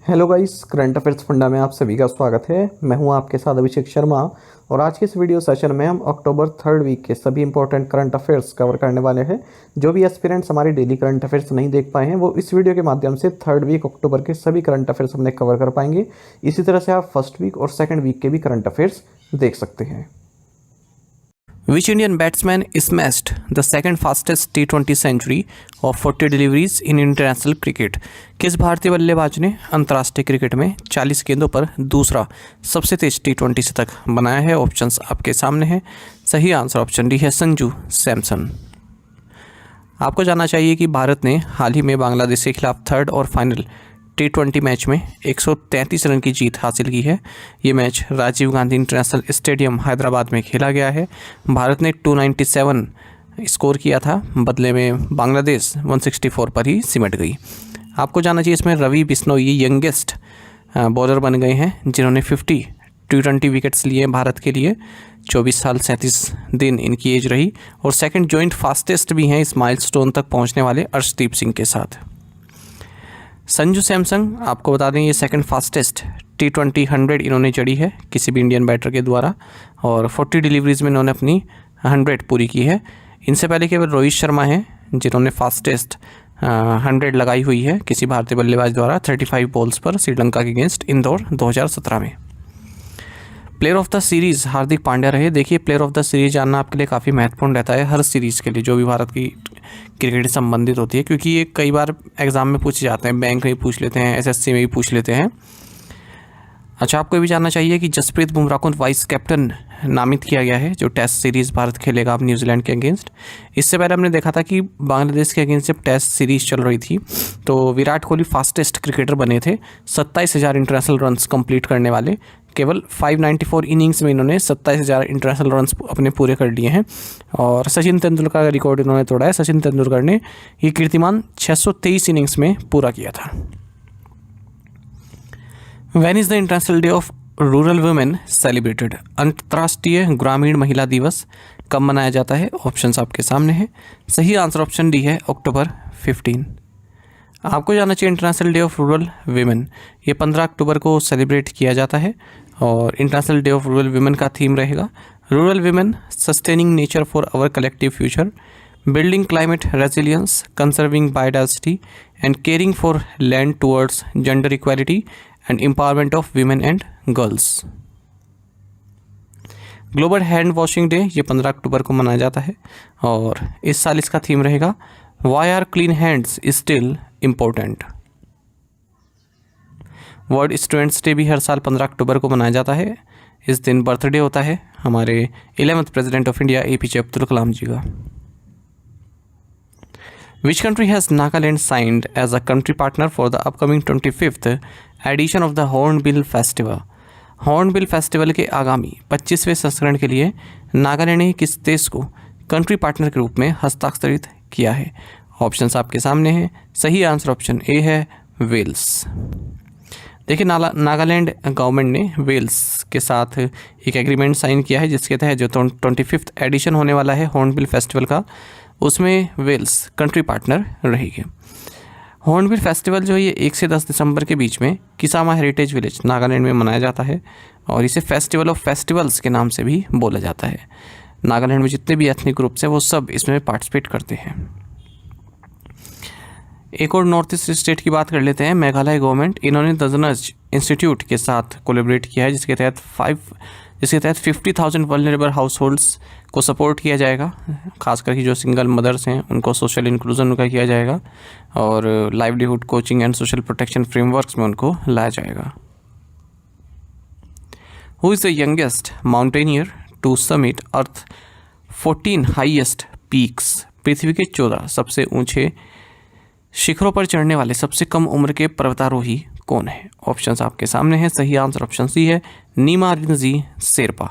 Hello guys, current affairs funda में आप सभी का स्वागत है। मैं हूं आपके साथ अभिषेक शर्मा और आज के इस वीडियो सेशन में हम अक्टूबर थर्ड वीक के सभी इंपॉर्टेंट करंट अफेयर्स कवर करने वाले हैं। जो भी एस्पिरेंट्स हमारे डेली करंट अफेयर्स नहीं देख पाए हैं वो इस वीडियो के माध्यम से थर्ड वीक अक्टूबर के सभी करंट अफेयर्स हमने कवर कर पाएंगे। इसी तरह से आप फर्स्ट वीक और सेकेंड वीक के भी करंट अफेयर्स देख सकते हैं। Which Indian batsman smashed the second fastest T20 century of 40 deliveries in international cricket? किस भारतीय बल्लेबाज ने अंतर्राष्ट्रीय क्रिकेट में 40 गेंदों पर दूसरा सबसे तेज T20 शतक बनाया है? ऑप्शंस आपके सामने हैं। सही आंसर ऑप्शन डी है संजू सैमसन। आपको जानना चाहिए कि भारत ने हाल ही में बांग्लादेश के खिलाफ थर्ड और फाइनल T20 मैच में 133 रन की जीत हासिल की है। ये match Rajiv Gandhi international stadium Hyderabad में खेला गया है। भारत ने 297 स्कोर किया था, बदले में बांग्लादेश 164 पर ही सिमट गई। आपको जानना चाहिए इसमें रवि बिश्नोई यंगेस्ट बॉलर बन गए हैं जिन्होंने 50 T20 विकेट्स लिए भारत के लिए। 24 साल 37 दिन इनकी एज रही और सेकंड जॉइंट फास्टेस्ट भी हैं इस माइलस्टोन तक पहुंचने वाले अर्शदीप सिंह के साथ। संजू सैमसन, आपको बता दें ये सेकंड फास्टेस्ट T20 100 इन्होंने जड़ी है किसी भी इंडियन बैटर के द्वारा और 40 डिलीवरीज में इन्होंने अपनी 100 पूरी की है। इनसे पहले केवल रोहित शर्मा हैं जिन्होंने फास्टेस्ट 100 लगाई हुई है किसी भारतीय बल्लेबाज द्वारा 35 बॉल्स पर श्रीलंका के अगेंस्ट इंदौर 2017 में। Player of the series Hardik Pandya रहे। देखिए, प्लेयर ऑफ द सीरीज़ जानना आपके लिए काफ़ी महत्वपूर्ण रहता है हर सीरीज़ के लिए जो भी भारत की क्रिकेट से संबंधित होती है, क्योंकि ये कई बार एग्जाम में पूछे जाते हैं, बैंक में भी पूछ लेते हैं, एसएससी में भी पूछ लेते हैं। अच्छा, आपको ये भी जानना चाहिए कि जसप्रीत बुमराह को वाइस कैप्टन नामित किया गया है जो टेस्ट सीरीज़ भारत खेलेगा अब न्यूजीलैंड के अगेंस्ट। इससे पहले हमने देखा था कि बांग्लादेश के अगेंस्ट जब टेस्ट सीरीज़ चल रही थी तो विराट कोहली फास्टेस्ट क्रिकेटर बने थे, 27,000 इंटरनेशनल रन्स कंप्लीट करने वाले। केवल 594 इनिंग्स में इन्होंने 27,000 इंटरनेशनल रन्स अपने पूरे कर लिए हैं और सचिन तेंदुलकर का रिकॉर्ड इन्होंने तोड़ा है। सचिन तेंदुलकर ने ये कीर्तिमान 623 इनिंग्स में पूरा किया था। When is the international day of rural women celebrated? अंतर्राष्ट्रीय ग्रामीण महिला दिवस कब मनाया जाता है? ऑप्शंस आपके सामने हैं। सही आंसर ऑप्शन डी है अक्टूबर 15। आपको जानना चाहिए international day of rural women ये 15 अक्टूबर को सेलिब्रेट किया जाता है और international day of rural women का थीम रहेगा rural women sustaining nature for our collective future, building climate resilience, conserving biodiversity and caring for land towards gender equality and empowerment of women and girls. Global hand washing day ये 15 अक्टूबर को मनाया जाता है और इस साल इसका थीम रहेगा why are clean hands still important. World students day भी हर साल 15 अक्टूबर को मनाया जाता है। इस दिन बर्थडे होता है हमारे 11th president of India APJ Abdul Kalam ji का। Which country has Nagaland signed as a country partner for the upcoming 25th edition of the Hornbill Festival? Hornbill festival के आगामी 25वें संस्करण के लिए नागालैंड ने किस देश को कंट्री पार्टनर के रूप में हस्ताक्षरित किया है? ऑप्शंस आपके सामने हैं। सही आंसर ऑप्शन ए है वेल्स। देखिए, नागालैंड गवर्नमेंट ने वेल्स के साथ एक एग्रीमेंट साइन किया है जिसके तहत जो 25th एडिशन होने वाला है हॉर्नबिल फेस्टिवल का उसमें वेल्स कंट्री पार्टनर रहेगी। हॉर्नबिल फेस्टिवल जो है ये 1 से 10 दिसंबर के बीच में किसामा हेरिटेज विलेज नागालैंड में मनाया जाता है और इसे फेस्टिवल ऑफ फेस्टिवल्स के नाम से भी बोला जाता है। नागालैंड में जितने भी एथनिक ग्रुप्स हैं वो सब इसमें पार्टिसिपेट करते हैं। एक और नॉर्थ ईस्ट स्टेट की बात कर लेते हैं। मेघालय गवर्नमेंट इन्होंने दजनज इंस्टीट्यूट के साथ कोलैबोरेट किया है जिसके तहत 50,000 वल्नरेबल हाउस होल्ड्स को सपोर्ट किया जाएगा। खास करके जो सिंगल मदर्स हैं उनको सोशल इंक्लूजन उनका किया जाएगा और livelihood coaching and social protection frameworks में उनको लाया जाएगा। Who is the youngest mountaineer to summit earth 14 highest peaks? पृथ्वी के 14 सबसे ऊंचे शिखरों पर चढ़ने वाले सबसे कम उम्र के पर्वतारोही कौन है? ऑप्शंस आपके सामने हैं। सही आंसर ऑप्शन सी है नीमा रिंजी शेरपा।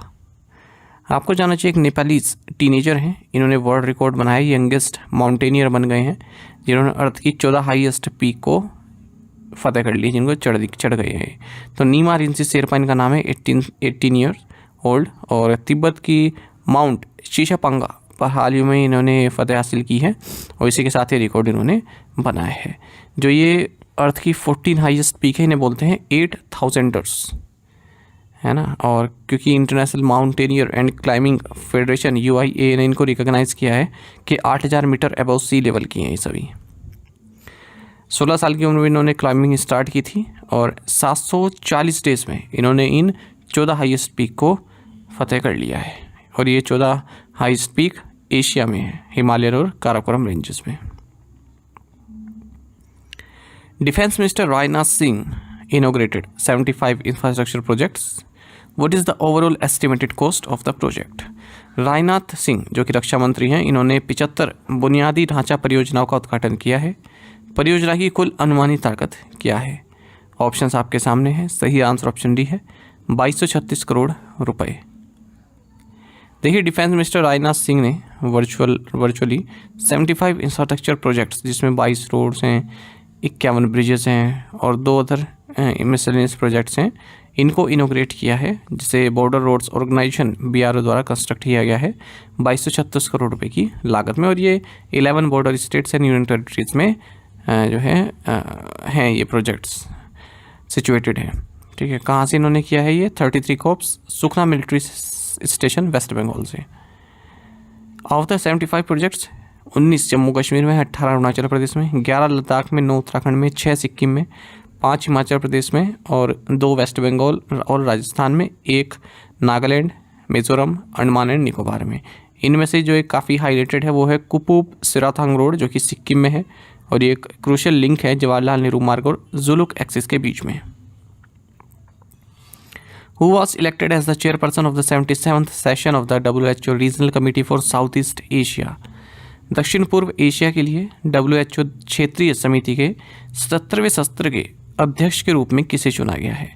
आपको जानना चाहिए एक नेपालीज टीनेजर हैं, इन्होंने वर्ल्ड रिकॉर्ड बनाया, यंगेस्ट माउंटेनियर बन गए हैं जिन्होंने अर्थ की 14 हाईएस्ट पीक को फतेह कर ली, जिनको चढ़ गए हैं। तो नीमा रिंजी शेरपा इनका नाम है, 18 ईयर्स ओल्ड और तिब्बत की माउंट शीशापांगा पर हाल ही में इन्होंने फतेह हासिल की है और इसी के साथ ही रिकॉर्ड इन्होंने बनाया है। जो ये अर्थ की 14 हाईएस्ट पीक है, इन्हें बोलते हैं 8000ers, है ना। और क्योंकि international mountaineer and climbing federation UIA ने इनको रिकॉग्नाइज किया है कि 8000 मीटर अबव सी लेवल की हैं ये सभी। 16 साल की उम्र में इन्होंने क्लाइंबिंग स्टार्ट की थी और 740 डेज में इन्होंने इन 14 हाईएस्ट पीक को फतेह कर लिया है। और ये 14 हाईएस्ट पीक एशिया में है, हिमालयन और काराकोरम रेंजेस में। Defence minister Rajnath Singh inaugurated 75 infrastructure projects. What is the overall estimated cost of the project? Rajnath Singh जो कि रक्षा मंत्री हैं, इन्होंने 75 बुनियादी ढांचा परियोजनाओं का उद्घाटन किया है। परियोजना की कुल अनुमानित लागत क्या है? ऑप्शंस आपके सामने हैं। सही आंसर ऑप्शन डी है 2236 करोड़ रुपए। देखिए, डिफेंस मिनिस्टर राजनाथ सिंह ने वर्चुअली 75 इंफ्रास्ट्रक्चर प्रोजेक्ट्स, जिसमें 22 रोड्स हैं, 51 ब्रिजेस हैं और 2 अदर मिसलेनियस प्रोजेक्ट्स हैं, इनको इनोग्रेट किया है, जिसे बॉर्डर रोड्स ऑर्गेनाइजेशन BRO द्वारा कंस्ट्रक्ट किया गया है 2236 करोड़ रुपए की लागत में। और ये 11 border states and union territories में जो है हैं ये प्रोजेक्ट्स सिचुएटेड हैं। ठीक है, कहाँ से इन्होंने किया है ये? 33 कॉप्स, सुखना मिलिट्री स्टेशन, वेस्ट बंगाल से। Of the 75 projects 19 Jammu Kashmir में, 18 अरुणाचल प्रदेश में, 11 लद्दाख में, 9 उत्तराखंड में, 6 सिक्किम में, 5 हिमाचल प्रदेश में और 2 वेस्ट बंगाल और राजस्थान में, 1 नागालैंड, मिजोरम, अंडमान एंड निकोबार में। इनमें से जो एक काफ़ी हाईलाइटेड है वो है कुपूप सिराथांग रोड, जो कि सिक्किम में है और ये एक क्रूशियल लिंक है जवाहरलाल नेहरू मार्ग और जुलुक एक्सिस के बीच में। Who was elected as the chairperson of the 77th session of the WHO Regional Committee for Southeast Asia? दक्षिण पूर्व एशिया के लिए WHO क्षेत्रीय समिति के 77वें सत्र के अध्यक्ष के रूप में किसे चुना गया है?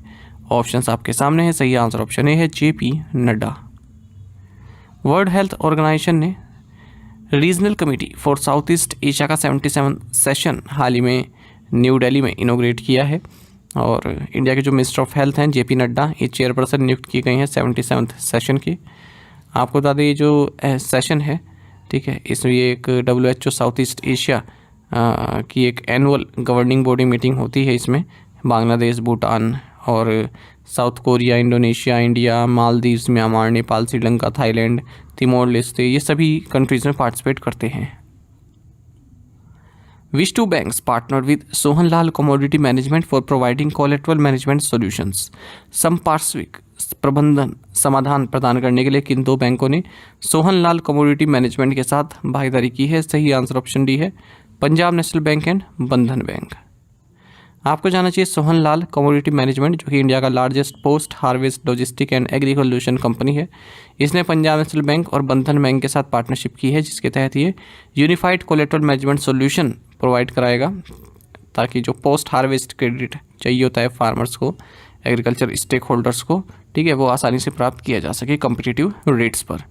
ऑप्शंस आपके सामने हैं। सही आंसर ऑप्शन ए है JP Nadda. World health organization ने regional committee for south east Asia का 77 सेशन हाल ही में न्यू दिल्ली में इनोग्रेट किया है और इंडिया के जो मिनिस्टर ऑफ हेल्थ हैं JP नड्डा, ये चेयरपर्सन नियुक्त की गई हैं 77 सेशन की। आपको बता दें ये जो सेशन है, ठीक है, इसमें ये एक WHO साउथ ईस्ट एशिया की एक एनुअल गवर्निंग बॉडी मीटिंग होती है। इसमें बांग्लादेश, भूटान और south Korea, Indonesia, India, Maldives, Myanmar, Nepal, Sri Lanka, Thailand, Timor Leste, ये सभी कंट्रीज़ में पार्टिसिपेट करते हैं। Which two banks partnered with Sohanlal Commodity Management for providing collateral management solutions? संपार्श्विक प्रबंधन समाधान प्रदान करने के लिए किन 2 बैंकों ने सोहनलाल कमोडिटी मैनेजमेंट के साथ भागीदारी की है? सही आंसर ऑप्शन डी है पंजाब नेशनल बैंक एंड बंधन बैंक। आपको जाना चाहिए सोहनलाल कमोडिटी मैनेजमेंट, जो कि इंडिया का largest post harvest logistic and agriculture company है, इसने पंजाब नेशनल बैंक और बंधन बैंक के साथ पार्टनरशिप की है, जिसके तहत ये unified collateral management solution provide कराएगा, ताकि जो पोस्ट हार्वेस्ट क्रेडिट चाहिए होता है फार्मर्स को, एग्रीकल्चर स्टेक होल्डर्स को, ठीक है, वो आसानी से प्राप्त किया जा सके कम्पिटिटिव रेट्स पर।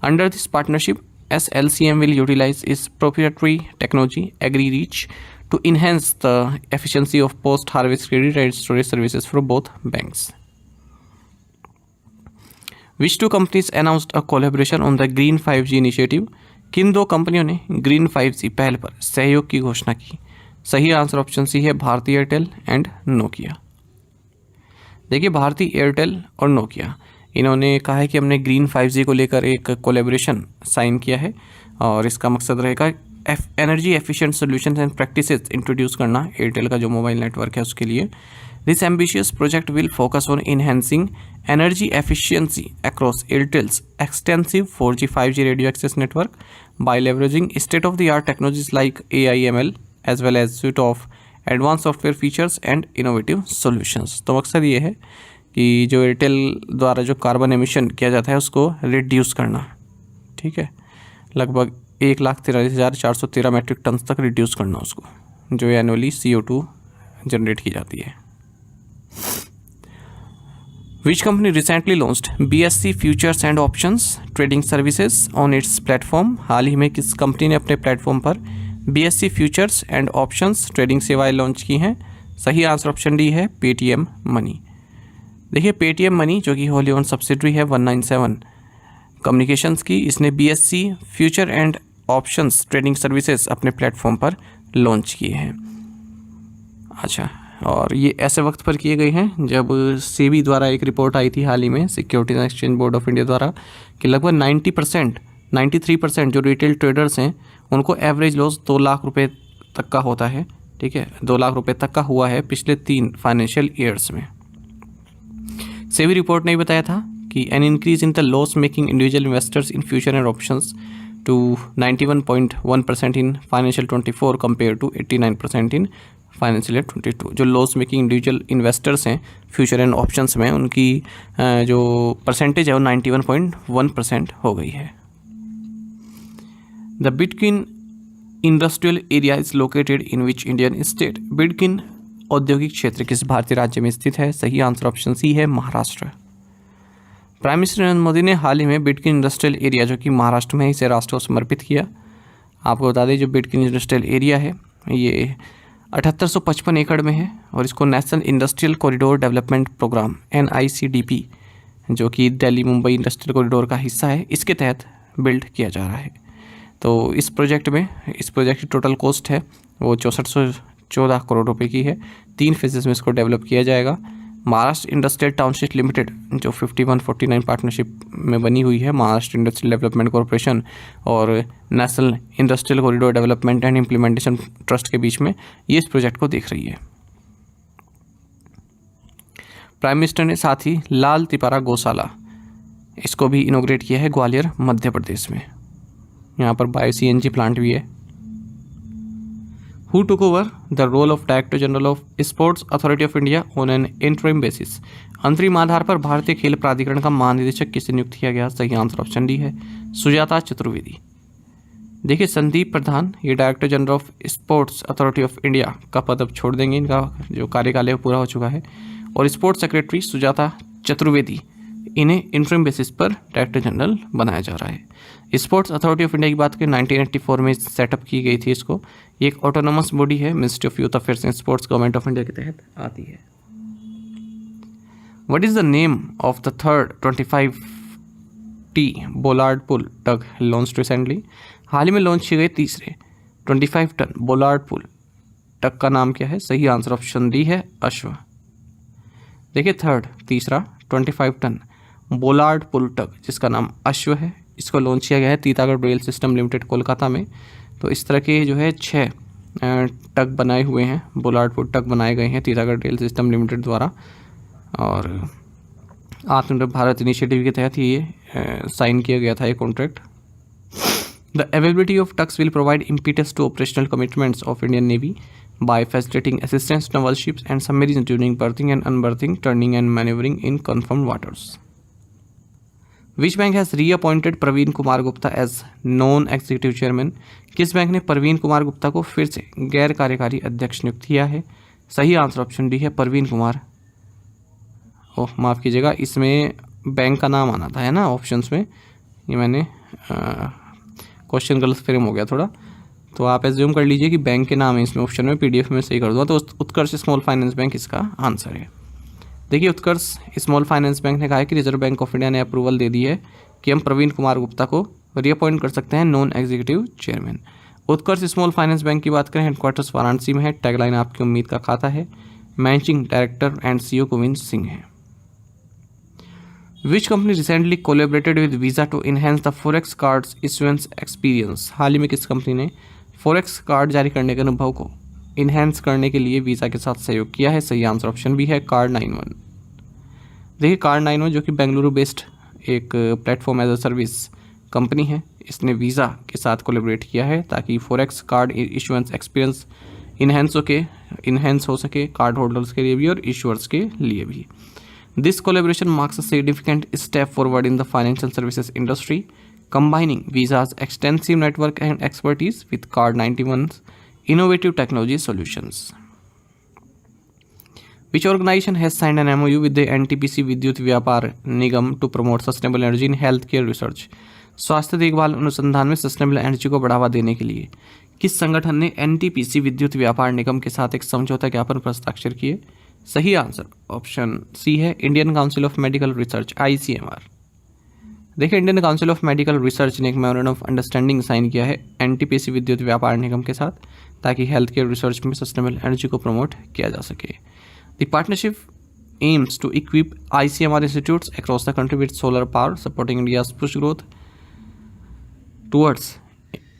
Under this partnership SLCM will utilize its proprietary technology AgriReach to enhance the efficiency of post-harvest credit and storage services for both banks. Which two companies announced a collaboration on the Green 5G initiative? किन 2 कंपनियों ने green 5G पहल पर सहयोग की घोषणा की? सही आंसर ऑप्शन सी है भारती एयरटेल एंड नोकिया। देखिए, भारती एयरटेल और नोकिया, इन्होंने कहा है कि हमने ग्रीन 5G को लेकर एक कोलैबोरेशन साइन किया है और इसका मकसद रहेगा energy efficient solutions and practices introduce करना एयरटेल का जो मोबाइल नेटवर्क है उसके लिए। This ambitious project will focus on enhancing energy efficiency across Airtel's extensive 4G 5G radio access network by leveraging state of the art technologies like AI/ML as well as suite of advance software features and innovative solutions. तो मकसद ये है कि जो Airtel द्वारा जो carbon emission किया जाता है उसको रिड्यूस करना, ठीक है, लगभग 1,43,413 मेट्रिक टन तक रिड्यूस करना उसको, जो एनुअली CO2 जनरेट की जाती है। Which company recently launched BSE futures and options trading services on its platform? हाल ही में किस कंपनी ने अपने प्लेटफॉर्म पर BSE futures and options trading सेवाएं लॉन्च की हैं? सही आंसर ऑप्शन डी है पेटीएम मनी। देखिए, पेटीएम मनी जो कि होली ओन सब्सिडरी है 197 कम्युनिकेशंस की, इसने BSE future and options trading services अपने प्लेटफॉर्म पर लॉन्च किए हैं। अच्छा, और ये ऐसे वक्त पर किए गए हैं जब सेबी द्वारा एक रिपोर्ट आई थी हाल ही में, securities and exchange board of India द्वारा, कि लगभग 93% जो रिटेल ट्रेडर्स हैं उनको एवरेज लॉस 2 लाख रुपए तक का होता है। ठीक है, 2 लाख रुपए तक का हुआ है पिछले 3 फाइनेंशियल ईयर्स में। सेबी रिपोर्ट ने बताया था कि an increase in the loss making individual investors in future and options to 91.1% in financial 24 compare to 89% in financial year 22। जो लॉस मेकिंग इंडिविजुअल इन्वेस्टर्स हैं फ्यूचर एंड ऑप्शंस में, उनकी जो परसेंटेज है वो 91.1% हो गई है। The Bidkin industrial area is located in which Indian state? Bidkin औद्योगिक क्षेत्र किस भारतीय राज्य में स्थित है? सही आंसर ऑप्शन सी है, महाराष्ट्र। प्राइम मिनिस्टर नरेंद्र मोदी ने हाल ही में बिटकिन इंडस्ट्रियल एरिया, जो कि महाराष्ट्र में, इसे राष्ट्र को समर्पित किया। आपको बता दें, जो बिटकिन इंडस्ट्रियल एरिया है ये 7855 एकड़ में है और इसको national industrial corridor development programme NICDP, जो कि दिल्ली मुंबई इंडस्ट्रियल कॉरिडोर का हिस्सा है, इसके तहत बिल्ड किया जा रहा है। तो इस प्रोजेक्ट की टोटल कॉस्ट है वो 6414 करोड़ रुपए की है। 3 फेजेस में इसको डेवलप किया जाएगा। महाराष्ट्र इंडस्ट्रियल टाउनशिप लिमिटेड, जो 5149 पार्टनरशिप में बनी हुई है, महाराष्ट्र इंडस्ट्रियल डेवलपमेंट कॉरपोरेशन और national industrial corridor development and implementation trust के बीच में, ये इस प्रोजेक्ट को देख रही है। प्राइम मिनिस्टर ने साथ ही लाल तिपारा गौशाला, इसको भी इनोग्रेट किया है ग्वालियर मध्य प्रदेश में। यहाँ पर बायो CNG प्लांट भी है। Who took over the role of Director General of Sports Authority of India on an interim basis? अंतरिम आधार पर भारतीय खेल प्राधिकरण का महानिदेशक किसे नियुक्त किया गया? सही आंसर ऑप्शन डी है, सुजाता चतुर्वेदी। देखिए, संदीप प्रधान ये director general of sports authority of India का पद अब छोड़ देंगे, इनका जो कार्यकाल है पूरा हो चुका है। और स्पोर्ट्स सेक्रेटरी सुजाता चतुर्वेदी, इन्हें इंटरिम बेसिस पर डायरेक्टर जनरल बनाया जा रहा है। स्पोर्ट्स अथॉरिटी ऑफ इंडिया की बात करें, 1984 में सेटअप की गई थी इसको। ये एक ऑटोनोमस बॉडी है, ministry of youth affairs and sports, government of India के तहत आती है। What is the name of the third 25T bollard pull tug launched recently? हाल ही में लॉन्च किए गए तीसरे 25 टन बोलार्ड पुल टग का नाम क्या है? सही आंसर ऑप्शन डी है, अश्व। देखिए, तीसरा 25 टन बोलार्ड पुल टग, जिसका नाम अश्व है, इसको लॉन्च किया गया है Titagarh rail system limited Kolkata में। तो इस तरह के जो है 6 टग बनाए हुए हैं, बोलार्ड पुल टग बनाए गए हैं तीतागढ़ रेल सिस्टम लिमिटेड द्वारा, और आत्मनिर्भर भारत इनिशिएटिव के तहत ये साइन किया गया था ये contract. The availability of tugs will provide impetus to operational commitments of Indian Navy by facilitating assistance to naval ships and submarines during berthing and unberthing, turning and maneuvering in confirmed waters. Which bank has reappointed Praveen Kumar Gupta as non-executive chairman? किस bank ने प्रवीण कुमार गुप्ता को फिर से गैर कार्यकारी अध्यक्ष नियुक्त किया है? सही आंसर ऑप्शन डी है, प्रवीण कुमार। ओह, माफ़ कीजिएगा, इसमें बैंक का नाम आना था, है ना, ऑप्शंस में। ये मैंने क्वेश्चन गलत फ्रेम हो गया थोड़ा, तो आप एज्यूम कर लीजिए कि बैंक के नाम है इसमें, ऑप्शन में PDF में सही कर दूँगा। तो उत्कर्ष स्मॉल फाइनेंस बैंक इसका आंसर है। देखिए, उत्कर्ष स्मॉल फाइनेंस बैंक ने कहा है कि रिजर्व बैंक ऑफ इंडिया ने अप्रूवल दे दी है कि हम प्रवीण कुमार गुप्ता को रीअपॉइंट कर सकते हैं नॉन एग्जीक्यूटिव चेयरमैन। उत्कर्ष स्मॉल फाइनेंस बैंक की बात करें, हेडक्वार्टर्स वाराणसी में है। टैगलाइन आपकी उम्मीद का खाता है। Managing director and CEO Govind Singh है। Which company recently collaborated with Visa to enhance the forex cards issuance experience? हाल ही में किस कंपनी ने फॉरेक्स कार्ड जारी करने के अनुभव को इनहेंस करने के लिए वीज़ा के साथ सहयोग किया है? सही आंसर ऑप्शन भी है, Card91। देखिए, Card91 जो कि बेंगलुरु बेस्ड एक platform as a service company है, इसने वीज़ा के साथ कोलेबरेट किया है ताकि forex card issuance experience enhance हो सके कार्ड होल्डर्स के लिए भी और इशूअर्स के लिए भी। This collaboration marks a significant step forward in the financial services industry, combining Visa's extensive network and expertise with Card91's innovative technology solutions. Which organization has signed an MOU with the NTPC विद्युत व्यापार निगम to promote sustainable energy in healthcare research? स्वास्थ्य देखभाल अनुसंधान में sustainable energy को बढ़ावा देने के लिए किस संगठन ने NTPC विद्युत व्यापार निगम के साथ एक समझौता ज्ञापन पर हस्ताक्षर किए? सही आंसर ऑप्शन सी है, Indian council of medical research ICMR। देखिए, Indian council of medical research ने एक मेमोरेंडम ऑफ अंडरस्टैंडिंग साइन किया है एनटीपीसी विद्युत व्यापार निगम के साथ, ताकि हेल्थ केयर रिसर्च में सस्टेनेबल एनर्जी को प्रमोट किया जा सके। The partnership aims to equip ICMR institutes across the country with solar power, supporting India's push growth towards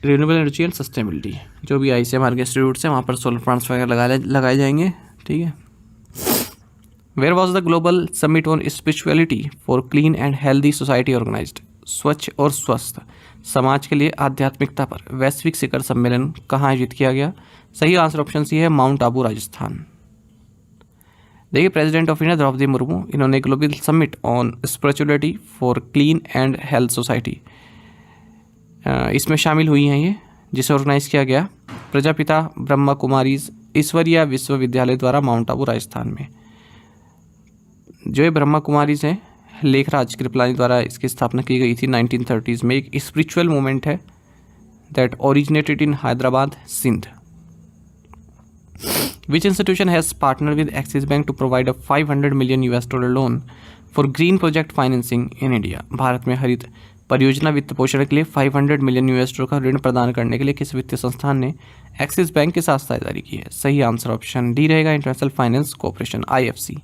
renewable energy and sustainability। जो भी ICMR के इंस्टीट्यूट्स हैं वहाँ पर सोलर प्लांट्स वगैरह लगाए जाएंगे, ठीक है। Where was the global summit on spirituality for clean and healthy society organized? स्वच्छ और स्वस्थ समाज के लिए आध्यात्मिकता पर वैश्विक शिखर सम्मेलन कहाँ आयोजित किया गया? सही आंसर ऑप्शन सी है माउंट आबू, राजस्थान। देखिए, president of India Droupadi Murmu, इन्होंने global summit on spirituality for clean and health society इसमें शामिल हुई हैं ये, जिसे ऑर्गेनाइज किया गया प्रजापिता ब्रह्मा कुमारीज ईश्वरीय विश्वविद्यालय द्वारा माउंट आबू, राजस्थान में। जो ये ब्रह्मा कुमारीज हैं, लेखराज कृपलानी द्वारा इसकी स्थापना की गई थी 1930s में। एक स्पिरिचुअल मूवमेंट है that originated in Hyderabad, Sindh. Which institution has partnered with Axis Bank to provide a $500 million loan for green project financing in India? Bharat में हरित परियोजना वित्त पोषण के लिए $500 मिलियन का ऋण प्रदान करने के लिए किस वित्तीय संस्थान ने एक्सिस बैंक के साथ साझेदारी की है? सही आंसर ऑप्शन डी रहेगा, इंटरनेशनल फाइनेंस कॉर्पोरेशन, IFC।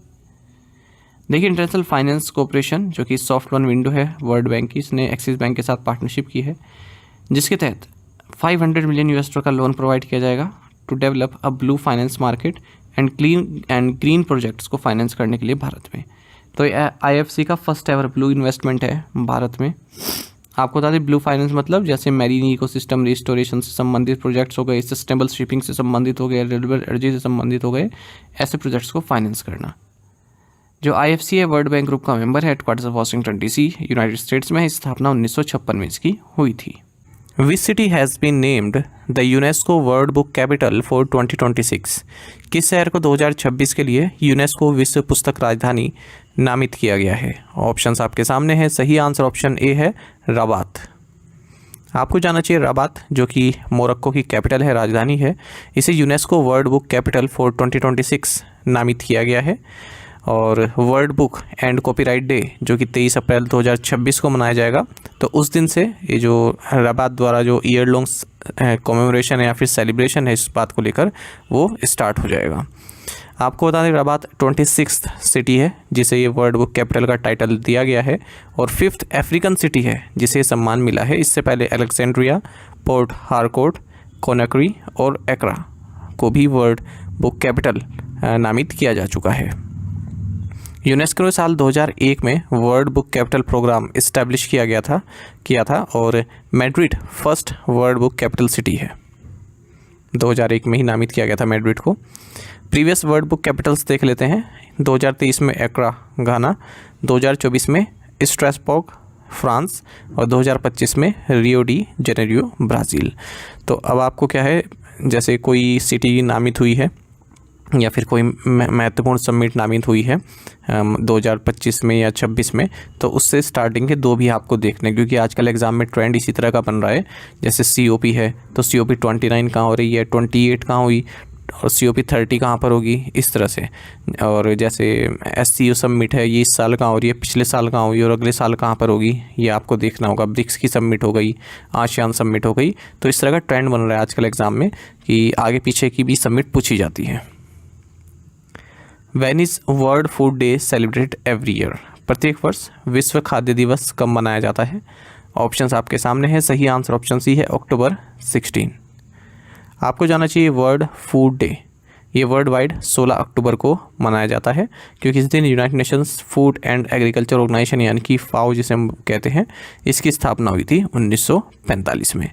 देखिए, इंटरनेशनल फाइनेंस कॉर्पोरेशन जो कि सॉफ्ट वन विंडो है वर्ल्ड बैंक की, इसने एक्सिस बैंक के साथ पार्टनरशिप की है, जिसके तहत $500 मिलियन का लोन प्रोवाइड किया जाएगा to develop a blue finance market and clean and green projects को फाइनेंस करने के लिए भारत में। तो IFC का फर्स्ट एवर ब्लू इन्वेस्टमेंट है भारत में। आपको बता दें, ब्लू फाइनेंस मतलब जैसे मैरीन इकोसिस्टम रिस्टोरेशन से संबंधित प्रोजेक्ट्स हो गए, सस्टेनेबल शिपिंग से संबंधित हो गए, रिन्यूएबल एनर्जी से संबंधित हो गए, ऐसे प्रोजेक्ट्स को फाइनेंस करना। जो IFC है वर्ल्ड बैंक ग्रुप का मेंबर है, headquarters of Washington DC, United states में। स्थापना 1956 में इसकी हुई थी। Which city has been named the UNESCO World Book Capital for 2026? किस शहर को 2026 के लिए यूनेस्को विश्व पुस्तक राजधानी नामित किया गया है? ऑप्शंस आपके सामने हैं। सही आंसर ऑप्शन ए है रबात। आपको जाना चाहिए रबात, जो कि मोरक्को की कैपिटल है, राजधानी है। इसे UNESCO world book capital for 2026 नामित किया गया है। और world book and copyright day जो कि 23 अप्रैल 2026 को मनाया जाएगा, तो उस दिन से ये जो रबात द्वारा जो ईयर लॉन्ग कॉमेमोरेशन है या फिर सेलिब्रेशन है इस बात को लेकर, वो स्टार्ट हो जाएगा। आपको बता दें, रबात 26th सिटी है जिसे ये वर्ल्ड बुक कैपिटल का टाइटल दिया गया है, और 5th अफ्रीकन सिटी है जिसे सम्मान मिला है। इससे पहले अलेक्जेंड्रिया, पोर्ट हारकोर्ट, कोनाक्री और एक्रा को भी वर्ल्ड बुक कैपिटल नामित किया जा चुका है। यूनेस्को ने साल 2001 में world book capital programme establish किया था और Madrid first world book capital city है। 2001 में ही नामित किया गया था मैड्रिड को। प्रीवियस वर्ल्ड बुक कैपिटल्स देख लेते हैं। 2023 में एक्रा, घाना, 2024 में स्ट्रासबर्ग, फ्रांस, और 2025 में रियो डी जेनेरियो, ब्राज़ील। तो अब आपको क्या है, जैसे कोई सिटी नामित हुई है या फिर कोई महत्वपूर्ण समिट नामित हुई है 2025 में या 26 में, तो उससे स्टार्टिंग के दो भी आपको देखने, क्योंकि आजकल एग्ज़ाम में ट्रेंड इसी तरह का बन रहा है। जैसे COP है तो COP 29 कहाँ हो रही है, 28 कहाँ हुई, और COP 30 कहाँ पर होगी, इस तरह से। और जैसे SCO समिट है, ये इस साल कहाँ हो रही है, पिछले साल कहाँ हुई और अगले साल कहाँ पर होगी, ये आपको देखना होगा। ब्रिक्स की समिट हो गई, आसियान समिट हो गई, तो इस तरह का ट्रेंड बन रहा है आजकल एग्ज़ाम में कि आगे पीछे की भी समिट पूछी जाती है। When is world food day celebrate every year? प्रत्येक वर्ष विश्व खाद्य दिवस कब मनाया जाता है? ऑप्शंस आपके सामने हैं। सही आंसर ऑप्शन सी है अक्टूबर 16। आपको जाना चाहिए वर्ल्ड फूड डे, ये वर्ल्ड वाइड 16 अक्टूबर को मनाया जाता है, क्योंकि इस दिन United Nations Food and Agriculture Organization यानी कि FAO जिसे हम कहते हैं, इसकी स्थापना हुई थी 1945 में।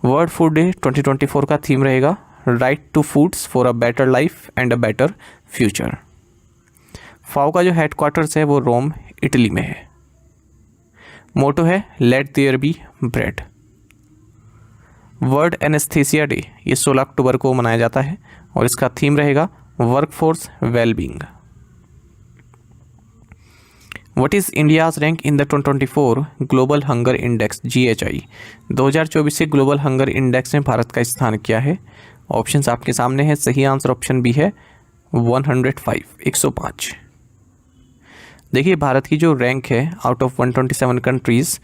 वर्ल्ड फूड डे 2024 का थीम रहेगा right to foods for a better life and a better future. FAO का जो हेडक्वार्टर्स है वो रोम, इटली में है। मोटो है let there be bread. World anaesthesia day ये 16 अक्टूबर को मनाया जाता है और इसका थीम रहेगा workforce wellbeing. What is India's rank in the 2024 global hunger index GHI? 2024 से ग्लोबल हंगर इंडेक्स में भारत का स्थान क्या है? ऑप्शंस आपके सामने हैं। सही आंसर ऑप्शन बी है 105। देखिए भारत की जो रैंक है out of 127 countries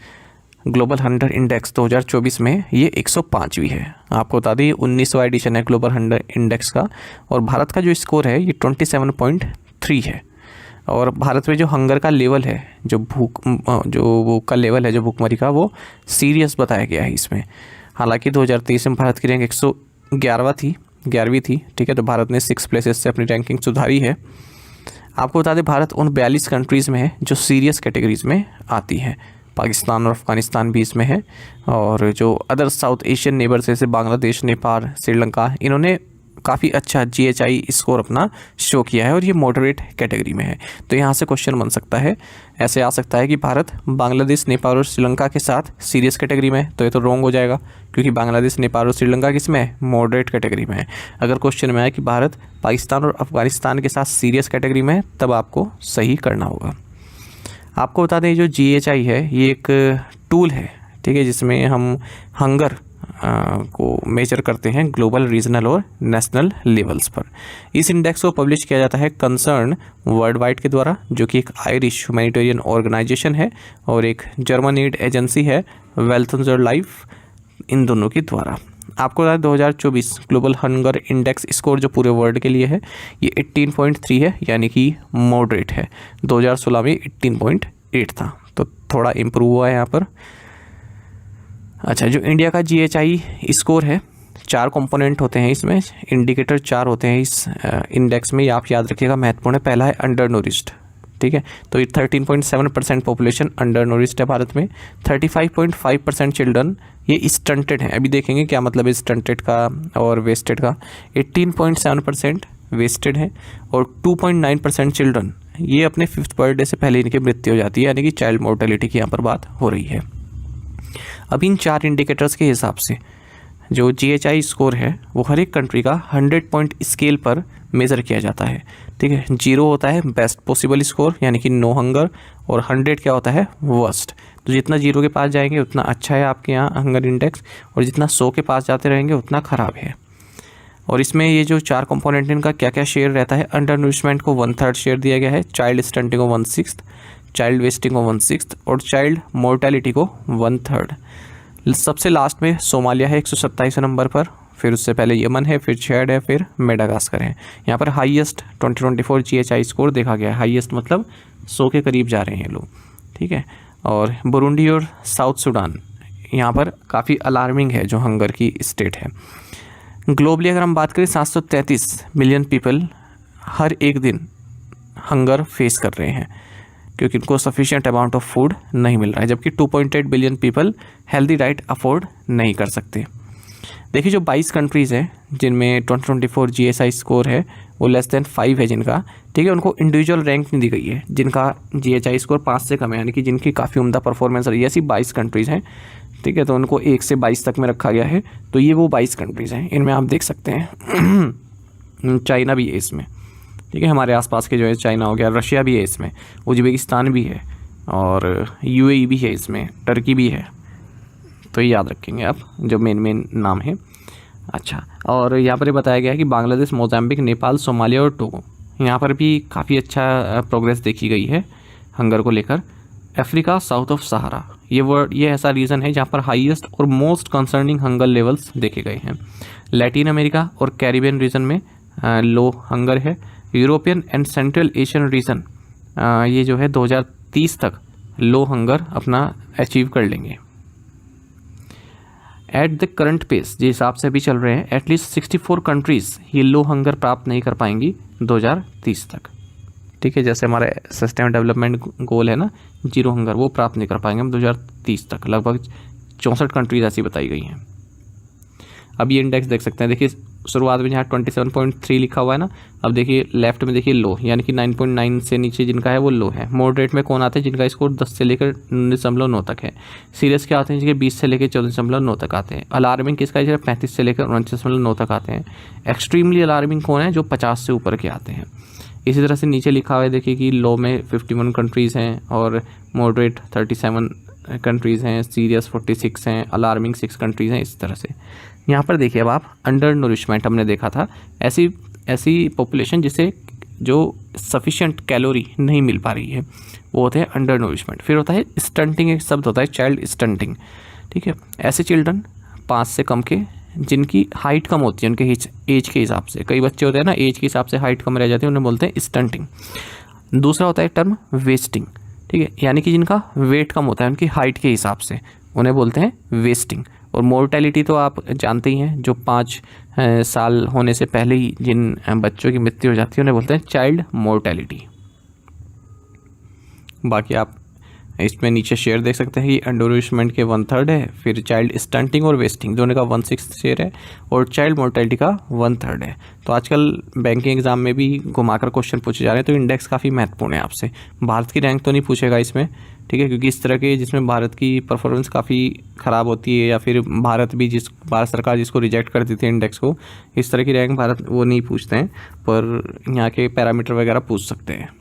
global 100 index 2024 में ये 105वीं है। आपको बता दें ये 19वां एडिशन है ग्लोबल 100 इंडेक्स का, और भारत का जो स्कोर है ये 27.3 है। और भारत में जो हंगर का लेवल है, जो भूख का लेवल है, जो भूखमरी का, वो सीरियस बताया गया है इसमें। हालांकि 2023 में भारत की रैंक 11वीं थी, ठीक है, तो भारत ने 6 प्लेसेस से अपनी रैंकिंग सुधारी है। आपको बता दें भारत उन 42 कंट्रीज़ में है जो सीरियस कैटेगरीज में आती हैं। पाकिस्तान और अफ़गानिस्तान भी इसमें है, और जो अदर साउथ एशियन नेबर्स जैसे बांग्लादेश, नेपाल, श्रीलंका, इन्होंने काफ़ी अच्छा GHI स्कोर अपना शो किया है और ये मॉडरेट कैटेगरी में है। तो यहाँ से क्वेश्चन बन सकता है, ऐसे आ सकता है कि भारत बांग्लादेश, नेपाल और श्रीलंका के साथ सीरियस कैटेगरी में है, तो ये तो रॉन्ग हो जाएगा क्योंकि बांग्लादेश, नेपाल और श्रीलंका किस में है, मॉडरेट कैटेगरी में है। अगर क्वेश्चन में आए कि भारत पाकिस्तान और अफगानिस्तान के साथ सीरियस कैटेगरी में है, तब आपको सही करना होगा। आपको बता दें जो GHI है ये एक टूल है, ठीक है, जिसमें हम हंगर को मेजर करते हैं ग्लोबल, रीजनल और नेशनल लेवल्स पर। इस इंडेक्स को पब्लिश किया जाता है कंसर्न वर्ल्ड वाइड के द्वारा, जो कि एक आयरिश ह्यूमैनिटेरियन ऑर्गेनाइजेशन है, और एक जर्मन एड एजेंसी है वेल्थंजर लाइफ, इन दोनों के द्वारा। आपको बता दें 2024 ग्लोबल हंगर इंडेक्स स्कोर जो पूरे वर्ल्ड के लिए है ये 18.3 है, यानी कि मॉडरेट है। 2016 में 18.8 था, तो थोड़ा इम्प्रूव हुआ है यहाँ पर। अच्छा, जो इंडिया का GHI स्कोर है, 4 कंपोनेंट होते हैं इसमें, इंडिकेटर 4 होते हैं इस इंडेक्स में, ये आप याद रखिएगा, महत्वपूर्ण है। पहला है अंडर नोरिश्ड, ठीक है, तो ये 13.7% पॉपुलेशन अंडर नोरिश्ड है भारत में। 35.5% चिल्ड्रन ये स्टंटेड हैं। अभी देखेंगे क्या मतलब है स्टंटेड का और वेस्टेड का। 18.7% वेस्टेड है, और 2.9% चिल्ड्रन ये अपने 5th बर्थडे से पहले इनकी मृत्यु हो जाती है, यानी कि चाइल्ड मोर्टेलिटी की यहाँ पर बात हो रही है। अब इन 4 इंडिकेटर्स के हिसाब से जो GHI स्कोर है वो हर एक कंट्री का 100 पॉइंट स्केल पर मेज़र किया जाता है, ठीक है। 0 होता है बेस्ट पॉसिबल स्कोर, यानी कि नो हंगर, और 100 क्या होता है, वर्स्ट। तो जितना 0 के पास जाएंगे उतना अच्छा है आपके यहाँ हंगर इंडेक्स, और जितना 100 के पास जाते रहेंगे उतना ख़राब है। और इसमें ये जो 4 कंपोनेंट इनका क्या क्या शेयर रहता है, अंडर नरिशमेंट को 1/3 शेयर दिया गया है, चाइल्ड स्टंटिंग को 1/6, चाइल्ड वेस्टिंग को 1/6, और चाइल्ड मोर्टेलिटी को 1/3। सबसे लास्ट में सोमालिया है 127 नंबर पर, फिर उससे पहले यमन है, फिर चैड है, फिर मेडागास्कर है। यहाँ पर हाईएस्ट 2024 GHI स्कोर देखा गया है। हाईएस्ट मतलब 100 के करीब जा रहे हैं लोग, ठीक है। और बुरुंडी और साउथ सूडान यहाँ पर काफ़ी अलार्मिंग है जो हंगर की स्टेट है। ग्लोबली अगर हम बात करें 733 मिलियन पीपल हर एक दिन हंगर फेस कर रहे हैं, क्योंकि उनको सफिशिएंट अमाउंट ऑफ फूड नहीं मिल रहा है, जबकि 2.8 billion people healthy diet afford नहीं कर सकते। देखिए जो 22 कंट्रीज़ हैं जिनमें 2024 GHI स्कोर है वो लेस देन 5 है जिनका, ठीक है, उनको इंडिविजुअल रैंक नहीं दी गई है। जिनका GHI स्कोर 5 से कम है, यानी कि जिनकी काफ़ी उम्दा परफॉर्मेंस रही है, ऐसी 22 कंट्रीज़ हैं, ठीक है, तो उनको 1 से 22 तक में रखा गया है। तो ये वो 22 कंट्रीज़ हैं, इनमें आप देख सकते हैं चाइना भी है इसमें, ठीक है, हमारे आसपास के जो है चाइना हो गया, रशिया भी है इसमें, उज्बेकिस्तान भी है, और UAE भी है इसमें, टर्की भी है। तो ये याद रखेंगे आप जो मेन नाम है। अच्छा, और यहाँ पर बताया गया है कि बांग्लादेश, मोजाम्बिक, नेपाल, सोमालिया और टोगो, यहाँ पर भी काफ़ी अच्छा प्रोग्रेस देखी गई है हंगर को लेकर। अफ्रीका, साउथ ऑफ सहारा, ये ऐसा रीजन है जहाँ पर हाईएस्ट और मोस्ट कंसर्निंग हंगर लेवल्स देखे गए हैं। लैटिन अमेरिका और कैरिबियन रीजन में लो हंगर है। European and central Asian region ये जो है 2030 तक लो हंगर अपना अचीव कर लेंगे। एट द करंट पेस जिस हिसाब से अभी चल रहे हैं, एटलीस्ट 64 कंट्रीज़ ये लो हंगर प्राप्त नहीं कर पाएंगी 2030 तक, ठीक है। जैसे हमारा सस्टेनेबल डेवलपमेंट गोल है ना, 0 हंगर, वो प्राप्त नहीं कर पाएंगे हम 2030 तक। लगभग 64 कंट्रीज ऐसी बताई गई हैं। अब ये इंडेक्स देख सकते हैं, देखिए शुरुआत में जहाँ 27.3 लिखा हुआ है ना, अब देखिए लेफ्ट में देखिए लो, यानी कि 9.9 से नीचे जिनका है वो लो है। मॉडरेट में कौन आते हैं, जिनका स्कोर 10 से लेकर 19.9 तक है। सीरियस क्या आते हैं, जिनके 20 से लेकर 14.9 तक आते हैं। अलार्मिंग किसका है, 35 से लेकर 29.9 तक आते हैं। एक्सट्रीमली अलार्मिंग कौन है, जो 50 से ऊपर के आते हैं। इसी तरह से नीचे लिखा हुआ है देखिए कि लो में 51 कंट्रीज़ हैं, और मॉडरेट 37 कंट्रीज़ हैं, सीरियस 46 हैं, अलार्मिंग 6 कंट्रीज़ हैं। इस तरह से यहाँ पर देखिए अब आप अंडर नरिशमेंट हमने देखा था, ऐसी पॉपुलेशन जिसे जो सफिशिएंट कैलोरी नहीं मिल पा रही है वो होते हैं अंडर नूरिशमेंट। फिर होता है स्टंटिंग, एक शब्द होता है चाइल्ड स्टंटिंग, ठीक है। ऐसे चिल्ड्रन 5 से कम के जिनकी हाइट कम होती है उनके एज के हिसाब से, कई बच्चे होते हैं ना एज के हिसाब से हाइट कम रह जाती है, उन्हें बोलते हैं स्टंटिंग। दूसरा होता है टर्म वेस्टिंग, ठीक है, यानी कि जिनका वेट कम होता है उनकी हाइट के हिसाब से, उन्हें बोलते हैं वेस्टिंग। और मोर्टेलिटी तो आप जानते ही हैं, जो 5 साल होने से पहले ही जिन बच्चों की मृत्यु हो जाती है उन्हें बोलते हैं चाइल्ड मोर्टेलिटी। बाकी आप इसमें नीचे शेयर देख सकते हैं कि अंडर नूरिशमेंट के 1/3 है, फिर चाइल्ड स्टंटिंग और वेस्टिंग दोनों का 1/6 शेयर है, और चाइल्ड मोर्टेलिटी का 1/3 है। तो आजकल बैंकिंग एग्जाम में भी घुमाकर क्वेश्चन पूछे जा रहे हैं, तो इंडेक्स काफ़ी महत्वपूर्ण है आपसे। भारत की रैंक तो नहीं पूछेगा इसमें, ठीक है, क्योंकि इस तरह के जिसमें भारत की परफॉर्मेंस काफ़ी ख़राब होती है, या फिर भारत सरकार जिसको रिजेक्ट कर देती है इंडेक्स को, इस तरह की रैंक भारत वो नहीं पूछते हैं, पर यहाँ के पैरामीटर वगैरह पूछ सकते हैं।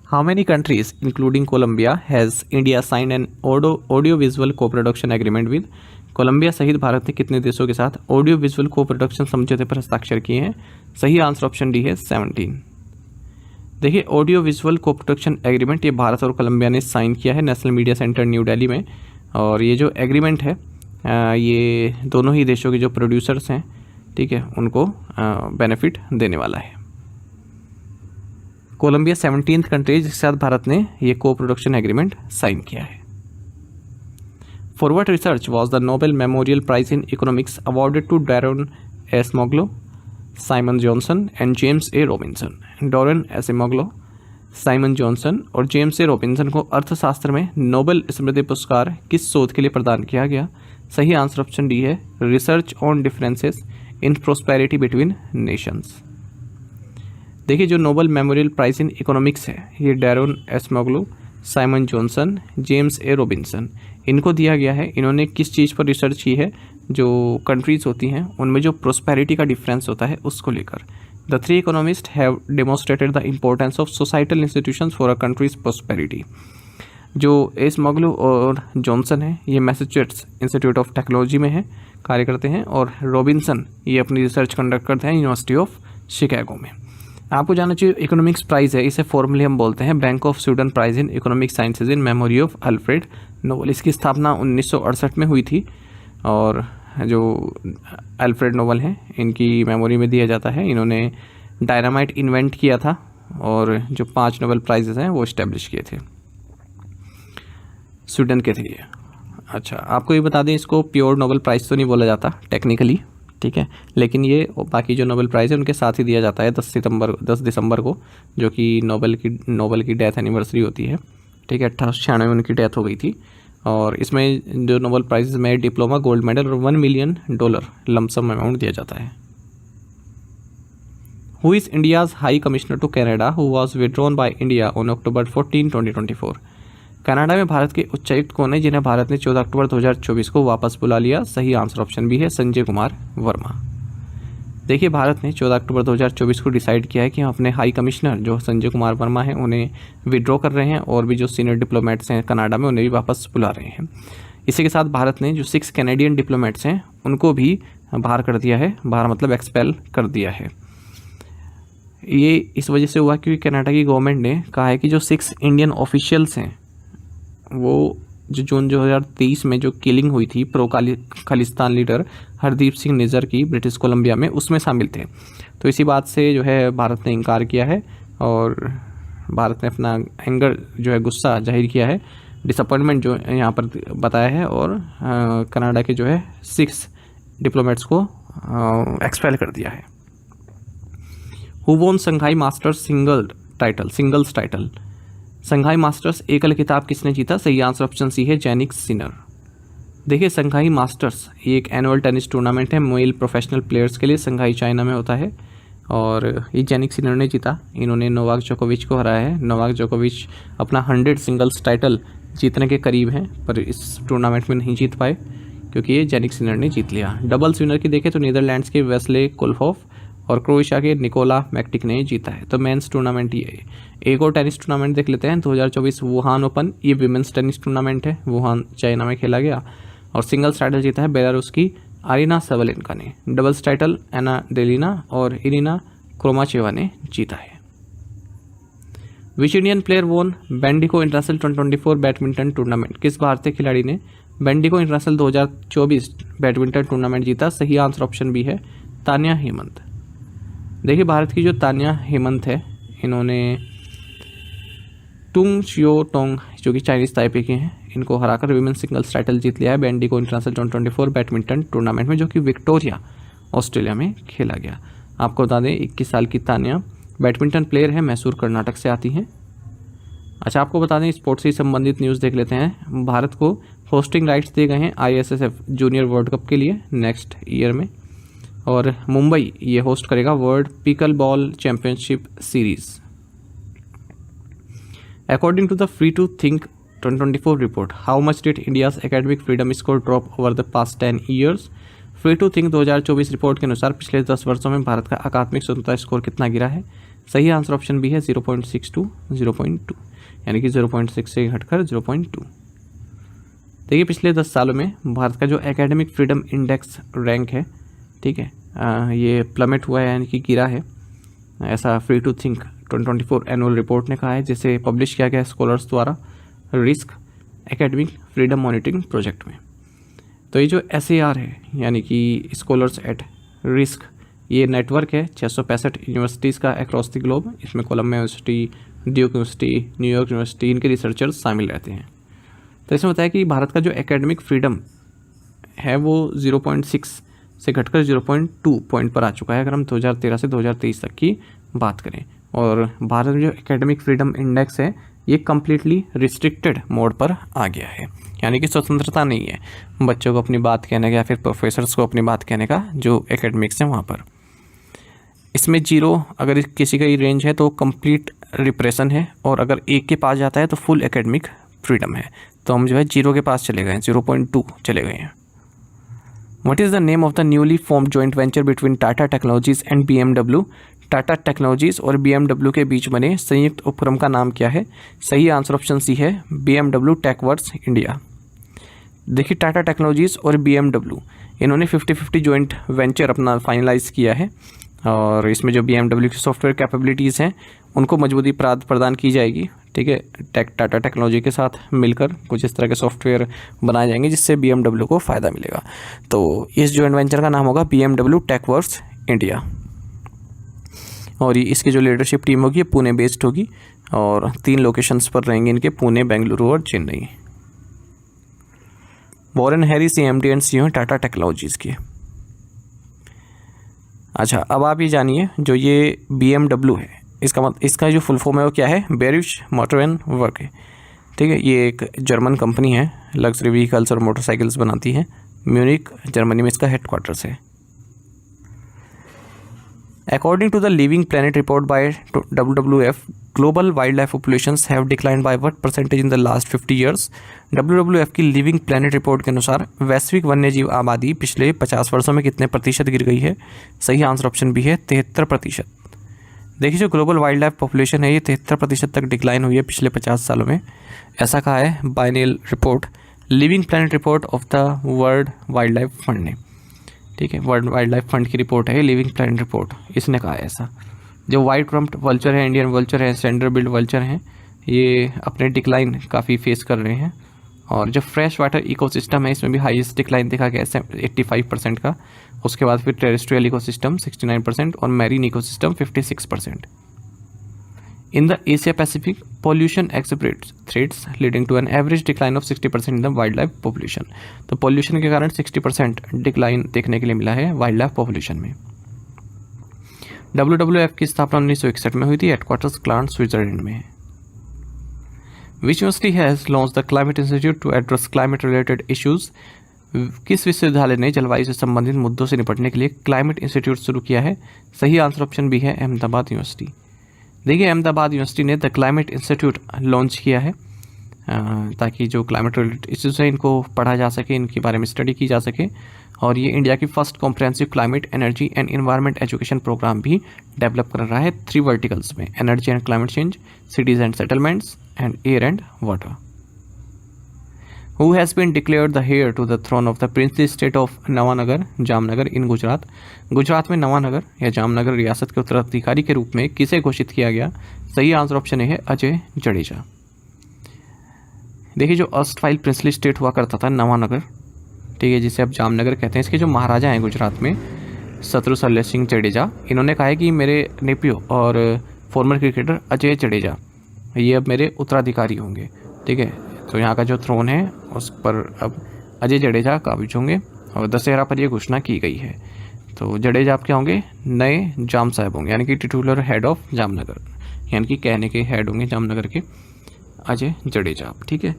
How many countries, including Colombia, has India signed an audio-visual co-production agreement with? Colombia सहित भारत ने कितने देशों के साथ ऑडियो विजुअल को प्रोडक्शन समझौते पर हस्ताक्षर किए हैं? सही आंसर ऑप्शन डी है 17। देखिए, ऑडियो विजुअल को प्रोडक्शन एग्रीमेंट ये भारत और कोलंबिया ने साइन किया है national media centre new Delhi में, और ये जो एग्रीमेंट है ये दोनों ही देशों के जो प्रोड्यूसर्स हैं, ठीक है, उनको बेनिफिट देने वाला है। कोलंबिया 17th कंट्री जिसके साथ भारत ने ये को प्रोडक्शन एग्रीमेंट साइन किया है। For what research was the Nobel memorial prize in economics awarded to Daron Acemoglu, Simon Johnson and James A Robinson? Daron Acemoglu, Simon Johnson और जेम्स ए रॉबिन्सन को अर्थशास्त्र में नोबेल स्मृति पुरस्कार किस शोध के लिए प्रदान किया गया? सही आंसर ऑप्शन डी है research on differences in prosperity between nations. देखिए, जो Nobel memorial prize in economics है ये Daron Acemoglu, Simon Johnson, James A Robinson इनको दिया गया है। इन्होंने किस चीज़ पर रिसर्च की है? जो कंट्रीज़ होती हैं उनमें जो प्रोस्पेरिटी का डिफरेंस होता है उसको लेकर। The 3 economist have demonstrated the importance of societal institutions for a countries prosperity. जो एसिमोग्लो और जॉनसन है ये मैसेच्यूसेट्स इंस्टीट्यूट ऑफ टेक्नोलॉजी में है, कार्य करते हैं, और रॉबिन्सन ये अपनी रिसर्च कंडक्ट करते हैं यूनिवर्सिटी ऑफ शिकागो में। आपको जानना चाहिए इकोनॉमिक्स प्राइज़ है, इसे फॉर्मली हम बोलते हैं bank of Sweden price in economic sciences in memory of Alfred Nobel. इसकी स्थापना 1968 में हुई थी, और जो अल्फ्रेड नोबेल हैं इनकी मेमोरी में दिया जाता है। इन्होंने डायनामाइट इन्वेंट किया था, और जो 5 नोबेल प्राइजेस हैं वो इस्टेब्लिश किए थे, स्वीडन के थे ये। अच्छा, आपको ये बता दें, इसको प्योर नोबेल प्राइज़ तो नहीं बोला जाता टेक्निकली, ठीक है, लेकिन ये बाकी जो नोबेल प्राइज़ है उनके साथ ही दिया जाता है 10 दिसंबर को, जो कि नोबेल की डेथ एनिवर्सरी होती है, ठीक है। 1896 में उनकी डेथ हो गई थी, और इसमें जो नोबेल प्राइज़ में डिप्लोमा, गोल्ड मेडल और $1 मिलियन लमसम अमाउंट दिया जाता है। Who is India's high commissioner to Canada who was withdrawn by India on October 14, 2024? Canada में भारत के उच्चायुक्त कौन है जिन्हें भारत ने 14 अक्टूबर 2024 को वापस बुला लिया? सही आंसर ऑप्शन बी है संजय कुमार वर्मा। देखिए, भारत ने 14 अक्टूबर 2024 को डिसाइड किया है कि हम अपने हाई कमिश्नर जो संजय कुमार वर्मा हैं उन्हें विड्रॉ कर रहे हैं, और भी जो सीनियर डिप्लोमेट्स हैं कनाडा में उन्हें भी वापस बुला रहे हैं। इसी के साथ भारत ने जो 6 कैनेडियन डिप्लोमेट्स हैं उनको भी बाहर कर दिया है, बाहर मतलब एक्सपेल कर दिया है। ये इस वजह से हुआ क्योंकि कनाडा की गवर्नमेंट ने कहा है कि जो 6 इंडियन ऑफिशियल्स हैं वो जो जून 2023 में जो किलिंग हुई थी प्रो खालिस्तान लीडर हरदीप सिंह निज्जर की ब्रिटिश कोलंबिया में, उसमें शामिल थे। तो इसी बात से जो है भारत ने इनकार किया है, और भारत ने अपना एंगर जो है गुस्सा जाहिर किया है, डिसअपॉइंटमेंट जो यहाँ पर बताया है, और कनाडा के जो है 6 डिप्लोमेट्स को एक्सपेल कर दिया है। हु वोन संघाई मास्टर्स सिंगल्स टाइटल? संघाई मास्टर्स एकल खिताब किसने जीता? सही आंसर ऑप्शन सी है जैनिक सिनर। देखिए, संघाई मास्टर्स ये एक एनुअल टेनिस टूर्नामेंट है मेल प्रोफेशनल प्लेयर्स के लिए, संघाई चाइना में होता है, और ये जैनिक सिनर ने जीता। इन्होंने नोवाक जोकोविच को हराया है। नोवाक जोकोविच अपना 100 सिंगल्स टाइटल जीतने के करीब हैं, पर इस टूर्नामेंट में नहीं जीत पाए क्योंकि ये जैनिक सिनर ने जीत लिया। डबल्स विनर की देखें तो नीदरलैंड्स के वेस्ले कोल्होफ और क्रोएशिया के निकोला मैक्टिक ने जीता है। तो मेंस टूर्नामेंट ये एक और टेनिस टूर्नामेंट देख लेते हैं, 2024 वुहान ओपन, ये विमेंस टेनिस टूर्नामेंट है, वुहान चाइना में खेला गया, और सिंगल्स टाइटल जीता है बेलारूस की अरीना सबलेंका ने। डबल्स टाइटल एना डेलिना और इरिना क्रोमाचेवा ने जीता है। विच इंडियन प्लेयर वोन बेंडिको इंटरनेशनल 2024 बैडमिंटन टूर्नामेंट? किस भारतीय खिलाड़ी ने बेंडिको इंटरनेशनल 2024 बैडमिंटन टूर्नामेंट जीता? सही आंसर ऑप्शन बी है तान्या हेमंत। देखिए भारत की जो तान्या हेमंत है, इन्होंने टुंग चियो टोंग जो कि चाइनीज़ ताइपे के हैं, इनको हराकर विमेन सिंगल्स टाइटल जीत लिया है बेंडिको इंटरनेशनल 2024 बैडमिंटन टूर्नामेंट में, जो कि विक्टोरिया ऑस्ट्रेलिया में खेला गया। आपको बता दें 21 साल की तान्या बैडमिंटन प्लेयर है, मैसूर कर्नाटक से आती हैं। अच्छा, आपको बता दें स्पोर्ट्स से संबंधित न्यूज़ देख लेते हैं। भारत को होस्टिंग राइट्स दिए गए हैं ISSF जूनियर वर्ल्ड कप के लिए नेक्स्ट ईयर में, और मुंबई ये होस्ट करेगा world pickleball championship series. According to the free to think 2024 report, how much did India's academic freedom score drop over the past 10 years? Free to think 2024 report के अनुसार पिछले 10 वर्षों में भारत का अकादमिक स्वतंत्रता स्कोर कितना गिरा है? सही आंसर ऑप्शन बी है 0.62, 0.2, यानी कि 0.6 से घटकर 0.2। देखिए पिछले 10 सालों में भारत का जो एकेडमिक फ्रीडम इंडेक्स रैंक है, ठीक है, ये प्लमेट हुआ है, यानी कि गिरा है। ऐसा free to think 2024 annual report ने कहा है, जिसे पब्लिश किया गया स्कॉलर्स द्वारा risk academic freedom monitoring project में। तो ये जो SAR है, यानी कि स्कॉलर्स एट रिस्क, ये नेटवर्क है 665 यूनिवर्सिटीज़ का अक्रॉस द ग्लोब। इसमें Columbia university, Duke university, New York university, इनके रिसर्चर्स शामिल रहते हैं। तो इसमें बताया कि भारत का जो एकेडमिक फ्रीडम है वो 0.6 से घटकर 0.2 पॉइंट पर आ चुका है, अगर हम 2013 से 2023 तक की बात करें। और भारत में जो एकेडमिक फ्रीडम इंडेक्स है ये कम्प्लीटली रिस्ट्रिक्टेड मोड पर आ गया है, यानी कि स्वतंत्रता नहीं है बच्चों को अपनी बात कहने का या फिर प्रोफेसर्स को अपनी बात कहने का, जो एकेडमिक्स है वहाँ पर। इसमें 0 अगर किसी का ही रेंज है तो कंप्लीट रिप्रेशन है, और अगर 1 के पास जाता है तो फुल एकेडमिक फ्रीडम है। तो हम जो है 0 के पास चले गए हैं, 0.2 चले गए हैं। What is the name of the newly formed joint venture between Tata technologies and BMW? Tata technologies और BMW के बीच बने संयुक्त उपक्रम का नाम क्या है? सही आंसर ऑप्शन सी है BMW टेकवर्क्स इंडिया। देखिए टाटा टेक्नोलॉजीज और BMW इन्होंने 50-50 जॉइंट वेंचर अपना फाइनलाइज किया है, और इसमें जो BMW की सॉफ्टवेयर कैपेबिलिटीज़ हैं उनको मजबूती प्रदान की जाएगी, ठीक है। टाटा टेक्नोलॉजी के साथ मिलकर कुछ इस तरह के सॉफ्टवेयर बनाए जाएंगे जिससे BMW को फ़ायदा मिलेगा। तो इस जॉइंट वेंचर का नाम होगा BMW टेकवर्क्स इंडिया, और इसकी जो लीडरशिप टीम होगी पुणे बेस्ड होगी, और 3 लोकेशंस पर रहेंगे इनके, पुणे, बेंगलुरु और Chennai. Warren Harris MD and CEO Tata technologies की। अच्छा, अब आप ये जानिए जो ये BMW है, इसका जो फुल फॉर्म है वो क्या है? बेरिश मोटर एंड वर्क है, ठीक है। ये एक जर्मन कंपनी है, लग्जरी व्हीकल्स और मोटरसाइकिल्स बनाती है। म्यूनिक जर्मनी में इसका हेडक्वार्टर्स है। According to the Living Planet report by WWF, global wildlife populations have declined by what percentage in the last 50 years? WWF की लिविंग प्लैनेट रिपोर्ट के अनुसार वैश्विक वन्यजीव आबादी पिछले 50 वर्षों में कितने प्रतिशत गिर गई है? सही आंसर ऑप्शन बी है 73%। देखिए जो ग्लोबल वाइल्ड लाइफ पॉपुलेशन है ये 73% तक डिक्लाइन हुई है पिछले 50 सालों में, ऐसा कहा है biennial report, living planet report of the world wildlife fund ने, ठीक है। वर्ल्ड वाइल्ड लाइफ फंड की रिपोर्ट है लिविंग प्लैनेट रिपोर्ट, इसने कहा है ऐसा। जो वाइट रम्प्ड वल्चर है, इंडियन वल्चर है, सेंडर बिल्ड वल्चर हैं, ये अपने डिक्लाइन काफ़ी फेस कर रहे हैं। और जो फ्रेश वाटर इकोसिस्टम है इसमें भी हाईएस्ट डिक्लाइन देखा गया है 85% का। उसके बाद फिर टेरेस्ट्रियल इकोसिस्टम 69% और marine ecosystem 56%। In the Asia Pacific pollution exacerbates threats leading to an average decline of 60% in the wildlife population. तो पॉल्यूशन के कारण 60% डिक्लाइन देखने के लिए मिला है वाइल्ड लाइफ पॉपुलेशन में। WWF की स्थापना 1961 में हुई थी, हेडक्वार्टर्स क्लार्न स्विट्जरलैंड में है। Which university has launch the climate institute to address climate related issues? किस विश्वविद्यालय ने जलवायु से संबंधित मुद्दों से निपटने के लिए क्लाइमेट इंस्टीट्यूट शुरू किया है? सही आंसर ऑप्शन बी है अहमदाबाद यूनिवर्सिटी। देखिए अहमदाबाद यूनिवर्सिटी ने द क्लाइमेट इंस्टीट्यूट लॉन्च किया है ताकि जो क्लाइमेट रिलेटेड इश्यूज हैं इनको पढ़ा जा सके, इनके बारे में स्टडी की जा सके। और ये इंडिया की first comprehensive climate, energy and environment education program भी डेवलप कर रहा है 3 वर्टिकल्स में, energy and climate change, cities and settlements and air and water. Who has been declared the heir to the throne of the princely state of Nawanagar Jamnagar in Gujarat. Gujarat में नवानगर या जामनगर रियासत के उत्तराधिकारी के रूप में किसे घोषित किया गया? सही आंसर ऑप्शन ए है अजय जडेजा। देखिए, जो अर्स्टवाइल प्रिंसली स्टेट हुआ करता था नवानगर, ठीक है, जिसे अब जामनगर कहते हैं, इसके जो महाराजा हैं गुजरात में, शत्रु शल्य सिंह जडेजा, इन्होंने कहा है कि मेरे नेपियो और फॉर्मर क्रिकेटर अजय जडेजा ये अब मेरे उत्तराधिकारी होंगे। ठीक है, तो यहाँ का जो थ्रोन है उस पर अब अजय जडेजा काबिज होंगे और दशहरा पर यह घोषणा की गई है। तो जडेजा आप क्या होंगे? नए जाम साहब होंगे, यानी कि टिटुलर हेड ऑफ जामनगर, यानी कि कहने के हेड होंगे जामनगर के अजय जडेजा। ठीक है,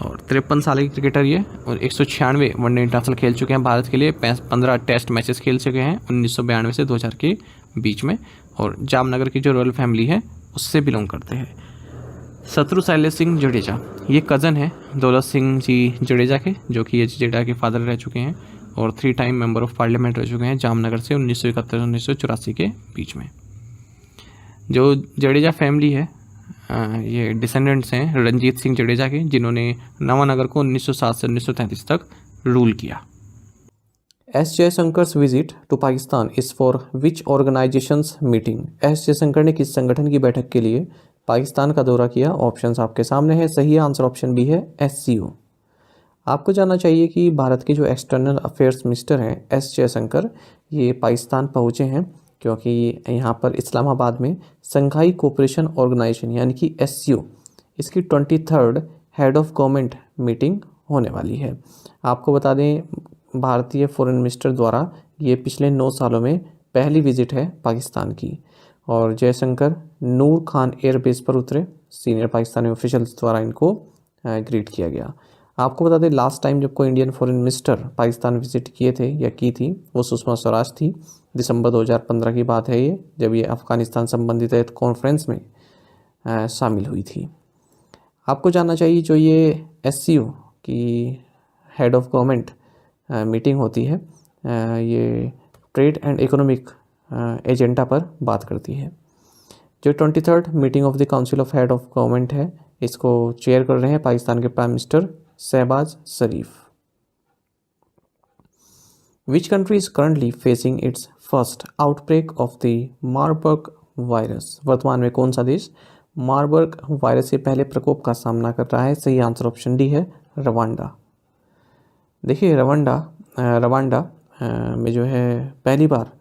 और 53 साल के क्रिकेटर ये, और 196 वनडे इंटरनेशनल खेल चुके हैं भारत के लिए। 15 टेस्ट मैचेस खेल चुके हैं 1992 से 2000 के बीच में, और जामनगर की जो रॉयल फैमिली है उससे बिलोंग करते हैं। शत्रु शैलेश सिंह जडेजा ये कज़न है दौलत सिंह जी जडेजा के, जो कि ये जडेजा के फादर रह चुके हैं और 3 टाइम मेंबर ऑफ पार्लियामेंट रह चुके हैं जामनगर से 1971-1984 के बीच में। जो जडेजा फैमिली है ये डिसेंडेंट्स हैं रणजीत सिंह जडेजा के, जिन्होंने नवानगर को 1907 से 1933 तक रूल किया। S Jaishankar's visit to Pakistan is for which organisation's meeting? S Jaishankar ने किस संगठन की बैठक के लिए पाकिस्तान का दौरा किया? ऑप्शंस आपके सामने है। सही आंसर ऑप्शन बी है SCO। आपको जानना चाहिए कि भारत के जो एक्सटर्नल अफेयर्स मिनिस्टर हैं एस जयशंकर, ये पाकिस्तान पहुँचे हैं क्योंकि यहाँ पर इस्लामाबाद में संघाई कोऑपरेशन ऑर्गेनाइजेशन यानी कि SCO इसकी 23rd head of government meeting होने वाली है। आपको बता दें, भारतीय फॉरेन मिनिस्टर द्वारा ये पिछले 9 सालों में पहली विजिट है पाकिस्तान की। और जयशंकर नूर खान एयरबेस पर उतरे, सीनियर पाकिस्तानी ऑफिशियल्स द्वारा इनको ग्रीट किया गया। आपको बता दें, लास्ट टाइम जब कोई Indian foreign minister Pakistan visit किए थे या की थी वो सुषमा स्वराज थी। दिसंबर 2015 की बात है ये, जब ये अफ़गानिस्तान संबंधित एक कॉन्फ्रेंस में शामिल हुई थी। आपको जानना चाहिए, जो ये SCO की हेड ऑफ गवर्नमेंट मीटिंग होती है, ये ट्रेड एंड इकोनॉमिक एजेंडा पर बात करती है। जो 23rd meeting of the council of head of government है, इसको चेयर कर रहे हैं पाकिस्तान के prime minister Shahbaz Sharif. Which country is currently facing its first outbreak of the Marburg virus? वर्तमान में कौन सा देश मार्बर्ग वायरस के पहले प्रकोप का सामना कर रहा है? सही आंसर ऑप्शन डी है रवांडा। देखिए, रवांडा में जो है पहली बार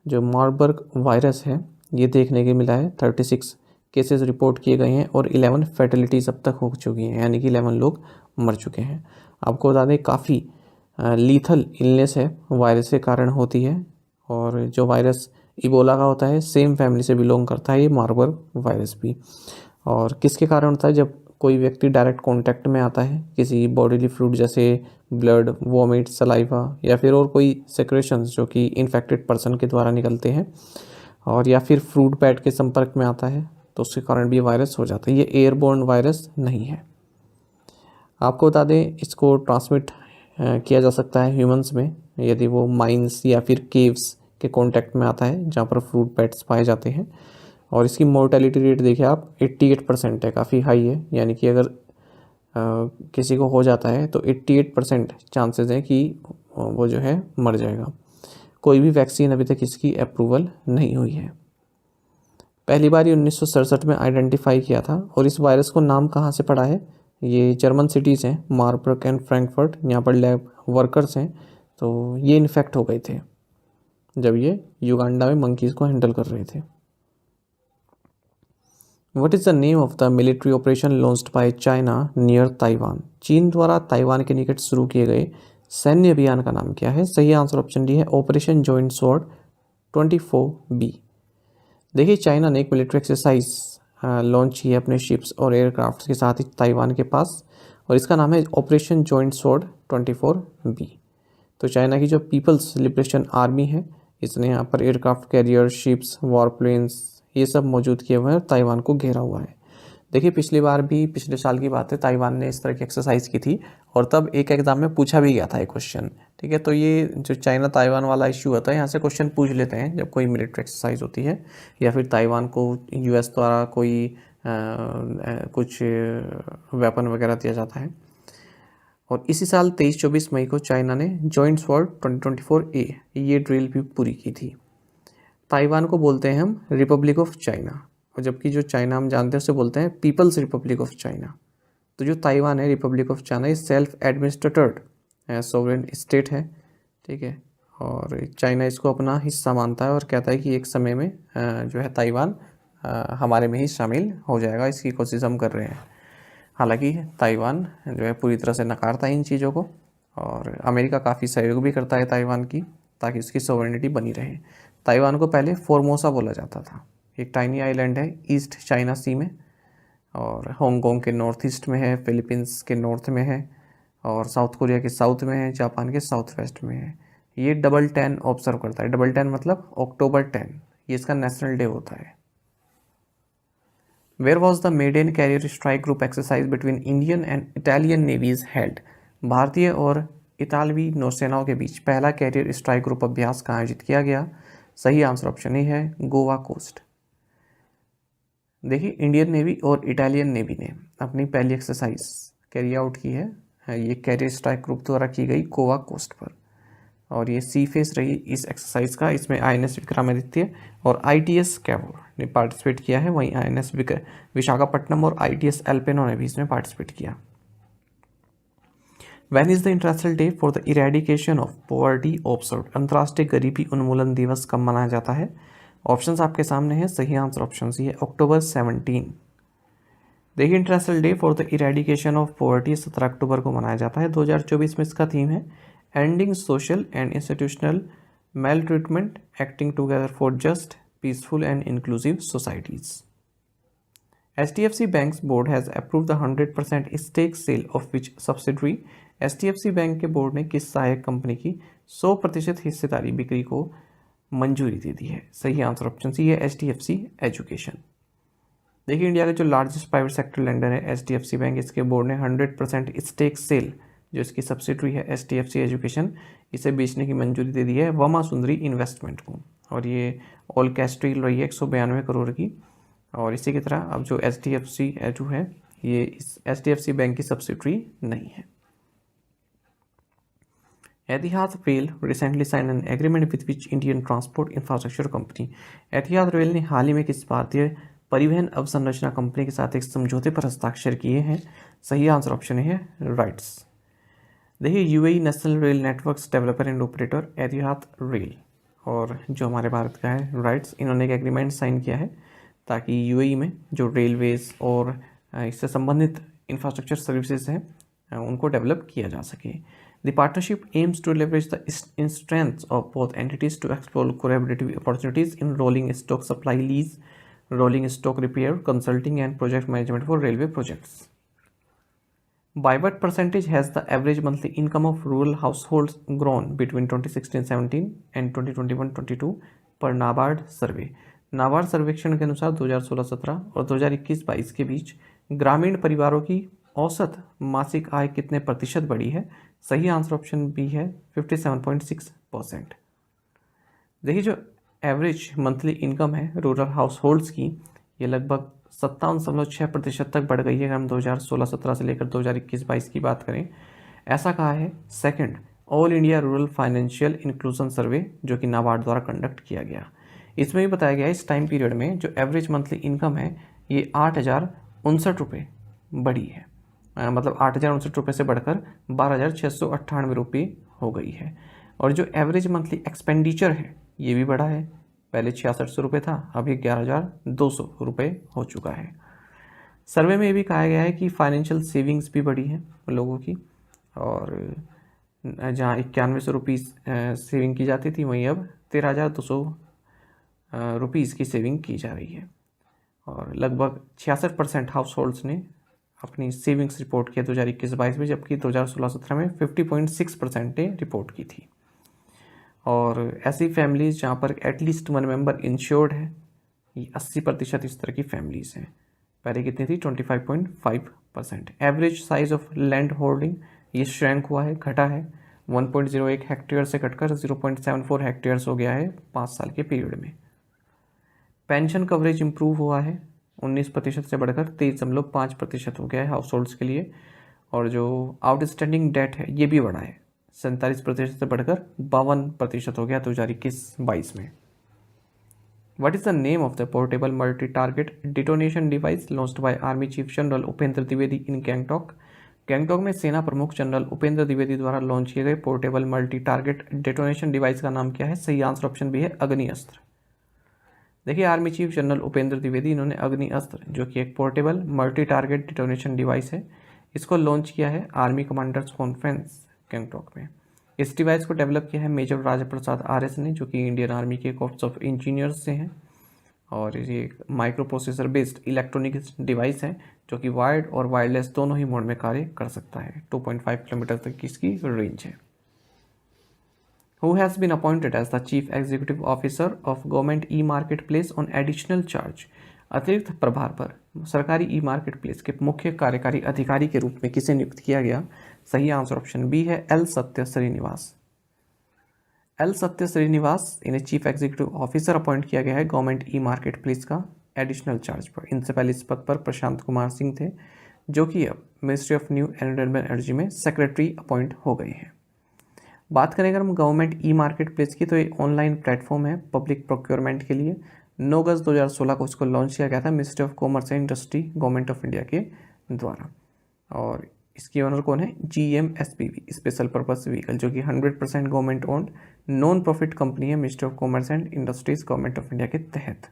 जो मार्बर्ग वायरस है ये देखने के मिला है। 36 केसेस रिपोर्ट किए गए हैं और 11 फैटलिटीज़ अब तक हो चुकी हैं, यानी कि 11 लोग मर चुके हैं। आपको बता दें, काफ़ी लीथल इलनेस है, वायरस के कारण होती है, और जो वायरस इबोला का होता है सेम फैमिली से बिलोंग करता है ये मार्बर्ग वायरस भी। और किसके कारण होता है? जब कोई व्यक्ति डायरेक्ट कांटेक्ट में आता है किसी बॉडीली फ्लूइड जैसे ब्लड, वॉमिट, सलाइवा या फिर और कोई सेक्रेशंस जो कि इन्फेक्टेड पर्सन के द्वारा निकलते हैं, और या फिर फ्रूट बैट के संपर्क में आता है, तो उसके कारण भी वायरस हो जाता है। ये एयरबोर्न वायरस नहीं है। आपको बता दें, इसको ट्रांसमिट किया जा सकता है ह्यूमंस में यदि वो माइंस या फिर केव्स के कांटेक्ट में आता है जहाँ पर फ्रूट बैट्स पाए जाते हैं। और इसकी मोर्टेलिटी रेट देखिए आप, 88% है, काफ़ी हाई है। यानी कि अगर किसी को हो जाता है तो 88% चांसेस हैं कि वो जो है मर जाएगा। कोई भी वैक्सीन अभी तक इसकी अप्रूवल नहीं हुई है। पहली बार ये 1967 में आइडेंटिफाई किया था। और इस वायरस को नाम कहाँ से पड़ा है? ये जर्मन सिटीज़ हैं, मार्बर्ग एंड फ्रैंकफर्ट, यहाँ पर लैब वर्कर्स हैं, तो ये इन्फेक्ट हो गए थे जब ये युगांडा में मंकीज़ को हैंडल कर रहे थे। What is the name of the military operation launched by China near Taiwan? चीन द्वारा ताइवान के निकट शुरू किए गए सैन्य अभियान का नाम क्या है? सही आंसर ऑप्शन डी है ऑपरेशन जॉइंट स्वॉर्ड 24B। देखिए, चाइना ने एक मिलिट्री एक्सरसाइज लॉन्च की है अपने शिप्स और एयरक्राफ्ट के साथ ही ताइवान के पास, और इसका नाम है ऑपरेशन जॉइंट स्वॉर्ड 24B। तो चाइना की जो पीपल्स लिबरेशन आर्मी है, इसने यहाँ पर एयरक्राफ्ट कैरियर, शिप्स, वॉरप्लेन्स ये सब मौजूद किए हुए हैं और ताइवान को घेरा हुआ है। देखिए, पिछली बार भी, पिछले साल की बात है, ताइवान ने इस तरह की एक्सरसाइज की थी और तब एक एग्जाम में पूछा भी गया था एक क्वेश्चन। ठीक है, तो ये जो चाइना ताइवान वाला इश्यू होता है, यहाँ से क्वेश्चन पूछ लेते हैं जब कोई मिलिट्री एक्सरसाइज होती है या फिर ताइवान को US द्वारा कोई कुछ वेपन वगैरह दिया जाता है। और इसी साल 23-24 मई को चाइना ने जॉइंट स्वॉर्ड 2024A ये ड्रिल भी पूरी की थी। ताइवान को बोलते हैं हम रिपब्लिक ऑफ चाइना, और जबकि जो चाइना हम जानते हैं उसे बोलते हैं पीपल्स रिपब्लिक ऑफ चाइना। तो जो ताइवान है रिपब्लिक ऑफ चाइना, ये सेल्फ एडमिनिस्ट्रेटेड सोवरेन स्टेट है, ठीक है। और चाइना इसको अपना हिस्सा मानता है और कहता है कि एक समय में जो है ताइवान हमारे में ही शामिल हो जाएगा। इसकी कोशिश हम कर रहे हैं। हालांकि ताइवान जो है पूरी तरह से नकारता है इन चीज़ों को, और अमेरिका काफ़ी सहयोग भी करता है ताइवान की, ताकि उसकी सोवरेनिटी बनी रहे। ताइवान को पहले फॉर्मोसा बोला जाता था। एक टाइनी आइलैंड है ईस्ट चाइना सी में, और हांगकांग के नॉर्थ ईस्ट में है, फिलीपींस के नॉर्थ में है, और साउथ कोरिया के साउथ में है, जापान के साउथ वेस्ट में है। ये डबल 10 ऑब्जर्व करता है। डबल 10 मतलब अक्टूबर 10, ये इसका नेशनल डे होता है। Where was the maiden carrier strike group exercise between Indian and Italian navies held? भारतीय और इतालवी नौसेनाओं के बीच पहला कैरियर स्ट्राइक ग्रुप अभ्यास कहाँ आयोजित किया गया? सही आंसर ऑप्शन ए है, गोवा कोस्ट। देखिए, इंडियन नेवी और इटालियन नेवी ने अपनी पहली एक्सरसाइज कैरी आउट की है, ये कैरियर स्ट्राइक ग्रुप द्वारा की गई गोवा कोस्ट पर, और ये सी फेस रही इस एक्सरसाइज का। इसमें INS विक्रमादित्य और ITS कैवोर ने पार्टिसिपेट किया है, वहीं INS विशाखापट्टनम और ITS एल्पेनो ने भी इसमें पार्टिसिपेट किया। When is the international day for the eradication of poverty observed? अंतर्राष्ट्रीय गरीबी उन्मूलन दिवस कब मनाया जाता है? ऑप्शंस आपके सामने हैं। सही आंसर ऑप्शन सी है, अक्टूबर 17। देखिए, international day for the eradication of poverty 17 October को मनाया जाता है। 2024 में इसका थीम है ending social and institutional maltreatment, acting together for just, peaceful and inclusive societies. HDFC Bank's board has approved the 100% stake sale of which subsidiary? HDFC bank के board ने किस सहायक कंपनी की 100% हिस्सेदारी बिक्री को मंजूरी दे दी है? सही आंसर ऑप्शन सी है, HDFC एजुकेशन। देखिए, इंडिया का जो लार्जेस्ट प्राइवेट सेक्टर लेंडर है HDFC बैंक, इसके बोर्ड ने 100% स्टेक सेल, जो इसकी सब्सिडरी है HDFC एजुकेशन, इसे बेचने की मंजूरी दे दी है वमा सुंदरी इन्वेस्टमेंट को, और ये ऑल कैश डील रही है 192 करोड़ की। और इसी की तरह अब जो HDFC एजू है, ये इस HDFC बैंक की सब्सिडरी नहीं है। Etihad rail recently sign an agreement with which Indian transport infrastructure company? Etihad rail ने हाल ही में किस भारतीय परिवहन अवसंरचना कंपनी के साथ एक समझौते पर हस्ताक्षर किए हैं? सही आंसर ऑप्शन है, राइट्स। देखिए, UAE national rail networks developer and operator Etihad rail, और जो हमारे भारत का है राइट्स, इन्होंने एक एग्रीमेंट साइन किया है ताकि UAE में जो रेलवेज और इससे संबंधित इंफ्रास्ट्रक्चर सर्विसेज हैं उनको डेवलप किया जा सके। The partnership aims to leverage the strengths of both entities to explore collaborative opportunities in rolling stock supply lease, rolling stock repair, consulting and project management for railway projects. By what percentage has the average monthly income of rural households grown between 2016-17 and 2021-22 पर नाबार्ड सर्वे? नाबार्ड सर्वेक्षण के अनुसार 2016-17 और 2021-22 के बीच ग्रामीण परिवारों की औसत मासिक आय कितने प्रतिशत बढ़ी है? सही आंसर ऑप्शन बी है, 57.6%। देखिए, जो एवरेज मंथली इनकम है रूरल हाउस होल्ड्स की, ये लगभग 57.6% तक बढ़ गई है अगर हम 2016-17 से लेकर 2021-22 की बात करें। ऐसा कहा है second all India rural financial inclusion survey, जो कि नाबार्ड द्वारा कंडक्ट किया गया। इसमें भी बताया गया इस टाइम पीरियड में जो एवरेज मंथली इनकम है ये 8,059 रुपये बढ़ी है, मतलब 8,059 रुपये से बढ़कर 12,698 रुपये हो गई है। और जो एवरेज मंथली एक्सपेंडिचर है ये भी बढ़ा है, पहले 6600 रुपये था, अभी 11,200 रुपये हो चुका है। सर्वे में ये भी कहा गया है कि फाइनेंशियल सेविंग्स भी बढ़ी है लोगों की, और जहाँ 9100 रुपीज़ सेविंग की जाती थी वहीं अब 13,200 रुपीज़ की सेविंग की जा रही है। और लगभग 66% हाउस होल्ड्स ने अपनी सेविंग्स रिपोर्ट किया 2021-22 में, जबकि 2016-17 में 50.6% ने रिपोर्ट की थी। और ऐसी फैमिलीज़ जहाँ पर एटलीस्ट 1 मेंबर इंश्योर्ड है, ये 80% इस तरह की फैमिलीज़ हैं। पहले कितनी थी? 25.5%। Average size of land holding ये श्रैंक हुआ है, घटा है, 1.01 हेक्टेयर से घटकर 0.74 हेक्टेयर्स हो गया है 5 साल के पीरियड में। पेंशन कवरेज इंप्रूव हुआ है, 19% से बढ़कर 23.5% हो गया है हाउस होल्ड्स के लिए। और जो आउटस्टैंडिंग डेट है ये भी बढ़ा है, 47% से बढ़कर 52% हो गया 2021-22 में। What is the name of the portable multi-target detonation device launched by Army Chief General Upendra Dwivedi in Gangtok? Gangtok में सेना प्रमुख जनरल उपेंद्र द्विवेदी द्वारा लॉन्च किए गए portable multi target detonation device का नाम क्या है? सही आंसर ऑप्शन बी है अग्नि अस्त्र। देखिए, army chief general Upendra Dwivedi इन्होंने अग्नि अस्त्र, जो कि एक portable multi target detonation device है, इसको लॉन्च किया है आर्मी कमांडर्स कॉन्फ्रेंस गैंगटॉक में। इस डिवाइस को डेवलप किया है मेजर राजा प्रसाद RS ने, जो कि इंडियन आर्मी के कॉर्प्स ऑफ इंजीनियर्स से हैं। और ये micro processor based electronic device है, जो कि वायर्ड और वायरलेस दोनों ही मोड में कार्य कर सकता है। 2.5 किलोमीटर तक की इसकी रेंज है। Who has been appointed as the Chief Executive Officer of Government E-Marketplace on additional charge? अतिरिक्त प्रभार पर सरकारी ई मार्केट के मुख्य कार्यकारी अधिकारी के रूप में किसे नियुक्त किया गया? सही आंसर ऑप्शन बी है एल सत्य श्रीनिवास। एल सत्य श्रीनिवास इन्हें चीफ एग्जीक्यूटिव ऑफिसर अपॉइंट किया गया है गवर्नमेंट ई मार्केट प्लेस का एडिशनल चार्ज पर। इनसे पहले इस पद पर प्रशांत कुमार सिंह थे, जो कि अब ministry of new and renewable energy में सेक्रेटरी अपॉइंट हो गए हैं। बात करें अगर हम गवर्नमेंट ई मार्केट प्लेस की, तो ये ऑनलाइन प्लेटफॉर्म है पब्लिक प्रोक्योरमेंट के लिए। 9 अगस्त 2016 को इसको लॉन्च किया गया था ministry of commerce and industry government of India के द्वारा। और इसकी ओनर कौन है? GMSPV स्पेशल पर्पस व्हीकल, जो कि 100% government owned non profit company है ministry of commerce and industries government of India के तहत।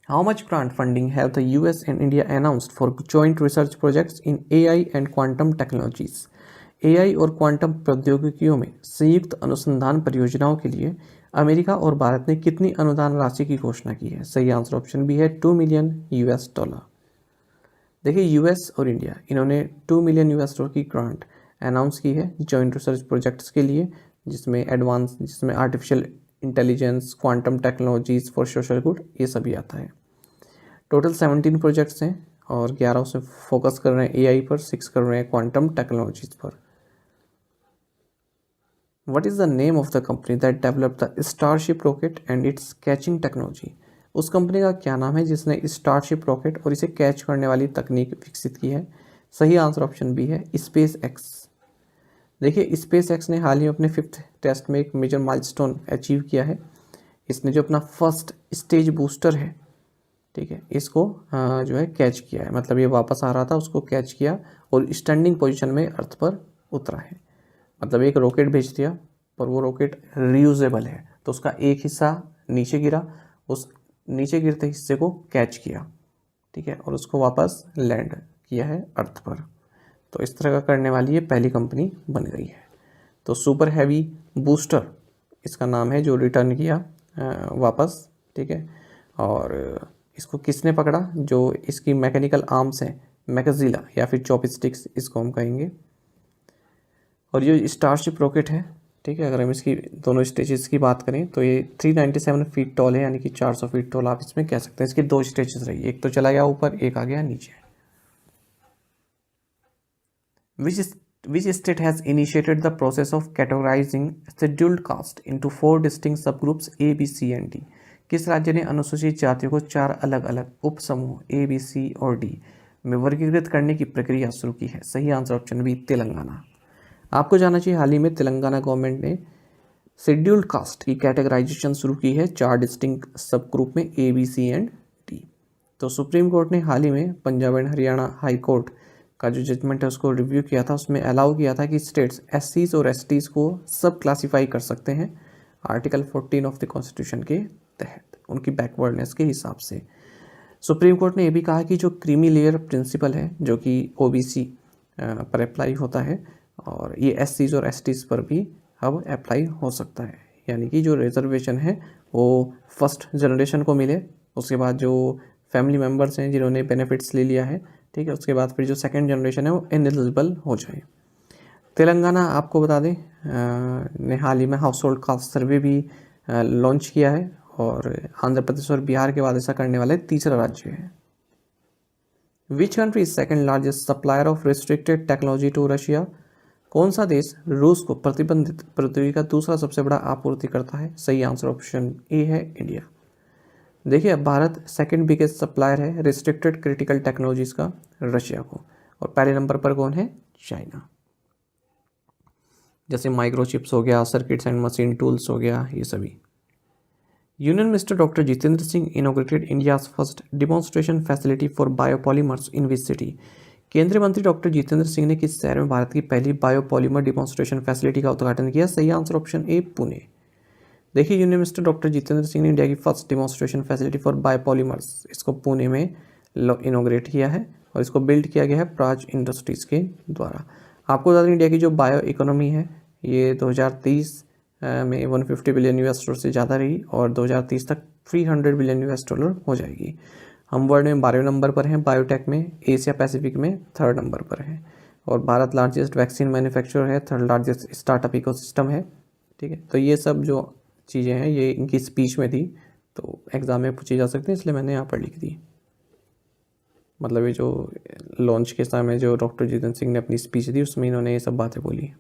How much grant funding have the US and India announced for joint research projects in AI and quantum technologies? AI और quantum प्रौद्योगिकियों में संयुक्त अनुसंधान परियोजनाओं के लिए अमेरिका और भारत ने कितनी अनुदान राशि की घोषणा की है? सही आंसर ऑप्शन बी है $2 मिलियन। देखिए, यूएस और इंडिया इन्होंने $2 मिलियन की ग्रांट अनाउंस की है जॉइंट रिसर्च प्रोजेक्ट्स के लिए, जिसमें artificial intelligence, quantum technologies for social good, ये सभी आता है। टोटल 17 प्रोजेक्ट्स हैं और 11 से फोकस कर रहे हैं AI पर, 6 कर रहे हैं क्वांटम टेक्नोलॉजीज पर। What is the name of the company that developed the Starship rocket and its catching technology? उस कंपनी का क्या नाम है जिसने स्टारशिप रॉकेट और इसे कैच करने वाली तकनीक विकसित की है? सही आंसर ऑप्शन बी है SpaceX। देखिए, SpaceX ने हाल ही में अपने 5th टेस्ट में एक मेजर माइलस्टोन अचीव किया है। इसने जो अपना फर्स्ट स्टेज बूस्टर है, ठीक है, इसको जो है कैच किया है। मतलब ये वापस आ रहा था, उसको कैच किया और स्टैंडिंग पोजीशन में अर्थ पर उतरा है। मतलब एक रॉकेट भेज दिया, पर वो रॉकेट रीयूजेबल है, तो उसका एक हिस्सा नीचे गिरा, उस नीचे गिरते हिस्से को कैच किया, ठीक है, और उसको वापस लैंड किया है अर्थ पर। तो इस तरह का करने वाली ये पहली कंपनी बन गई है। तो सुपर हैवी बूस्टर इसका नाम है, जो रिटर्न किया वापस, ठीक है। और इसको किसने पकड़ा? जो इसकी मैकेनिकल आर्म्स हैं, मैकेजिला या फिर चॉपस्टिक्स इसको हम कहेंगे। और ये स्टारशिप रॉकेट है, ठीक है, अगर हम इसकी दोनों स्टेजेस की बात करें तो ये 397 फीट टॉल है, यानी कि 400 फीट टॉल आप इसमें कह सकते हैं। इसकी 2 स्टेजेस रही, एक तो चला गया ऊपर, एक आ गया नीचे। Which state has initiated the process of categorizing scheduled caste into 4 distinct subgroups A, B, C and D? किस राज्य ने अनुसूचित जातियों को 4 अलग अलग उप समूह A, B, C और D में वर्गीकृत करने की प्रक्रिया शुरू की है? सही आंसर ऑप्शन बी तेलंगाना। आपको जानना चाहिए, हाल ही में तेलंगाना गवर्नमेंट ने शेड्यूल्ड कास्ट की कैटेगराइजेशन शुरू की है 4 डिस्टिंक्ट सब ग्रुप में A, B, C and D। तो सुप्रीम कोर्ट ने हाल ही में Punjab and Haryana high court का जो जजमेंट है उसको रिव्यू किया था। उसमें अलाउ किया था कि स्टेट्स SCs और STs को सब क्लासीफाई कर सकते हैं आर्टिकल 14 ऑफ द कॉन्स्टिट्यूशन के तहत, उनकी बैकवर्डनेस के हिसाब से। सुप्रीम कोर्ट ने यह भी कहा कि जो क्रीमी लेयर प्रिंसिपल है, जो कि OBC पर अप्लाई होता है, और ये SCs और STs पर भी अब अप्लाई हो सकता है। यानी कि जो रिजर्वेशन है वो फर्स्ट जनरेशन को मिले, उसके बाद जो फैमिली मेम्बर्स हैं जिन्होंने बेनिफिट्स ले लिया है, ठीक है, उसके बाद फिर जो सेकंड जनरेशन है वो इनएलिजिबल हो जाए। तेलंगाना आपको बता दें ने हाल ही में हाउस होल्ड कास्ट सर्वे भी लॉन्च किया है, और आंध्र प्रदेश और बिहार के बाद ऐसा करने वाले तीसरा राज्य है। Which country is second largest supplier of restricted technology to Russia? कौन सा देश रूस को प्रतिबंधित प्रौद्योगिकी का दूसरा सबसे बड़ा आपूर्ति करता है? सही आंसर ऑप्शन ए है इंडिया। देखिए, भारत सेकंड बिगेस्ट सप्लायर है रिस्ट्रिक्टेड क्रिटिकल टेक्नोलॉजीज का रशिया को, और पहले नंबर पर कौन है? चाइना। जैसे माइक्रोचिप्स हो गया, सर्किट्स एंड मशीन टूल्स हो गया, ये सभी। Union minister doctor Jitendra Singh inaugurated India's first demonstration facility for biopolymers in which city. केंद्रीय मंत्री डॉक्टर जितेंद्र सिंह ने किस शहर में भारत की पहली बायोपॉलीमर डिमॉन्स्ट्रेशन फैसिलिटी का उद्घाटन किया? सही आंसर ऑप्शन ए, पुणे। देखिए, union minister doctor Jitendra Singh ने इंडिया की first demonstration facility for biopolymers, इसको पुणे में इनॉग्रेट किया है और इसको बिल्ड किया गया है प्राज इंडस्ट्रीज़ के द्वारा। आपको बता दें, इंडिया की जो बायो इकोनॉमी है ये 2023 में 150 बिलियन US डॉलर से ज़्यादा रही और 2030 तक 300 बिलियन US डॉलर हो जाएगी। हम वर्ल्ड में 12वें नंबर पर हैं, बायोटेक में एशिया पैसिफिक में 3rd नंबर पर है और भारत लार्जेस्ट वैक्सीन मैन्युफैक्चरर है, 3rd लार्जेस्ट स्टार्टअप इकोसिस्टम है। ठीक है, तो ये सब जो चीज़ें हैं ये इनकी स्पीच में थी, तो एग्ज़ाम में पूछी जा सकती है, इसलिए मैंने यहाँ पर लिख दी। मतलब ये जो लॉन्च के समय जो डॉक्टर जितेंद्र सिंह ने अपनी स्पीच दी उसमें इन्होंने ये सब बातें बोली।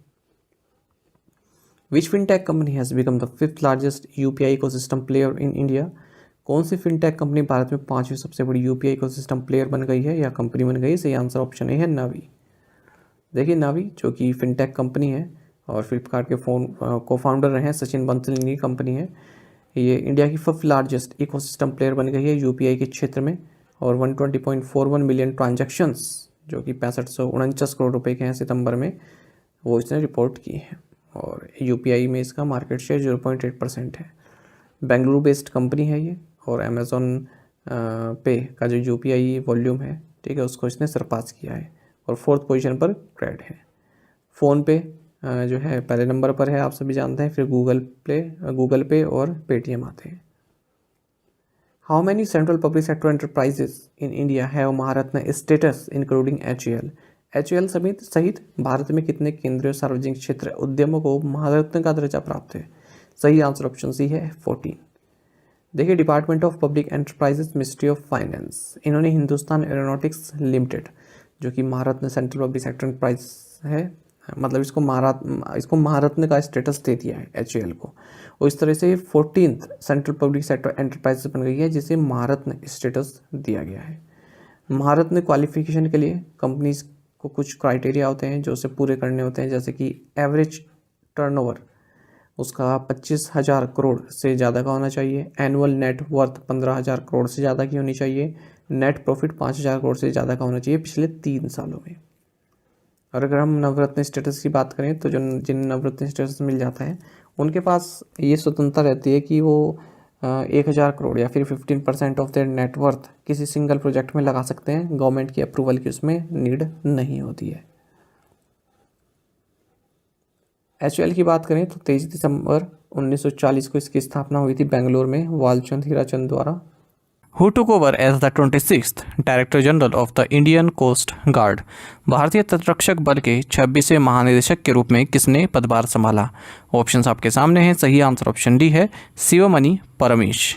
Which fintech company has become the 5th largest UPI ecosystem player in India. कौन सी फिनटेक कंपनी भारत में 5वीं सबसे बड़ी UPI इकोसिस्टम प्लेयर बन गई है या कंपनी बन गई? सही आंसर ऑप्शन ए है, नावी। देखिए, नावी जो कि फिनटेक कंपनी है और फ्लिपकार्ट के को फाउंडर रहे हैं सचिन बंसल की कंपनी है। ये इंडिया की 5th लार्जेस्ट इकोसिस्टम प्लेयर बन गई है UPI के क्षेत्र में और 120.41 मिलियन ट्रांजैक्शंस जो कि 6549 करोड़ रुपए के हैं सितंबर में, वो इसने रिपोर्ट की है और UPI में इसका मार्केट शेयर 0.8% है। बेंगलुरु बेस्ड कंपनी है ये और अमेज़ॉन पे का जो UPI वॉल्यूम है, ठीक है, उसको इसने सरपास किया है और 4th पोजीशन पर क्रेड है। फ़ोन पे जो है पहले नंबर पर है, आप सभी जानते हैं, फिर गूगल पे और पेटीएम आते हैं। How many central public sector enterprises in India have Maharatna status including HAL सहित भारत में कितने केंद्रीय सार्वजनिक क्षेत्र उद्यमों को महारत्न का दर्जा प्राप्त है? सही आंसर ऑप्शन सी है, 14। देखिए, department of public enterprises, ministry of finance, इन्होंने हिंदुस्तान एरोनॉटिक्स लिमिटेड जो कि महारत्न सेंट्रल पब्लिक सेक्टर एंटरप्राइज है, मतलब इसको महारत्न का स्टेटस दे दिया है HAL को, और इस तरह से 14th central public sector enterprise बन गई है जिसे महारत्न स्टेटस दिया गया है। महारत्न क्वालिफिकेशन के लिए कंपनीज को कुछ क्राइटेरिया होते हैं जो उसे पूरे करने होते हैं, जैसे कि एवरेज टर्नओवर उसका 25,000 करोड़ से ज़्यादा का होना चाहिए, एनुअल नेट वर्थ 15,000 करोड़ से ज़्यादा की होनी चाहिए, नेट प्रॉफिट 5,000 करोड़ से ज़्यादा का होना चाहिए पिछले 3 सालों में। और अगर हम नवरत्न स्टेटस की बात करें तो जो जिन नवरत्न स्टेटस मिल जाता है उनके पास ये स्वतंत्रता रहती है कि वो 1,000 करोड़ या फिर 15% ऑफ देयर नेटवर्थ किसी सिंगल प्रोजेक्ट में लगा सकते हैं। गवर्नमेंट की अप्रूवल की उसमें नीड नहीं होती है। HAL की बात करें तो 23 दिसंबर 1940 को इसकी स्थापना हुई थी बेंगलोर में वालचंद हीराचंद द्वारा। Who took over as the 26th Director General of the Indian Coast Guard? भारतीय तटरक्षक बल के 26वें महानिदेशक के रूप में किसने पदभार संभाला? ऑप्शंस आपके सामने हैं। सही आंसर ऑप्शन डी है, शिवमणि परमेश।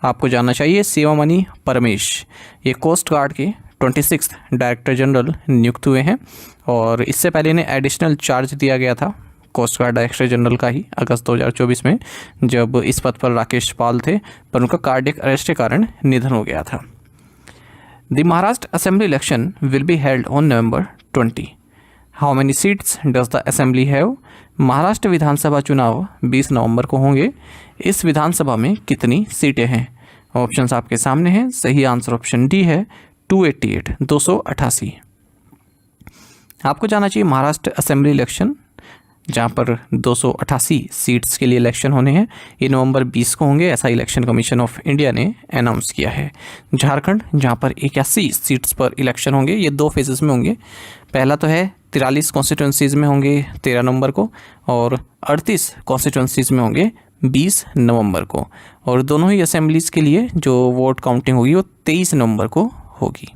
आपको जानना चाहिए शिवमणि परमेश ये कोस्ट गार्ड के 26th डायरेक्टर जनरल नियुक्त हुए हैं और इससे पहले इन्हें एडिशनल चार्ज दिया गया था कोस्ट गार्ड डायरेक्टर जनरल का ही अगस्त 2024 में, जब इस पद पर राकेश पाल थे, पर उनका कार्डियक अरेस्ट के कारण निधन हो गया था। The Maharashtra assembly election will be held on November 20। How many seats does the assembly have? Maharashtra विधानसभा चुनाव 20 नवंबर को होंगे। इस विधानसभा में कितनी सीटें हैं? ऑप्शंस आपके सामने हैं। सही आंसर ऑप्शन डी है, 288, 288। आपको जाना चाहिए महाराष्ट्र असेंबली इलेक्शन जहाँ पर 288 सीट्स के लिए इलेक्शन होने हैं, ये नवंबर 20 को होंगे, ऐसा इलेक्शन कमीशन ऑफ इंडिया ने अनाउंस किया है। झारखंड जहाँ पर 81 सीट्स पर इलेक्शन होंगे, ये 2 फेजेस में होंगे। पहला तो है 43 कॉन्स्टिट्यूंसीज़ में होंगे 13 नवंबर को और 38 कॉन्स्टिट्यूंसीज़ में होंगे 20 नवंबर को, और दोनों ही असेंबलीज़ के लिए जो वोट काउंटिंग होगी वो 23 नवंबर को होगी।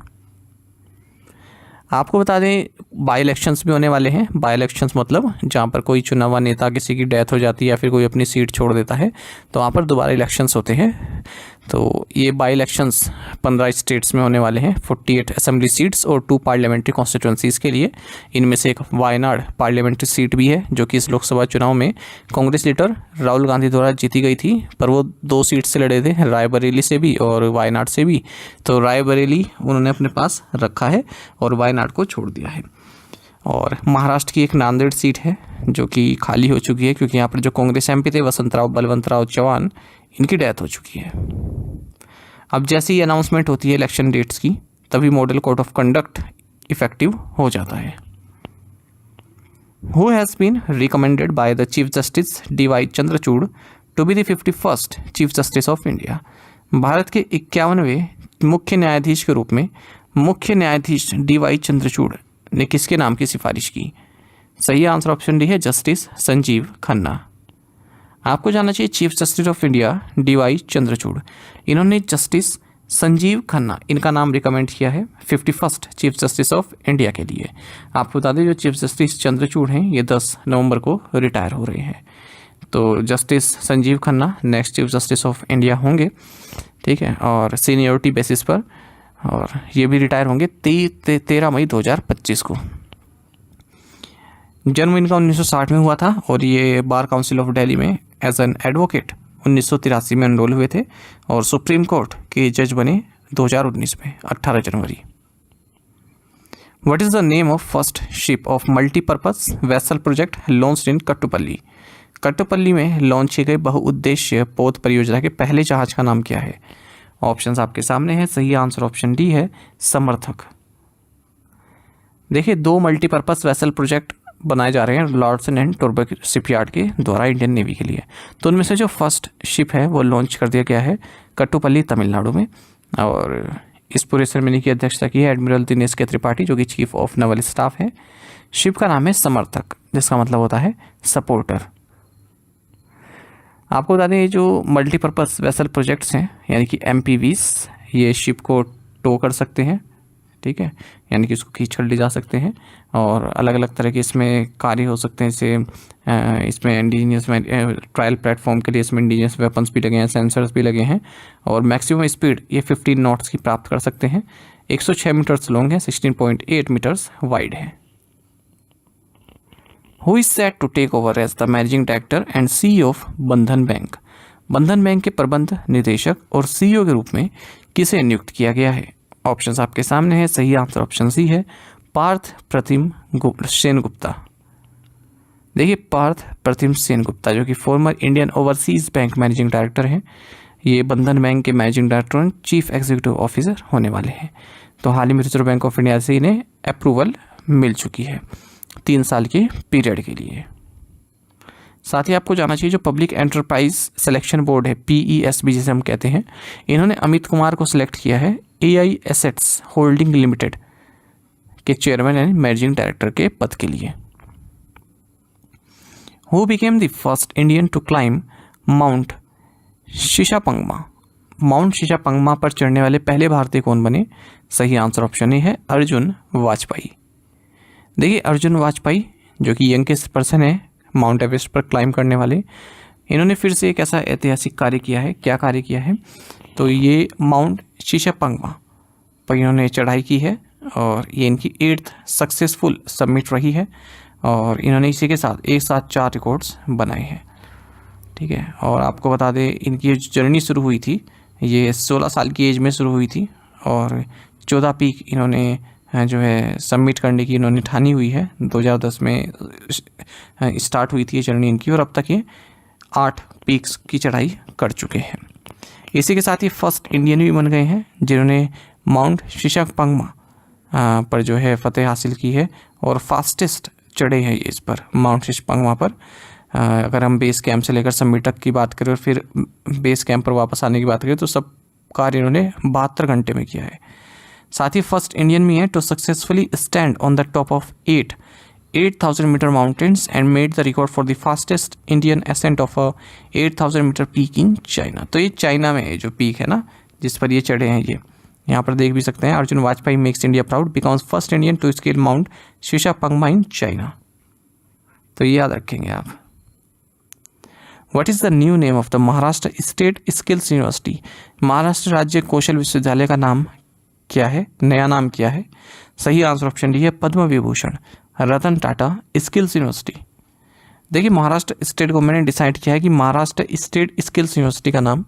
आपको बता दें बाई इलेक्शंस भी होने वाले हैं। बाई इलेक्शंस मतलब जहाँ पर कोई चुना हुआ नेता किसी की डेथ हो जाती है या फिर कोई अपनी सीट छोड़ देता है तो वहाँ पर दोबारा इलेक्शंस होते हैं। तो ये बाई इलेक्शंस 15 स्टेट्स में होने वाले हैं, 48 असेंबली सीट्स और 2 पार्लियामेंट्री कॉन्स्टिट्यूंसीज़ के लिए। इनमें से एक वायनाड पार्लियामेंट्री सीट भी है जो कि इस लोकसभा चुनाव में कांग्रेस लीडर राहुल गांधी द्वारा जीती गई थी, पर वो 2 सीट से लड़े थे, रायबरेली से भी और वायनाड से भी। तो रायबरेली उन्होंने अपने पास रखा है और वायनाड को छोड़ दिया है। और महाराष्ट्र की एक नांदेड़ सीट है जो कि खाली हो चुकी है, क्योंकि यहाँ पर जो कांग्रेस एमपी थे वसंतराव बलवंतराव चौहान, इनकी डेथ हो चुकी है। अब जैसे ही अनाउंसमेंट होती है इलेक्शन डेट्स की, तभी model code of conduct effective हो जाता है। Who has been recommended by the chief justice D Y. Chandrachud to be the 51st chief justice of India. भारत के 51वें मुख्य न्यायाधीश के रूप में मुख्य न्यायाधीश डी.वाई. चंद्रचूड़ ने किसके नाम की सिफारिश की? सही आंसर ऑप्शन डी है जस्टिस संजीव खन्ना। आपको जानना चाहिए chief justice of India D.Y.. Chandrachud, इन्होंने जस्टिस संजीव खन्ना इनका नाम रिकमेंड किया है 51st chief justice of India के लिए। आपको बता दें जो चीफ जस्टिस चंद्रचूड़ हैं ये 10 नवंबर को रिटायर हो रहे हैं। तो justice Sanjeev Khanna next chief justice of India होंगे, ठीक है, और सीनियरिटी बेसिस पर, और ये भी रिटायर होंगे 13 मई 2025 को। जन्म इनका 1960 में हुआ था और ये बार काउंसिल ऑफ दिल्ली में एज एन एडवोकेट 1983 में एनरोल हुए थे और सुप्रीम कोर्ट के जज बने 2019 में 18 जनवरी। What is the name of first ship of multipurpose vessel project launched in Kattupalli? Kattupalli में लॉन्च किए गए बहुउद्देश्य पोत परियोजना के पहले जहाज का नाम क्या है? ऑप्शंस आपके सामने है। सही आंसर ऑप्शन डी है समर्थक। देखिए 2 मल्टीपर्पज वेसल प्रोजेक्ट बनाए जा रहे हैं लॉर्डसन एंड टोरबक शिपयार्ड के द्वारा इंडियन नेवी के लिए। तो उनमें से जो फर्स्ट शिप है वो लॉन्च कर दिया गया है कट्टुपल्ली तमिलनाडु में, और इस पूरे सेरेमनी की अध्यक्षता की है एडमिरल दिनेश के त्रिपाठी जो कि चीफ ऑफ नेवल स्टाफ है। शिप का नाम है समर्थक, जिसका मतलब होता है सपोर्टर। आपको बता दें ये जो मल्टीपर्पज़ वेसल प्रोजेक्ट्स हैं यानी कि MPVs, ये शिप को टो कर सकते हैं, ठीक है, यानी कि इसको खींच कर ले जा सकते हैं और अलग अलग तरह के इसमें कार्य हो सकते हैं। जैसे इसमें इंडिजिनियस ट्रायल प्लेटफॉर्म के लिए इसमें इंडिजिनियस वेपन्स भी लगे हैं, सेंसर्स भी लगे हैं, और मैक्सिमम स्पीड ये 15 नॉट्स की प्राप्त कर सकते हैं। 106 मीटर्स लॉन्ग है, 16.8 मीटर्स वाइड है। Who is set to take over as the managing director and CEO of Bandhan bank? Bandhan bank के प्रबंध निदेशक और CEO के रूप में किसे नियुक्त किया गया है? ऑप्शंस आपके सामने है। सही आंसर ऑप्शन सी है पार्थ प्रतिम सेनगुप्ता। देखिए पार्थ प्रतिम सेनगुप्ता जो कि former Indian overseas bank managing director हैं, ये बंधन बैंक के मैनेजिंग डायरेक्टर और चीफ एग्जीक्यूटिव ऑफिसर होने वाले हैं। तो हाल ही में रिजर्व बैंक ऑफ इंडिया से इन्हें अप्रूवल मिल चुकी है 3 साल के पीरियड के लिए। साथ ही आपको जानना चाहिए जो पब्लिक एंटरप्राइज सिलेक्शन बोर्ड है PESB जिसे हम कहते हैं, इन्होंने अमित कुमार को सिलेक्ट किया है AI एसेट्स होल्डिंग लिमिटेड के चेयरमैन एंड मैनेजिंग डायरेक्टर के पद के लिए। Who became the first Indian to climb mount Shishapangma? Mount Shishapangma पर चढ़ने वाले पहले भारतीय कौन बने? सही आंसर ऑप्शन ए है अर्जुन वाजपेयी। देखिए अर्जुन वाजपेयी जो कि यंगेस्ट पर्सन है माउंट एवरेस्ट पर क्लाइम करने वाले, इन्होंने फिर से एक ऐसा ऐतिहासिक कार्य किया है। क्या कार्य किया है? तो ये माउंट शिशापंगमा पर इन्होंने चढ़ाई की है और ये इनकी 8th सक्सेसफुल सबमिट रही है और इन्होंने इसी के साथ एक साथ 4 रिकॉर्ड्स बनाए हैं, ठीक है। और आपको बता दें इनकी जर्नी शुरू हुई थी, ये 16 साल की एज में शुरू हुई थी और 14 पीक इन्होंने जो है सबमिट करने की इन्होंने ठानी हुई है। 2010 में स्टार्ट हुई थी ये जर्नी इनकी और अब तक ये 8 पीक्स की चढ़ाई कर चुके हैं। इसी के साथ ही फर्स्ट इंडियन भी बन गए हैं जिन्होंने माउंट शिशापंगमा पर जो है फतेह हासिल की है और फास्टेस्ट चढ़े हैं इस पर माउंट शिशापंगमा पर। अगर हम बेस कैंप से लेकर समिट तक की बात करें और फिर बेस कैंप पर वापस आने की बात करें तो सब कार्य इन्होंने 72 घंटे में किया है। साथ ही फर्स्ट इंडियन भी है to successfully stand on the top of 8,000 meter mountains and made the record for the fastest Indian ascent of 8,000 meter peak in China. तो ये चाइना में जो पीक है ना जिस पर ये चढ़े हैं, ये यहाँ पर देख भी सकते हैं। Arjun Vajpayee makes India proud because first Indian to scale Mount Shishapangma in China. तो ये याद रखेंगे आप। What is the new name of the Maharashtra state skills university? Maharashtra राज्य कौशल विश्वविद्यालय का नाम क्या है, नया नाम क्या है? सही आंसर ऑप्शन डी है पद्म विभूषण रतन टाटा स्किल्स यूनिवर्सिटी। देखिए महाराष्ट्र स्टेट गवर्नमेंट ने डिसाइड किया है कि महाराष्ट्र स्टेट स्किल्स यूनिवर्सिटी का नाम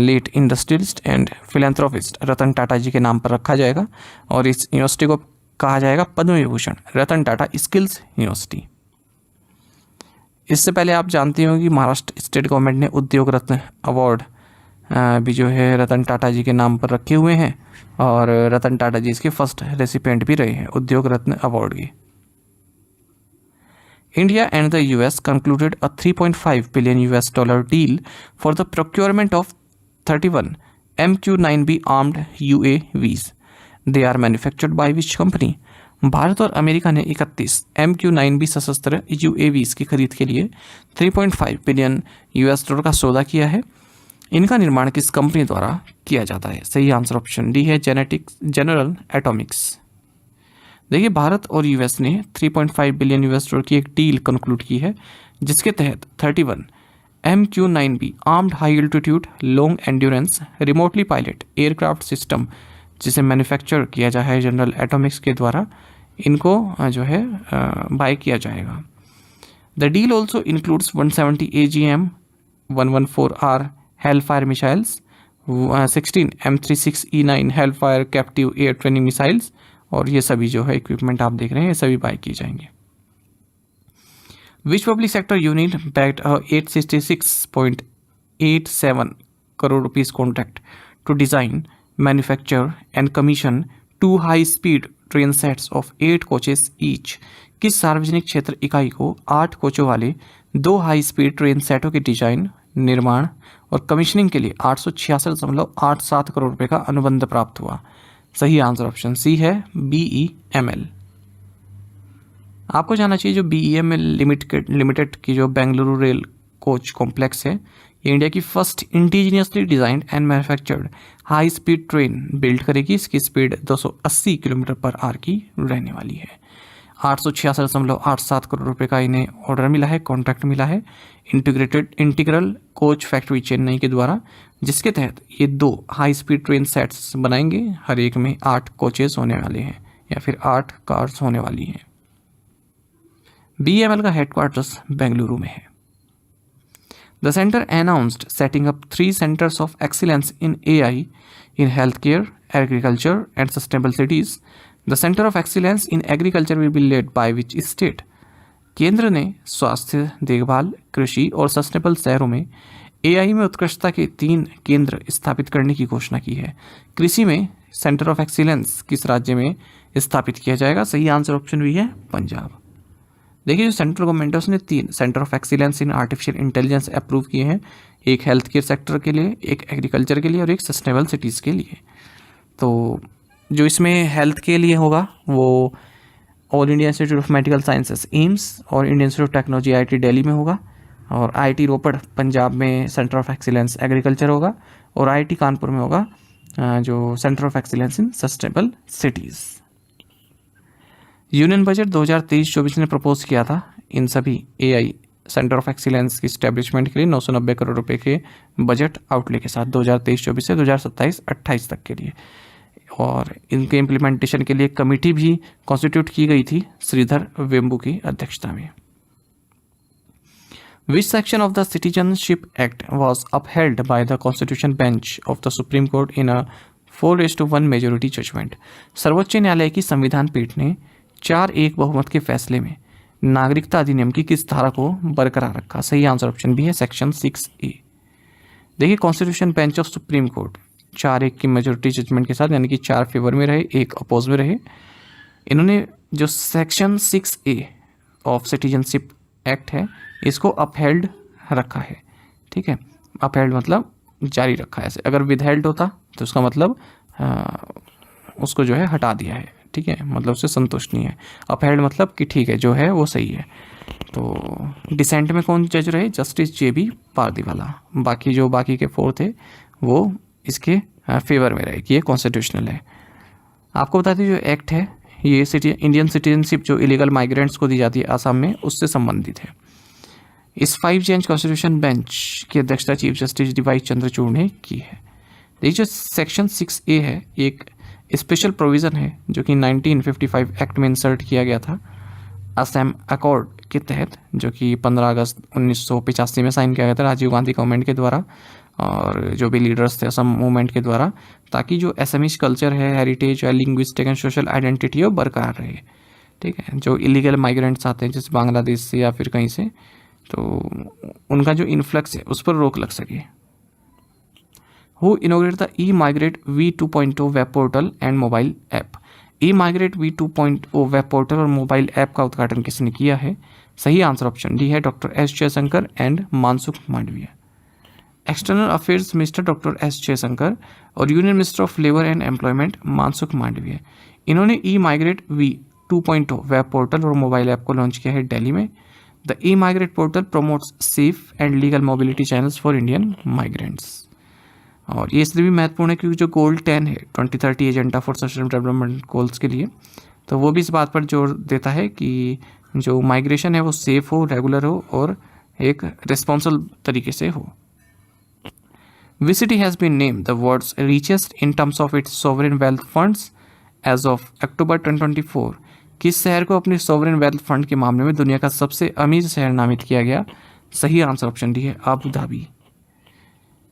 late industrialist and philanthropist Ratan Tata जी के नाम पर रखा जाएगा और इस यूनिवर्सिटी को कहा जाएगा पद्म विभूषण रतन टाटा स्किल्स यूनिवर्सिटी। इससे पहले आप जानते हो कि महाराष्ट्र स्टेट गवर्नमेंट ने उद्योग रत्न अवार्ड भी जो है रतन टाटा जी के नाम पर रखे हुए हैं और रतन टाटा जी इसके फर्स्ट रेसिपिएंट भी रहे हैं उद्योग रत्न अवार्ड के। India and the US concluded a $3.5 billion deal for the procurement of 31 MQ-9B armed UAVs. They are manufactured by which company? Bharat और अमेरिका ने 31 MQ-9B सशस्त्र UAVs की खरीद के लिए $3.5 बिलियन का सौदा किया है। इनका निर्माण किस कंपनी द्वारा किया जाता है? सही आंसर ऑप्शन डी है जनरल एटॉमिक्स। देखिए भारत और यूएस ने 3.5 बिलियन की एक डील कंक्लूड की है जिसके तहत 31 MQ-9B armed high altitude long endurance remotely pilot aircraft system जिसे मैन्युफैक्चर किया जाए है जनरल एटॉमिक्स के द्वारा, इनको जो है बाय किया जाएगा। The deal also includes 170 AGM 114R Hellfire missiles, 16 M36E9 Hellfire captive air training missiles और ये सभी जो है इक्विपमेंट आप देख रहे हैं ये सभी बाय किए जाएंगे। Which public sector unit backed 866.87 crore rupees contract to design manufacture and commission 2 high speed train sets of 8 coaches each? किस सार्वजनिक क्षेत्र इकाई को 8 कोचों वाले 2 हाई स्पीड ट्रेन सेटों के डिजाइन, निर्माण और कमीशनिंग के लिए 866.87 करोड़ रुपए का अनुबंध प्राप्त हुआ? सही आंसर ऑप्शन सी है BEML। आपको जानना चाहिए जो BEML लिमिटेड की जो बेंगलुरु रेल कोच कॉम्प्लेक्स है ये इंडिया की first indigenously designed and manufactured high speed train build करेगी। इसकी स्पीड 280 km/h की रहने वाली है। 866.87 करोड़ रुपए का इन्हें ऑर्डर मिला है, कॉन्ट्रैक्ट मिला है इंटीग्रल कोच फैक्ट्री चेन्नई के द्वारा, जिसके तहत ये 2 हाई स्पीड ट्रेन सेट्स बनाएंगे। हर एक में 8 कोचेस होने वाले हैं या फिर 8 कार्स होने वाली हैं। BEML का हेडक्वार्टर्स बेंगलुरु में है। The centre announced setting up 3 centres of excellence in AI in health care, agriculture and sustainable cities. The centre of excellence in agriculture will be led by which state? केंद्र ने स्वास्थ्य, देखभाल, कृषि और sustainable शहरों में AI में उत्कृष्टता के 3 केंद्र स्थापित करने की घोषणा की है। कृषि में सेंटर ऑफ एक्सीलेंस किस राज्य में स्थापित किया जाएगा? सही आंसर ऑप्शन भी है पंजाब। देखिए जो सेंट्रल गवर्नमेंट है उसने 3 centre of excellence in artificial intelligence approve किए हैं, एक हेल्थ केयर सेक्टर के लिए, एक एग्रीकल्चर के लिए और एक सस्टेनेबल सिटीज़ के लिए। तो जो इसमें हेल्थ के लिए होगा वो all India institute of medical sciences AIIMS और Indian institute of technology IIT Delhi में होगा, और IIT रोपड़ पंजाब में सेंटर ऑफ एक्सीलेंस एग्रीकल्चर होगा, और IIT कानपुर में होगा जो centre of excellence in sustainable cities. Union budget 2023-24 ने प्रपोज किया था इन सभी AI सेंटर ऑफ एक्सीलेंस की स्टैब्लिशमेंट के लिए 990 करोड़ रुपए के बजट आउटले के साथ 2023-24 से 2027-28 तक के लिए, और इनके इम्प्लीमेंटेशन के लिए कमेटी भी कॉन्स्टिट्यूट की गई थी श्रीधर वेम्बू की अध्यक्षता में। Which section of the Citizenship Act was upheld by the Constitution Bench of the Supreme Court in a 4:1 majority judgment? सर्वोच्च न्यायालय की संविधान पीठ ने 4-1 बहुमत के फैसले में नागरिकता अधिनियम की किस धारा को बरकरार रखा? सही आंसर ऑप्शन बी है सेक्शन 6A। देखिए constitution bench of supreme court 4-1 की मेजोरिटी जजमेंट के साथ, यानी कि 4 फेवर में रहे, 1 अपोज में रहे, इन्होंने जो section 6A of citizenship act है इसको अपहेल्ड रखा है। ठीक है, अपहेल्ड मतलब जारी रखा है। ऐसे अगर विदहेल्ड होता तो उसका मतलब उसको जो है हटा दिया है। ठीक है, मतलब उससे संतुष्ट नहीं है। अपहेल्ड मतलब कि ठीक है जो है वो सही है। तो डिसेंट में कौन जज रहे? Justice JB Pardiwala. बाकी के 4 थे वो इसके फेवर में रहे कि ये कॉन्स्टिट्यूशनल है। आपको बता दें जो एक्ट है ये इंडियन सिटीजनशिप जो इलीगल माइग्रेंट्स को दी जाती है आसाम में उससे संबंधित है। इस 5 जज कॉन्स्टिट्यूशन बेंच की अध्यक्षता चीफ जस्टिस डीवाई चंद्रचूड़ ने की है। देखिए जो सेक्शन 6A है एक स्पेशल प्रोविज़न है जो कि 1955 एक्ट में इंसर्ट किया गया था असम अकॉर्ड के तहत, जो कि 15 अगस्त 1985 में साइन किया गया था राजीव गांधी गवर्नमेंट के द्वारा और जो भी लीडर्स थे असम मूवमेंट के द्वारा, ताकि जो असमीज कल्चर है, हेरिटेज है, लिंग्विस्टिक एंड सोशल आइडेंटिटी है वो बरकरार रहे। ठीक है, जो इलीगल माइग्रेंट्स आते हैं जैसे बांग्लादेश से या फिर कहीं से, तो उनका जो इन्फ्लक्स है उस पर रोक लग सके। Who inaugurate the e migrate V2.0 web portal and mobile app. E migrate V2.0 web portal और मोबाइल ऐप का उद्घाटन किसने किया है? सही आंसर ऑप्शन डी है doctor S Jaishankar and Mansukh Mandaviya. External affairs minister doctor S Jaishankar और union minister of labour and employment Mansukh Mandaviya, इन्होंने ई-माइग्रेट V2.0 वेब पोर्टल और मोबाइल ऐप को लॉन्च किया है दिल्ली में। The e migrate portal promotes safe and legal mobility channels for Indian migrants. और ये इसलिए भी महत्वपूर्ण है क्योंकि जो गोल 10 है 2030 agenda for sustainable development goals के लिए, तो वो भी इस बात पर जोर देता है कि जो माइग्रेशन है वो सेफ हो, रेगुलर हो और एक रिस्पॉन्सिबल तरीके से हो। Which city has been named the world's richest in terms of its sovereign wealth funds as of October 2024? किस शहर को अपने सोवरेन वेल्थ फंड के मामले में दुनिया का सबसे अमीर शहर नामित किया गया? सही आंसर ऑप्शन डी है अबू धाबी।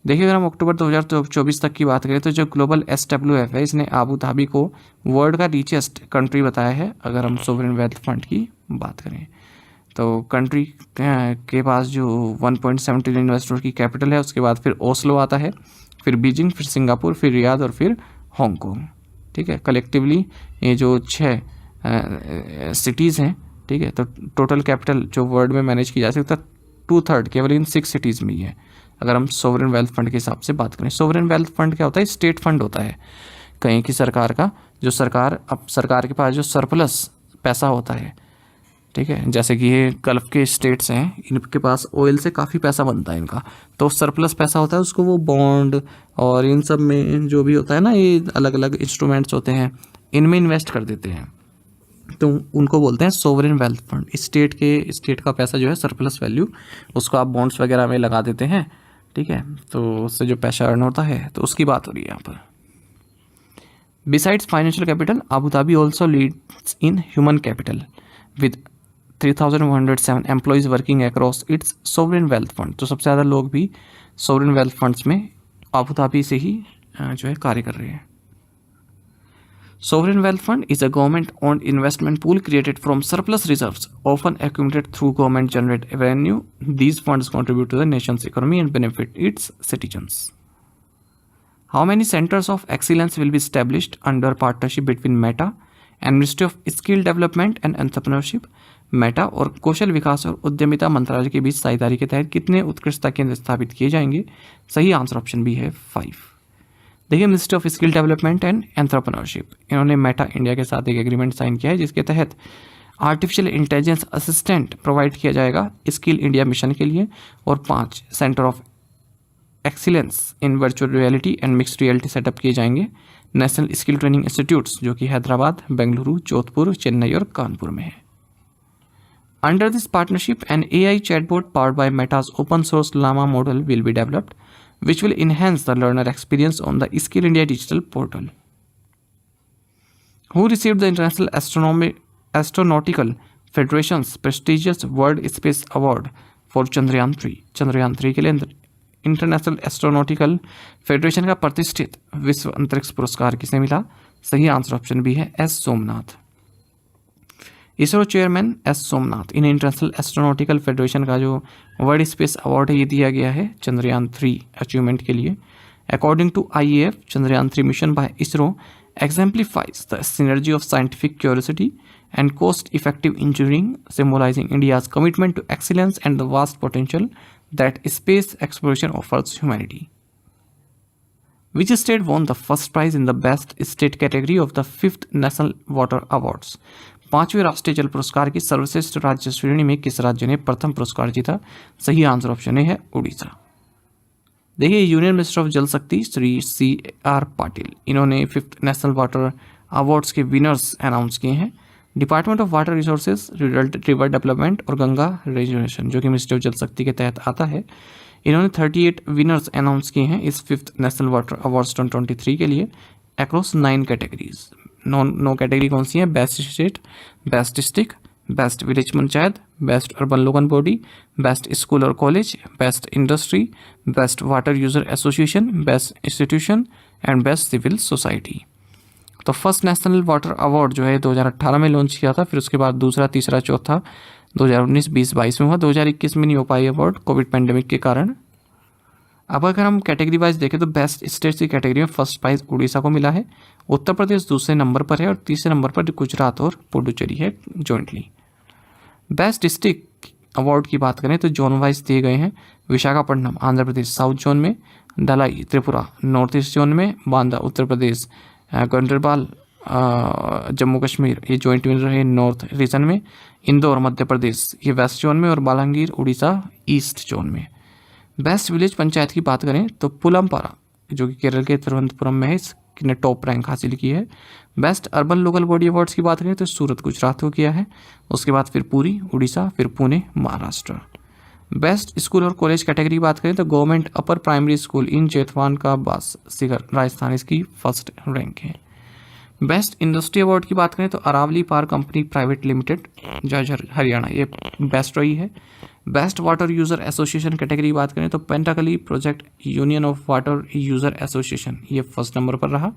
देखिए अगर हम अक्टूबर 2024 तक की बात करें तो जो ग्लोबल SWF है इसने अबू धाबी को वर्ल्ड का रिचेस्ट कंट्री बताया है। अगर हम सोवरेन वेल्थ फंड की बात करें तो कंट्री के पास जो 1.7 ट्रिलियन इन्वेस्टर की कैपिटल है, उसके बाद फिर ओस्लो आता है, फिर बीजिंग, फिर सिंगापुर, फिर रियाद और फिर हांगकांग। ठीक है, कलेक्टिवली ये जो 6 सिटीज़ हैं, ठीक है, तो टोटल कैपिटल जो वर्ल्ड में मैनेज की जा सकता है 2/3 केवल इन 6 सिटीज़ में ही है। अगर हम सोवरेन वेल्थ फंड के हिसाब से बात करें, सोवरेन वेल्थ फंड क्या होता है? स्टेट फंड होता है कहीं की सरकार का, जो सरकार के पास जो सरप्लस पैसा होता है, ठीक है, जैसे कि ये गल्फ के स्टेट्स हैं, इनके पास ऑयल से काफ़ी पैसा बनता है इनका, तो सरप्लस पैसा होता है उसको वो बॉन्ड और इन सब में जो भी होता है ना, ये अलग अलग इंस्ट्रूमेंट्स होते हैं, इनमें इन्वेस्ट कर देते हैं, तो उनको बोलते हैं सोवरेन वेल्थ फंड। स्टेट का पैसा जो है सरप्लस वैल्यू, उसको आप बॉन्ड्स वगैरह में लगा देते हैं, ठीक है, तो उससे जो पैसा अर्न होता है, तो उसकी बात हो रही है यहाँ पर। Besides financial capital, Abu Dhabi also leads in human capital with 3,107 employees working across its sovereign wealth fund. तो सबसे ज़्यादा लोग भी सोवरेन वेल्थ फंड्स में अबू धाबी से ही जो है कार्य कर रहे हैं। Sovereign wealth fund is a government-owned investment pool created from surplus reserves, often accumulated through government-generated revenue. These funds contribute to the nation's economy and benefit its citizens. How many centers of excellence will be established under partnership between Meta and Ministry of Skill Development and Entrepreneurship? Meta और कौशल विकास और उद्यमिता मंत्रालय के बीच साझेदारी के तहत कितने उत्कृष्टता केंद्र स्थापित किए जाएंगे? सही आंसर ऑप्शन बी है 5। देखिए ministry of skill development and entrepreneurship, इन्होंने मेटा इंडिया के साथ एक एग्रीमेंट साइन किया है जिसके तहत आर्टिफिशियल इंटेलिजेंस असिस्टेंट प्रोवाइड किया जाएगा स्किल इंडिया मिशन के लिए, और 5 centre of excellence in virtual reality and mixed reality setup किए जाएंगे नेशनल स्किल ट्रेनिंग इंस्टीट्यूट्स, जो कि हैदराबाद, बेंगलुरु, जोधपुर, चेन्नई और कानपुर में है। Under this partnership an AI chatbot powered by Meta's open source Llama model will be developed, which will enhance the learner experience on the Skill India digital portal. Who received the International Astronautical Federation's prestigious World Space Award for Chandrayaan 3? Chandrayaan 3 के लिए international astronautical federation का प्रतिष्ठित विश्व अंतरिक्ष पुरस्कार किसे मिला? सही आंसर ऑप्शन बी है S Somnath. ISRO chairman S Somnath, इन्हें इंटरनेशनल एस्ट्रोनॉटिकल फेडरेशन का जो वर्ल्ड स्पेस अवार्ड है ये दिया गया है चंद्रयान 3 अचीवमेंट के लिए। According to IAF, Chandrayaan 3 mission by ISRO exemplifies the synergy of scientific curiosity and cost-effective engineering, symbolizing India's commitment to excellence and the vast potential that space exploration offers humanity. Which state won the first prize in the Best State category of the 5th National Water Awards? 5वें राष्ट्रीय जल पुरस्कार की सर्वश्रेष्ठ राज्य श्रेणी में किस राज्य ने प्रथम पुरस्कार जीता? सही आंसर ऑप्शन है उड़ीसा। देखिए यूनियन मिनिस्टर ऑफ जल शक्ति श्री CR पाटिल, इन्होंने 5th नेशनल वाटर अवार्ड्स के विनर्स अनाउंस किए हैं। Department of water resources, river development और गंगा रिजर्वेशन, जो कि मिनिस्ट्री ऑफ जल शक्ति के तहत आता है। इन्होंने 38 विनर्स अनाउंस किए हैं इस 5th नेशनल वाटर अवार्ड्स 2023 के लिए अक्रॉस 9 कैटेगरीज। 9 कैटेगरी कौन सी है? Best state, best district, best village panchayat, best urban local body, best school और college, best industry, best water user association, best institution and best civil society. तो first national water award जो है 2018 में launch किया था, फिर उसके बाद दूसरा, तीसरा, चौथा 2019, 20, 22 में हुआ। 2021 में नहीं हो पाई अवार्ड कोविड पेंडेमिक के कारण। अब अगर हम कैटेगरी वाइज देखें तो बेस्ट स्टेट्स की कैटेगरी में फर्स्ट प्राइज उड़ीसा को मिला है, उत्तर प्रदेश दूसरे नंबर पर है और तीसरे नंबर पर गुजरात और पुडुचेरी है जॉइंटली। बेस्ट डिस्ट्रिक्ट अवार्ड की बात करें तो जोन वाइज दिए गए हैं। विशाखापट्टनम आंध्र प्रदेश साउथ जोन में, धलाई त्रिपुरा नॉर्थ ईस्ट जोन में, बांदा उत्तर प्रदेश, गंडरबाल जम्मू कश्मीर ये जॉइंट विनर है नॉर्थ रीजन में, इंदौर मध्य प्रदेश ये वेस्ट जोन में और बालांगीर उड़ीसा ईस्ट जोन में। बेस्ट विलेज पंचायत की बात करें तो पुलमपारा जो कि केरल के तिरुवनंतपुरम में है, इसने टॉप रैंक हासिल की है। Best urban local body awards की बात करें तो सूरत गुजरात को किया है, उसके बाद फिर पुरी उड़ीसा, फिर पुणे महाराष्ट्र। बेस्ट स्कूल और कॉलेज कैटेगरी की बात करें तो government upper primary school in Jetwan का बास सिगर राजस्थान इसकी फर्स्ट रैंक है। बेस्ट इंडस्ट्री अवार्ड की बात करें तो Aravali power company private limited Jhajjar Haryana ये बेस्ट रही है। Best water user association category की बात करें तो Pentakali project union of water user association ये फर्स्ट नंबर पर रहा।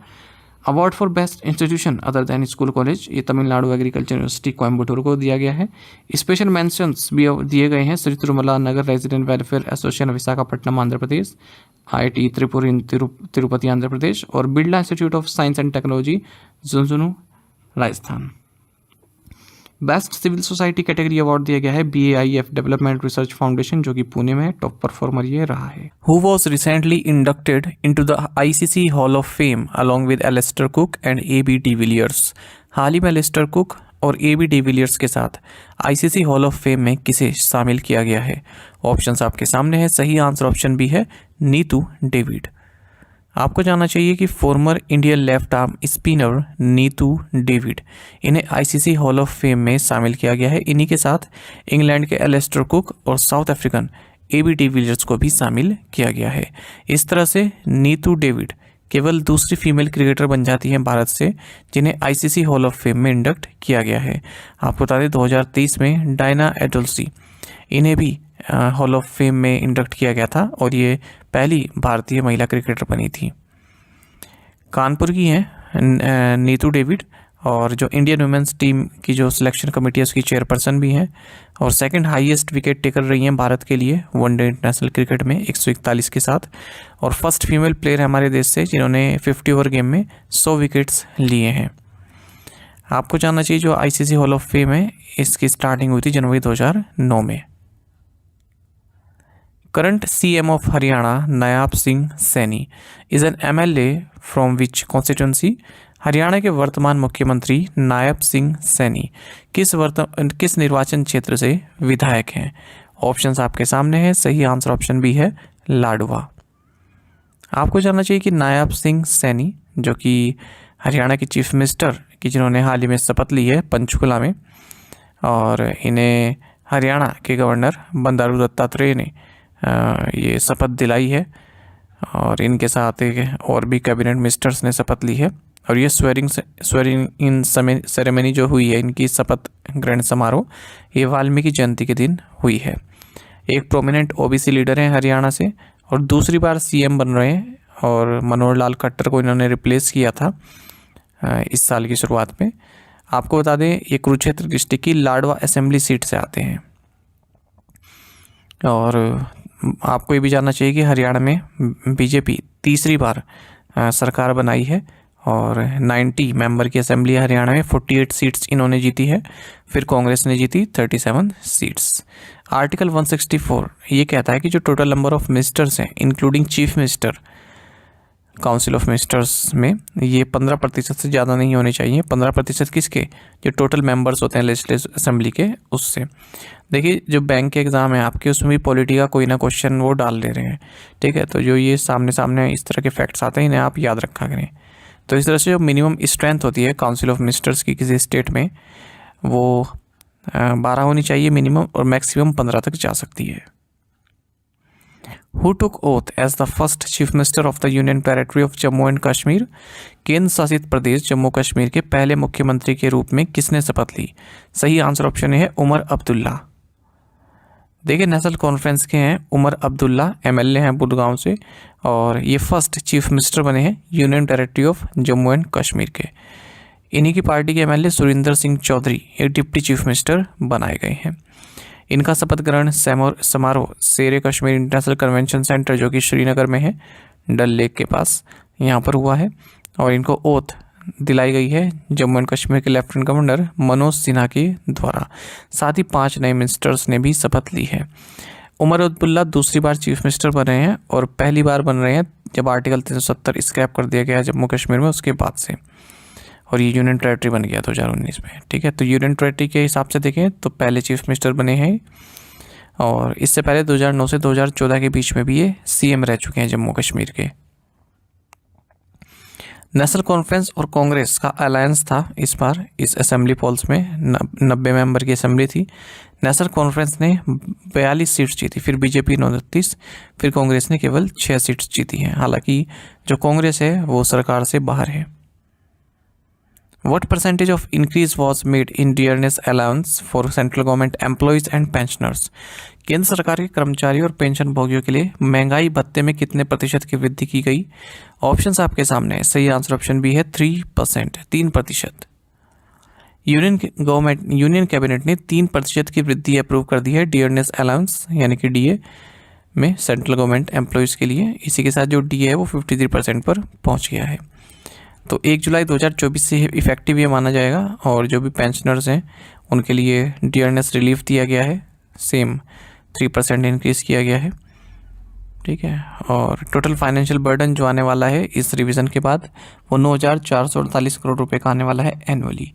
Award for best institution other than school college ये तमिलनाडु एग्रीकल्चर यूनिवर्सिटी कोयम्बटूर को दिया गया है। स्पेशल मेंशंस भी दिए गए हैं Shri Tirumala Nagar resident welfare association Visakhapatnam Andhra Pradesh, IIT त्रिपुरी तिरुपति आंध्र प्रदेश और Birla institute of science and technology Jhunjhunu Rajasthan. Best civil society category award दिया गया है BAIF डेवलपमेंट रिसर्च फाउंडेशन जो कि पुणे में टॉप परफॉर्मर ये रहा है। Who was recently inducted into the ICC hall of fame along with Alastair Cook and AB de Villiers. हाल ही में एलिस्टर कुक और AB डिविलियर्स के साथ ICC हॉल ऑफ फेम में किसे शामिल किया गया है? ऑप्शंस आपके सामने है। सही आंसर ऑप्शन बी है नीतू डेविड। आपको जानना चाहिए कि former Indian left arm spinner Neetu David इन्हें ICC हॉल ऑफ फेम में शामिल किया गया है। इन्हीं के साथ इंग्लैंड के एलिस्टर कुक और साउथ अफ्रीकन AB डिविलियर्स को भी शामिल किया गया है। इस तरह से नीतू डेविड केवल दूसरी फीमेल क्रिकेटर बन जाती हैं भारत से जिन्हें ICC हॉल ऑफ फेम में इंडक्ट किया गया है। आपको बता दें 2023 में डायना एडोल्सी इन्हें भी हॉल ऑफ फेम में इंडक्ट किया गया था और ये पहली भारतीय महिला क्रिकेटर बनी थी। कानपुर की हैं नीतू डेविड और जो इंडियन वुमेंस टीम की जो सिलेक्शन कमेटी है उसकी चेयरपर्सन भी हैं और सेकंड हाईएस्ट विकेट टेकर रही हैं भारत के लिए वनडे इंटरनेशनल क्रिकेट में 141 के साथ और फर्स्ट फीमेल प्लेयर है हमारे देश से जिन्होंने 50 ओवर गेम में 100 विकेट्स लिए हैं। आपको जानना चाहिए जो ICC हॉल ऑफ फेम है इसकी स्टार्टिंग हुई थी जनवरी 2009 में। Current CM of Haryana, Nayab Singh Saini, is an MLA from which constituency? Haryana के वर्तमान मुख्यमंत्री नायब सिंह सैनी किस निर्वाचन क्षेत्र से विधायक हैं? ऑप्शंस आपके सामने हैं। सही आंसर ऑप्शन बी है लाडवा। आपको जानना चाहिए कि नायब सिंह सैनी जो कि हरियाणा के चीफ मिनिस्टर की जिन्होंने हाल ही में शपथ ली है पंचकुला में और इन्हें हरियाणा के गवर्नर बंडारू दत्तात्रेय ने ये शपथ दिलाई है और इनके साथ और भी कैबिनेट मिनिस्टर्स ने शपथ ली है और ये स्वेरिंग इन सेरेमनी जो हुई है इनकी शपथ ग्रहण समारोह ये वाल्मीकि जयंती के दिन हुई है। एक प्रोमिनेंट OBC लीडर हैं हरियाणा से और दूसरी बार CM बन रहे हैं और मनोहर लाल खट्टर को इन्होंने रिप्लेस किया था इस साल की शुरुआत में। आपको बता दें ये कुरुक्षेत्र डिस्ट्रिक्ट की लाडवा असेंबली सीट से आते हैं। और आपको ये भी जानना चाहिए कि हरियाणा में BJP तीसरी बार सरकार बनाई है और 90 मेंबर की असेंबली है हरियाणा में। 48 सीट्स इन्होंने जीती है, फिर कांग्रेस ने जीती 37 सीट्स। आर्टिकल 164 ये कहता है कि जो टोटल नंबर ऑफ मिनिस्टर्स हैं including chief minister council of ministers में ये 15% से ज़्यादा नहीं होने चाहिए। 15% किसके? जो टोटल मेंबर्स होते हैं लेजिस्लेटिव असेंबली के उससे। देखिए जो बैंक के एग्ज़ाम है आपके उसमें भी पॉलिटी का कोई ना क्वेश्चन वो डाल दे रहे हैं, ठीक है। तो जो ये सामने इस तरह के फैक्ट्स आते हैं इन्हें आप याद रखा करें। तो इस तरह से जो मिनिमम स्ट्रेंथ होती है काउंसिल ऑफ मिनिस्टर्स की किसी स्टेट में वो 12 होनी चाहिए मिनिमम, और मैक्सिमम 15 तक जा सकती है। Who took oath as the first Chief Minister of the Union Territory of Jammu and Kashmir? केंद्र शासित प्रदेश जम्मू कश्मीर के पहले मुख्यमंत्री के रूप में किसने शपथ ली? सही आंसर ऑप्शन है उमर अब्दुल्ला। देखिए नेशनल कॉन्फ्रेंस के हैं उमर अब्दुल्ला, एमएलए हैं बुडगांव से, और ये फर्स्ट चीफ मिनिस्टर बने हैं union territory of Jammu and Kashmir के। इन्हीं की पार्टी के एमएलए सुरिंदर सिंह चौधरी एक डिप्टी चीफ मिनिस्टर बनाए गए हैं। इनका शपथ ग्रहण समारोह शेर कश्मीर इंटरनेशनल कन्वेंशन सेंटर जो कि श्रीनगर में है, डल लेक के पास, यहाँ पर हुआ है। और इनको ओथ दिलाई गई है जम्मू एंड कश्मीर के लेफ्टिनेंट गवर्नर मनोज सिन्हा के द्वारा। साथ ही 5 नए मिनिस्टर्स ने भी शपथ ली है। उमर अब्दुल्ला दूसरी बार चीफ मिनिस्टर बन रहे हैं, और पहली बार बन रहे हैं जब आर्टिकल 370 स्क्रैप कर दिया गया जम्मू कश्मीर में, उसके बाद से, और ये यूनियन टेरिटरी बन गया 2019 में। ठीक है, तो यूनियन टेरिटरी के हिसाब से देखें तो पहले चीफ मिनिस्टर बने हैं, और इससे पहले 2009 से 2014 के बीच में भी ये सीएम रह चुके हैं जम्मू कश्मीर के। नेशनल कॉन्फ्रेंस और कांग्रेस का अलायंस था इस बार इस असेंबली पॉल्स में, 90 मेंबर की असेंबली थी। नेशनल कॉन्फ्रेंस ने 42 सीट्स जीती, फिर बीजेपी 29, फिर कांग्रेस ने केवल 6 सीट्स जीती हैं। हालांकि जो कांग्रेस है वो सरकार से बाहर है। What percentage of increase was made in dearness allowance for central government employees and pensioners? केंद्र सरकार के कर्मचारी और पेंशन भोगियों के लिए महंगाई भत्ते में कितने प्रतिशत की वृद्धि की गई? ऑप्शंस आपके सामने है। सही आंसर ऑप्शन बी है 3%, 3%। यूनियन कैबिनेट ने 3% की वृद्धि अप्रूव कर दी है डियरनेस अलाउंस यानी कि डीए में सेंट्रल गवर्नमेंट एम्प्लॉयज़ के लिए। इसी के साथ जो डीए है वो 53% पर पहुँच गया है। तो 1 जुलाई 2024 से इफेक्टिव ये माना जाएगा, और जो भी पेंशनर्स हैं उनके लिए डियरनेस रिलीफ दिया गया है, सेम 3% इंक्रीज़ किया गया है। ठीक है, और टोटल फाइनेंशियल बर्डन जो आने वाला है इस रिवीजन के बाद वो 9,448 करोड़ रुपए का आने वाला है annually.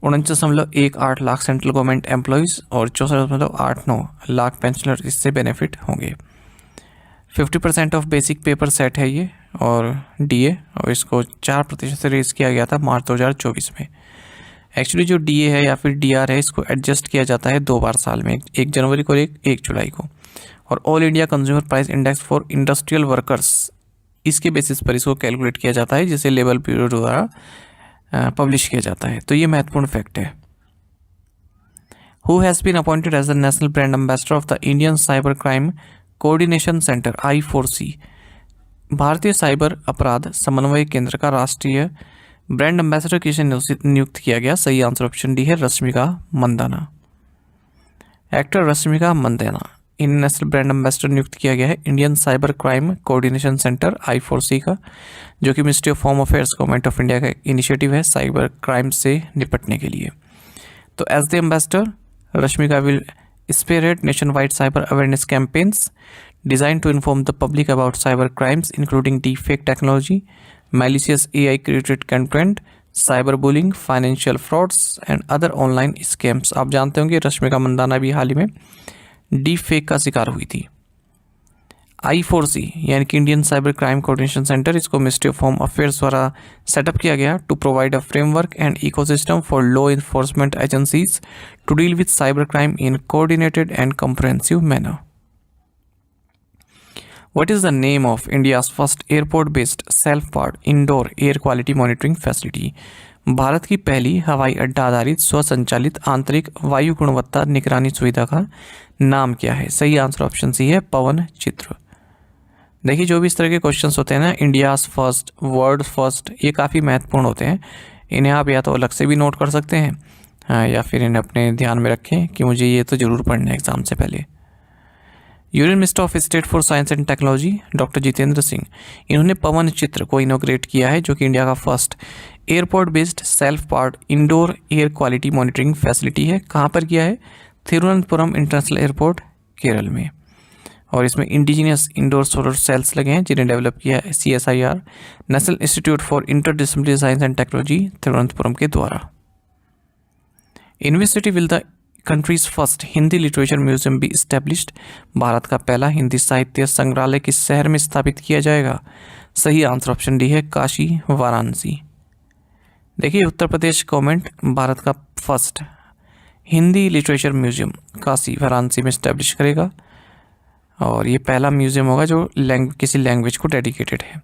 49.18 lakh central government employees और 64.89 लाख पेंशनर इससे बेनिफिट होंगे। 50% ऑफ बेसिक पेपर सेट है ये और डीए, और इसको 4% से रेज किया गया था मार्च 2024 में। एक्चुअली जो डीए है या फिर डीआर है इसको एडजस्ट किया जाता है 2 बार साल में, 1 जनवरी को और 1 जुलाई को। और all India consumer price index for industrial workers, इसके बेसिस पर इसको कैलकुलेट किया जाता है, जिसे लेबर ब्यूरो द्वारा पब्लिश किया जाता है। तो ये महत्वपूर्ण फैक्ट है। Who has been appointed as the national brand ambassador of the Indian cyber crime coordination centre I4C, भारतीय साइबर अपराध समन्वय केंद्र का राष्ट्रीय ब्रांड एम्बेसडर किसे नियुक्त किया गया? सही आंसर ऑप्शन डी है रश्मिका मंदाना। एक्टर रश्मिका मंदाना इन नेशनल ब्रांड एम्बेसडर नियुक्त किया गया है Indian cyber crime coordination centre I4C का, जो कि ministry of home affairs government of India का इनिशिएटिव है साइबर क्राइम से निपटने के लिए। तो as the ambassador Rashmika will spearhead nationwide cyber awareness campaigns designed to inform the public about cyber crimes including deepfake technology, malicious AI created content, cyberbullying, financial frauds and other online scams। आप जानते होंगे रश्मिका मंदाना भी हाल ही में deepfake का शिकार हुई थी। I4C यानी कि Indian cyber crime coordination centre, इसको मिनिस्ट्री ऑफ होम अफेयर्स द्वारा सेटअप किया गया to provide a framework and ecosystem for law enforcement agencies to deal with cyber crime in coordinated and comprehensive manner. What is the name of India's first airport-based self-powered indoor air quality monitoring facility? Bharat की पहली हवाई अड्डा आधारित स्वसंचालित आंतरिक वायु गुणवत्ता निगरानी सुविधा का नाम क्या है? सही आंसर ऑप्शन सी है पवन चित्र। देखिए जो भी इस तरह के क्वेश्चंस होते हैं ना, इंडियाज़ फर्स्ट, वर्ल्ड फर्स्ट, ये काफ़ी महत्वपूर्ण होते हैं। इन्हें आप या तो अलग से भी नोट कर सकते हैं, हाँ, या फिर इन्हें अपने ध्यान में रखें कि मुझे ये तो ज़रूर पढ़ना है एग्जाम से पहले। Union minister of state for science and technology doctor Jitendra Singh, इन्होंने पवन चित्र को इनोग्रेट किया है, जो कि इंडिया का first airport based self powered indoor air quality monitoring facility है। कहाँ पर किया है? तिरुवनंतपुरम इंटरनेशनल एयरपोर्ट केरल में। और इसमें इंडिजिनियस इंडोर सोलर सेल्स लगे हैं जिन्हें डेवलप किया है CSIR national institute for interdisciplinary science and technology Thiruvananthapuram के द्वारा। In which city will the country's first Hindi literature museum be established? Bharat का पहला हिंदी साहित्य संग्रहालय किस शहर में स्थापित किया जाएगा? सही आंसर ऑप्शन डी है काशी वाराणसी। देखिए उत्तर प्रदेश गवर्नमेंट भारत का first Hindi literature museum Kashi Varanasi में इस्टेब्लिश करेगा और ये पहला म्यूजियम होगा जो किसी लैंग्वेज को डेडिकेटेड है।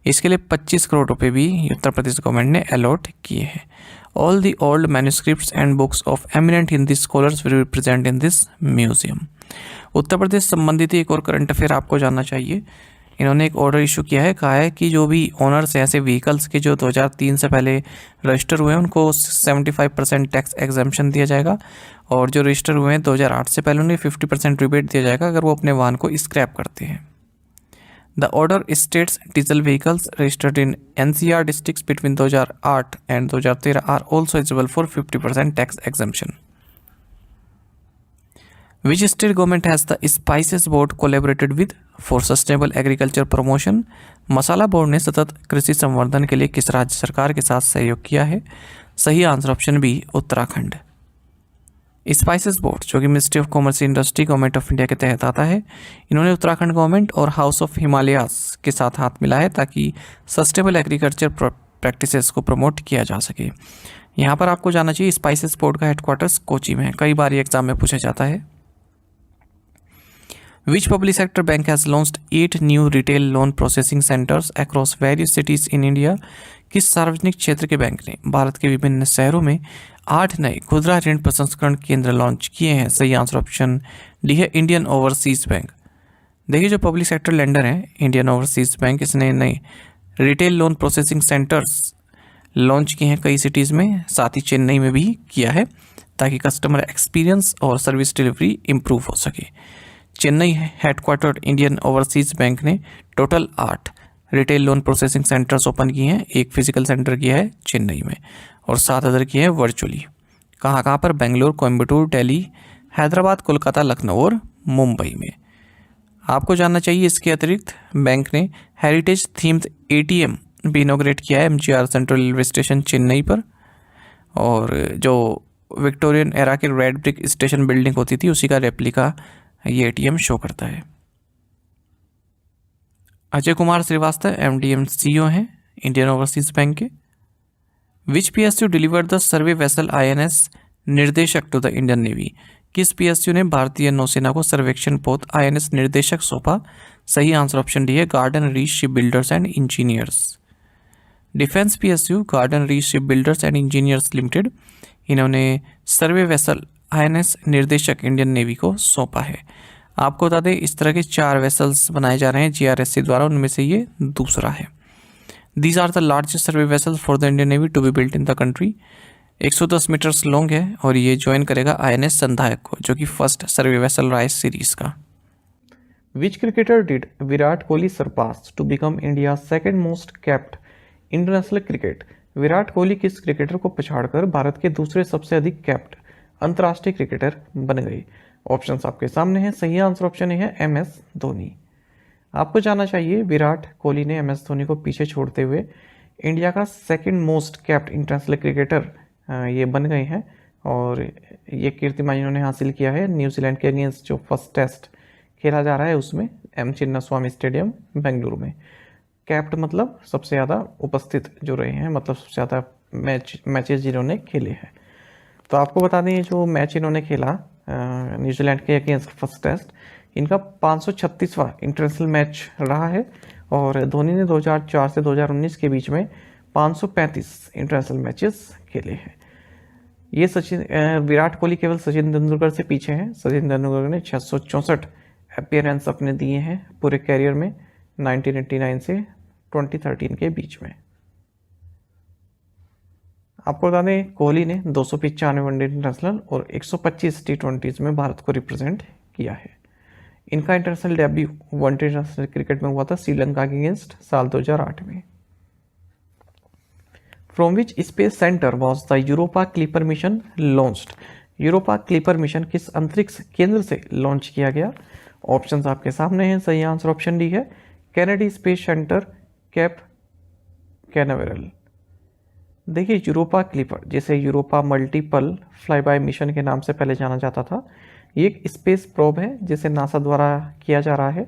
इसके लिए 25 करोड़ रुपए भी उत्तर प्रदेश गवर्नमेंट ने अलॉट किए हैं। All the old manuscripts and books of eminent Hindi scholars will be present in this museum. Uttar Pradesh संबंधित एक और करंट अफेयर आपको जानना चाहिए। इन्होंने एक ऑर्डर इशू किया है, कहा है कि जो भी ओनर्स हैं ऐसे व्हीकल्स के जो 2003 से पहले रजिस्टर हुए हैं उनको 75% टैक्स एग्जम्पशन दिया जाएगा और जो रजिस्टर हुए हैं 2008 से पहले उन्हें 50% रिबेट दिया जाएगा अगर वो अपने वाहन को स्क्रैप करते हैं। The order states diesel vehicles registered in NCR districts between 2008 and 2013 are also eligible for 50% tax exemption. Which state government has the Spices Board collaborated with for sustainable agriculture promotion? Masala board ने सतत कृषि संवर्धन के लिए किस राज्य सरकार के साथ सहयोग किया है? सही answer option B Uttarakhand. Spices board जो कि ministry of commerce industry government of India के तहत आता है, इन्होंने उत्तराखंड गवर्नमेंट और हाउस ऑफ हिमालयास के साथ हाथ मिला है ताकि सस्टेनेबल एग्रीकल्चर प्रैक्टिसेस को प्रमोट किया जा सके। यहाँ पर आपको जानना चाहिए स्पाइसेस बोर्ड का हेडक्वार्टर्स कोची में है, कई बार ये एग्जाम में पूछा जाता है। Which public sector bank has launched 8 new retail loan processing centers across various cities in India? किस सार्वजनिक क्षेत्र के बैंक ने भारत के विभिन्न शहरों में 8 नए खुदरा ऋण प्रसंस्करण केंद्र लॉन्च किए हैं? सही आंसर ऑप्शन डी है इंडियन ओवरसीज बैंक। देखिए जो पब्लिक सेक्टर लेंडर है इंडियन ओवरसीज बैंक, इसने नए retail loan processing centres launch किए हैं कई सिटीज़ में, साथ ही चेन्नई में भी किया है ताकि कस्टमर एक्सपीरियंस और सर्विस डिलीवरी इम्प्रूव हो सके। Chennai headquartered Indian overseas bank ने total 8 retail loan processing centres open किए हैं। एक फिजिकल सेंटर किया है चेन्नई में और 7 अदर किए हैं वर्चुअली। कहाँ पर? बेंगलोर, कोयम्बटूर, दिल्ली, हैदराबाद, कोलकाता, लखनऊ और मुंबई में। आपको जानना चाहिए इसके अतिरिक्त बैंक ने हेरिटेज थीम्ड ATM भी इनॉग्रेट किया है MGR central railway station Chennai पर, और जो विक्टोरियन एरा के रेड ब्रिक स्टेशन बिल्डिंग होती थी उसी का रेप्लिका ये ATM शो करता है। अजय कुमार श्रीवास्तव MD CEO हैं इंडियन ओवरसीज बैंक के। विच PSU delivered the survey vessel INS निर्देशक टू द इंडियन नेवी? किस PSU ने भारतीय नौसेना को सर्वेक्षण पोत INS निर्देशक सौंपा? सही आंसर ऑप्शन डी है garden reach ship builders and engineers. Defence PSU garden reach ship builders and engineers limited, इन्होंने सर्वे वेसल INS निर्देशक इंडियन नेवी को सौंपा है। आपको बता दें इस तरह के 4 वेसल्स बनाए जा रहे हैं GRSC द्वारा, उनमें से ये दूसरा है। These are the largest survey vessels for the Indian navy to be built in the country. 110 meters long है और ये ज्वाइन करेगा INS संधायक को, जो कि फर्स्ट सर्वे वेसल रहा है सीरीज का। Which cricketer did Virat Kohli surpass to become India second most capped international cricket? Virat Kohli किस क्रिकेटर को पछाड़कर भारत के दूसरे सबसे अधिक कैप्ड अंतर्राष्ट्रीय क्रिकेटर बन गई? ऑप्शंस आपके सामने हैं। सही आंसर ऑप्शन है MS धोनी। आपको जानना चाहिए विराट कोहली ने MS धोनी को पीछे छोड़ते हुए इंडिया का second most capped international cricketer ये बन गए हैं, और ये कीर्तिमान इन्होंने हासिल किया है न्यूजीलैंड के अगेंस्ट जो फर्स्ट टेस्ट खेला जा रहा है उसमें M चिन्नास्वामी स्टेडियम बेंगलुरु में। कैप्ड मतलब सबसे ज़्यादा उपस्थित जो रहे हैं, मतलब सबसे ज़्यादा मैचेस जिन्होंने खेले हैं। तो आपको बता दें जो मैच इन्होंने खेला न्यूजीलैंड के अगेंस्ट फर्स्ट टेस्ट, इनका 536वां इंटरनेशनल मैच रहा है, और धोनी ने 2004 से 2019 के बीच में 535 इंटरनेशनल मैचेस खेले हैं। ये विराट कोहली केवल सचिन तेंदुलकर से पीछे हैं। सचिन तेंदुलकर ने 664 अपीयरेंस अपने दिए हैं पूरे कैरियर में 1989 से 2013 के बीच में। आपको बता दें कोहली ने 295 वनडे इंटरनेशनल और 125 T20s में भारत को रिप्रेजेंट किया है। इनका international debut one day international cricket में हुआ था श्रीलंका के अगेंस्ट साल 2008 में। From which space centre was the Europa clipper mission launched? Europa clipper mission किस अंतरिक्ष केंद्र से लॉन्च किया गया? ऑप्शंस आपके सामने हैं। सही आंसर ऑप्शन डी है Kennedy Space centre cap Canaveral. देखिए यूरोपा क्लिपर, जिसे Europa multiple fly bye mission के नाम से पहले जाना जाता था, ये एक स्पेस प्रोब है जिसे नासा द्वारा किया जा रहा है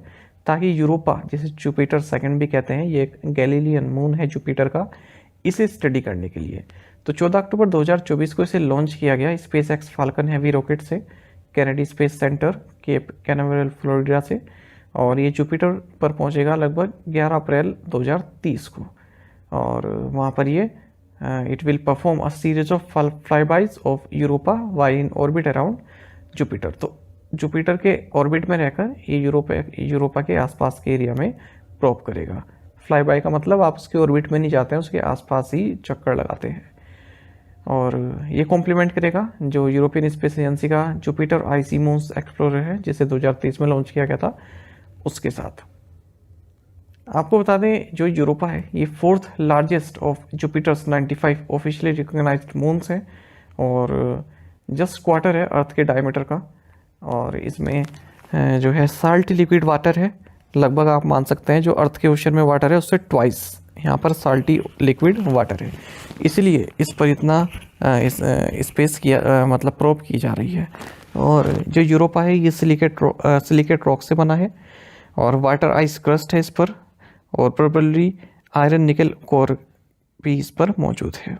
ताकि यूरोपा, जिसे जुपिटर सेकंड भी कहते हैं, ये एक गैलीलियन मून है जुपिटर का, इसे स्टडी करने के लिए। तो 14 अक्टूबर 2024 को इसे लॉन्च किया गया SpaceX Falcon Heavy rocket से Kennedy Space Center Cape Canaveral Florida से, और ये जुपिटर पर पहुंचेगा लगभग 11 अप्रैल 2030 को। और वहाँ पर ये it will perform a series of flybys of Europa while in orbit around Jupiter. तो जुपिटर के ऑर्बिट में रहकर ये यूरोपा के आसपास के एरिया में प्रॉब करेगा। फ्लाई बाय का मतलब आप उसके ऑर्बिट में नहीं जाते हैं, उसके आसपास ही चक्कर लगाते हैं। और ये कॉम्प्लीमेंट करेगा जो यूरोपियन स्पेस एजेंसी का जुपिटर आईसी मून्स एक्सप्लोरर है, जिसे 2023 में लॉन्च किया गया था, उसके साथ। आपको बता दें जो यूरोपा है ये 4th largest of Jupiter's 95 officially recognised moons है, और जस्ट क्वार्टर है अर्थ के डायमीटर का। और इसमें जो है साल्टी लिक्विड वाटर है, लगभग आप मान सकते हैं जो अर्थ के ओशन में वाटर है उससे ट्वाइस यहाँ पर साल्टी लिक्विड वाटर है, इसलिए इस पर इतना स्पेस किया मतलब प्रोब की जा रही है। और जो यूरोपा है ये सिलिकेट रॉक से बना है, और वाटर आइस क्रस्ट है इस पर, और प्रोबेबली आयरन निकल कोर भी इस पर मौजूद है।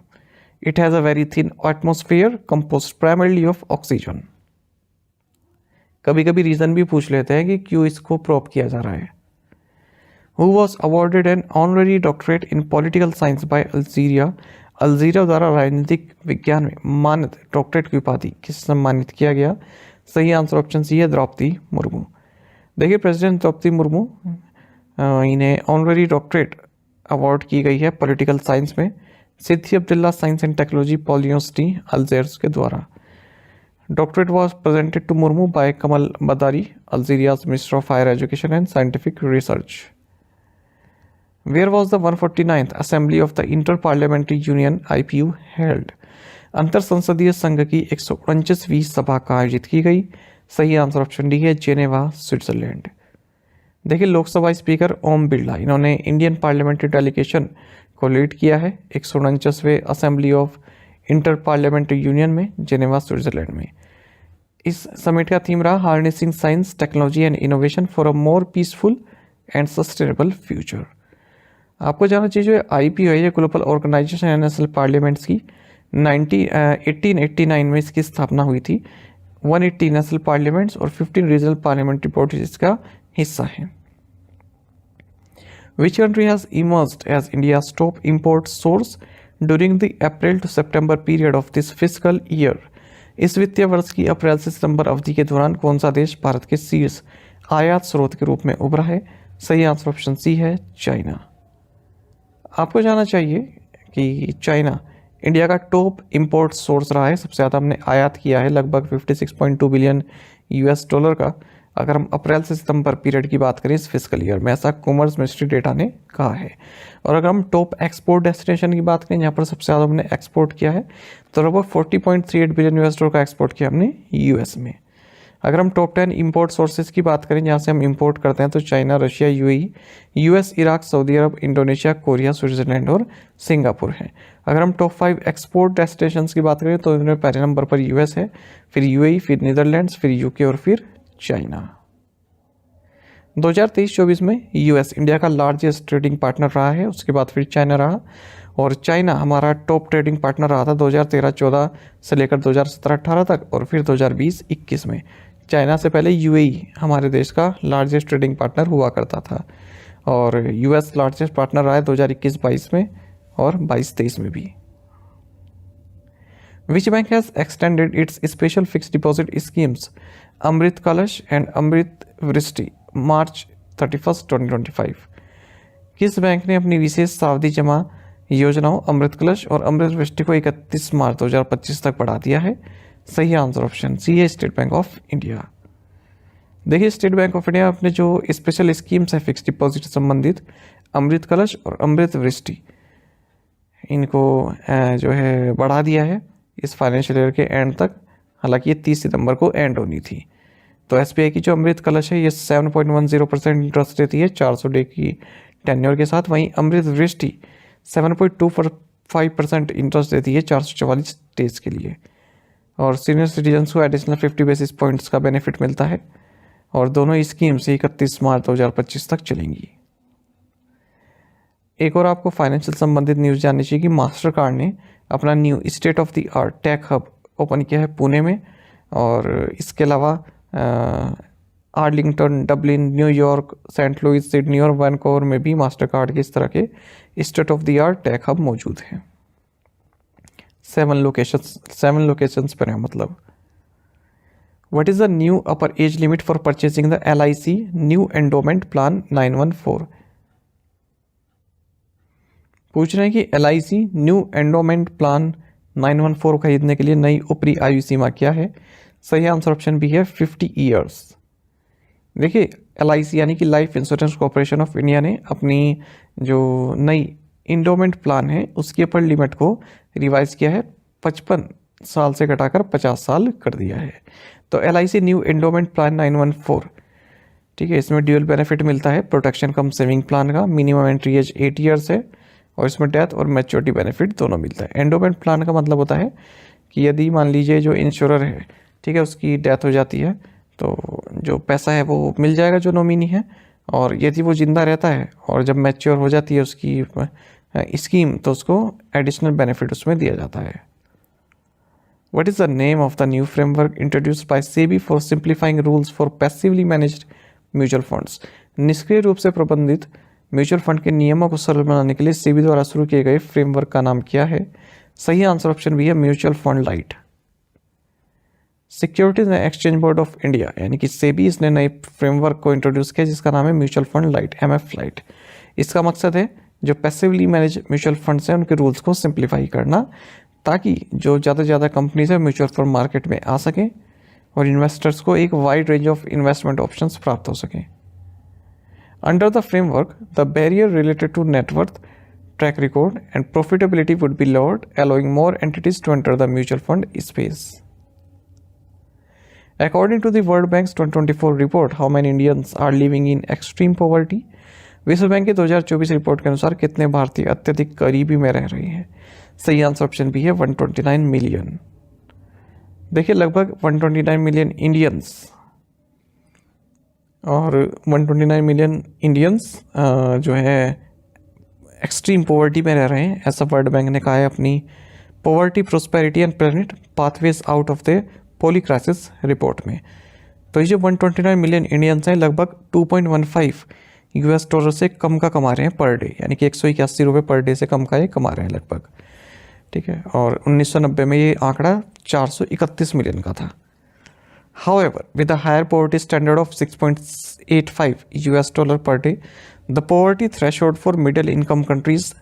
It has a very thin atmosphere composed primarily of oxygen. कभी कभी रीज़न भी पूछ लेते हैं कि क्यों इसको प्रोब किया जा रहा है। Who was awarded an honorary doctorate in political science by Algeria? Algeria द्वारा राजनीतिक विज्ञान में मान्यत डॉक्टरेट की उपाधि किसे सम्मानित किया गया? सही आंसर ऑप्शन सी है द्रौपदी मुर्मू। देखिए प्रेसिडेंट द्रौपदी मुर्मू इन्हें ऑनररी डॉक्टरेट अवार्ड की गई है पॉलिटिकल साइंस में Sidi Abdellah science and technology university Algiers के द्वारा। Doctorate was presented to Murmu by Kamal Badari, Algeria's Minister of Higher Education and Scientific Research. Where was the 149th Assembly of the Inter-Parliamentary Union (IPU) held? अंतर संसदीय संघ की 149वीं सभा का आयोजित की गई। सही आंसर ऑप्शन डी है जेनेवा, स्विट्जरलैंड। देखिए लोकसभा स्पीकर ओम बिरला, इन्होंने इंडियन पार्लियामेंट्री डेलीगेशन को लीड किया है 149वें assembly of inter parliamentary union में जेनेवा, स्विट्जरलैंड में। इस समिट का थीम रहा harnessing science technology and innovation for a more peaceful and sustainable future. आपको जानना चाहिए जो IPU है ये ग्लोबल ऑर्गेनाइजेशन नेशनल पार्लियामेंट्स की 1889 में इसकी स्थापना हुई थी। 180 नेशनल पार्लियामेंट्स और 15 रीजनल पार्लियामेंट्री बॉडीज इसका हिस्सा है। Which country has emerged as India's top import source during the April to September period of this fiscal year? इस वित्तीय वर्ष की अप्रैल से सितंबर अवधि के दौरान कौन सा देश भारत के शीर्ष आयात स्रोत के रूप में उभरा है? सही आंसर ऑप्शन सी है चाइना। आपको जानना चाहिए कि चाइना इंडिया का टॉप इंपोर्ट सोर्स रहा है, सबसे ज़्यादा हमने आयात किया है लगभग 56.2 बिलियन US डॉलर का। अगर हम अप्रैल से सितंबर पीरियड की बात करें इस फिजिकल ईयर में, ऐसा कॉमर्स मिनिस्ट्री डेटा ने कहा है। और अगर हम टॉप एक्सपोर्ट डेस्टिनेशन की बात करें जहाँ पर सबसे ज़्यादा हमने एक्सपोर्ट किया है तो लगभग 40.38 बिलियन US डॉलर का एक्सपोर्ट किया हमने US में। अगर हम टॉप 10 इंपोर्ट सोर्सेज की बात करें जहाँ से हम इंपोर्ट करते हैं तो China, Russia, UAE, US, Iraq, Saudi Arab, Indonesia, Korea, Switzerland और सिंगापुर है। अगर हम टॉप 5 एक्सपोर्ट डेस्टिनेशंस की बात करें तो इनमें पहले नंबर पर US है, फिर UAE, फिर नीदरलैंड्स, फिर UK और फिर चाइना। 2023-24 में US इंडिया का लार्जेस्ट ट्रेडिंग पार्टनर रहा है, उसके बाद फिर चाइना रहा, और चाइना हमारा टॉप ट्रेडिंग पार्टनर रहा था 2013-14 से लेकर 2017-18 तक, और फिर 2020-21 में। चाइना से पहले UAE हमारे देश का लार्जेस्ट ट्रेडिंग पार्टनर हुआ करता था, और US लार्जेस्ट पार्टनर रहा है 2021-22 में और 22-23 में भी। Which bank has extended its special fixed deposit schemes अमृत कलश एंड अमृत वृष्टि मार्च 31, 2025? किस बैंक ने अपनी विशेष सावधि जमा योजनाओं अमृत कलश और अमृत वृष्टि को 31 मार्च 2025 तक बढ़ा दिया है? सही आंसर ऑप्शन सी है स्टेट बैंक ऑफ इंडिया। देखिए स्टेट बैंक ऑफ इंडिया अपने जो स्पेशल स्कीम्स है फिक्स डिपॉजिट संबंधित अमृत कलश और अमृत वृष्टि, इनको जो है बढ़ा दिया है इस फाइनेंशियल ईयर के एंड तक। हालांकि ये 30 सितंबर को एंड होनी थी। तो SBI की जो अमृत कलश है ये 7.10% इंटरेस्ट देती है 400 डे की टेन्योर के साथ। वहीं अमृत वृष्टि 7.25% इंटरेस्ट देती है 444 डेज के लिए, और सीनियर सिटीजन्स को एडिशनल 50 बेसिस पॉइंट्स का बेनिफिट मिलता है, और दोनों स्कीम्स 31 मार्च 2025 तक चलेंगी। एक और आपको फाइनेंशियल संबंधित न्यूज़ जाननी चाहिए कि मास्टर कार्ड ने अपना new state of the art tech hub open किया है पुणे में, और इसके अलावा Arlington, Dublin, New York, saint Louis, Sydney और वैनकूवर में भी मास्टर कार्ड के इस तरह के state of the art tech hub मौजूद हैं। 7 लोकेशंस पर है मतलब। What is the new upper age limit for purchasing the LIC new endowment plan 914? पूछ रहे हैं कि LIC न्यू एंडोमेंट प्लान 914 खरीदने के लिए नई ऊपरी आयु सीमा क्या है? सही आंसर ऑप्शन बी है 50 ईयर्स। देखिए LIC यानी कि life insurance corporation of India ने अपनी जो नई एंडोमेंट प्लान है उसकी अपर लिमिट को रिवाइज किया है, 55 साल से घटाकर 50 साल कर दिया है। तो LIC न्यू एंडोमेंट प्लान 914, ठीक है, इसमें ड्यूअल बेनिफिट मिलता है प्रोटेक्शन कम सेविंग प्लान का। मिनिमम एंट्री एज 8 ईयर्स है और इसमें डेथ और मैच्योरिटी बेनिफिट दोनों मिलता है। एंडोमेंट प्लान का मतलब होता है कि यदि मान लीजिए जो इंश्योरर है, ठीक है, उसकी डेथ हो जाती है तो जो पैसा है वो मिल जाएगा जो नॉमिनी है, और यदि वो जिंदा रहता है और जब मैच्योर हो जाती है उसकी स्कीम तो उसको एडिशनल बेनिफिट उसमें दिया जाता है। What is the name of the new framework introduced by SEBI for simplifying rules for passively managed mutual funds? निष्क्रिय रूप से प्रबंधित म्यूचुअल फंड के नियमों को सरल बनाने के लिए सेबी द्वारा शुरू किए गए फ्रेमवर्क का नाम क्या है? सही आंसर ऑप्शन भी है mutual fund light. Securities and exchange board of India यानी कि सेबी, इसने नए फ्रेमवर्क को इंट्रोड्यूस किया जिसका नाम है mutual fund light, MF light. इसका मकसद है जो पैसिवली मैनेज म्यूचुअल फंड्स हैं उनके रूल्स को सिंप्लीफाई करना, ताकि जो ज़्यादा से ज़्यादा कंपनीज है म्यूचुअल फंड मार्केट में आ सकें और इन्वेस्टर्स को एक wide range of investment options प्राप्त हो सकें। Under the framework the barrier related to net worth, track record and profitability would be lowered, allowing more entities to enter the mutual fund space. According to the World Bank's 2024 report, how many Indians are living in extreme poverty? विश्व bank की 2024 report के अनुसार कितने भारतीय अत्यधिक गरीबी में रह रहे हैं? सही आंसर ऑप्शन बी है 129 मिलियन। देखिए लगभग 129 मिलियन इंडियंस, और 129 मिलियन इंडियंस जो है एक्सट्रीम पॉवर्टी में रह रहे हैं, ऐसा वर्ल्ड बैंक ने कहा है अपनी poverty, prosperity and present pathways out of the polycrisis report में। तो ये जो 129 मिलियन इंडियंस हैं लगभग 2.15 US डॉलर से कम का कमा रहे हैं पर डे, यानी कि 181 रुपये पर डे से कम का ये कमा रहे हैं लगभग, ठीक है। और 1990 में ये आंकड़ा 431 मिलियन का था। However, with a higher poverty standard of 6.85 US dollar per day, the poverty threshold for middle income countries,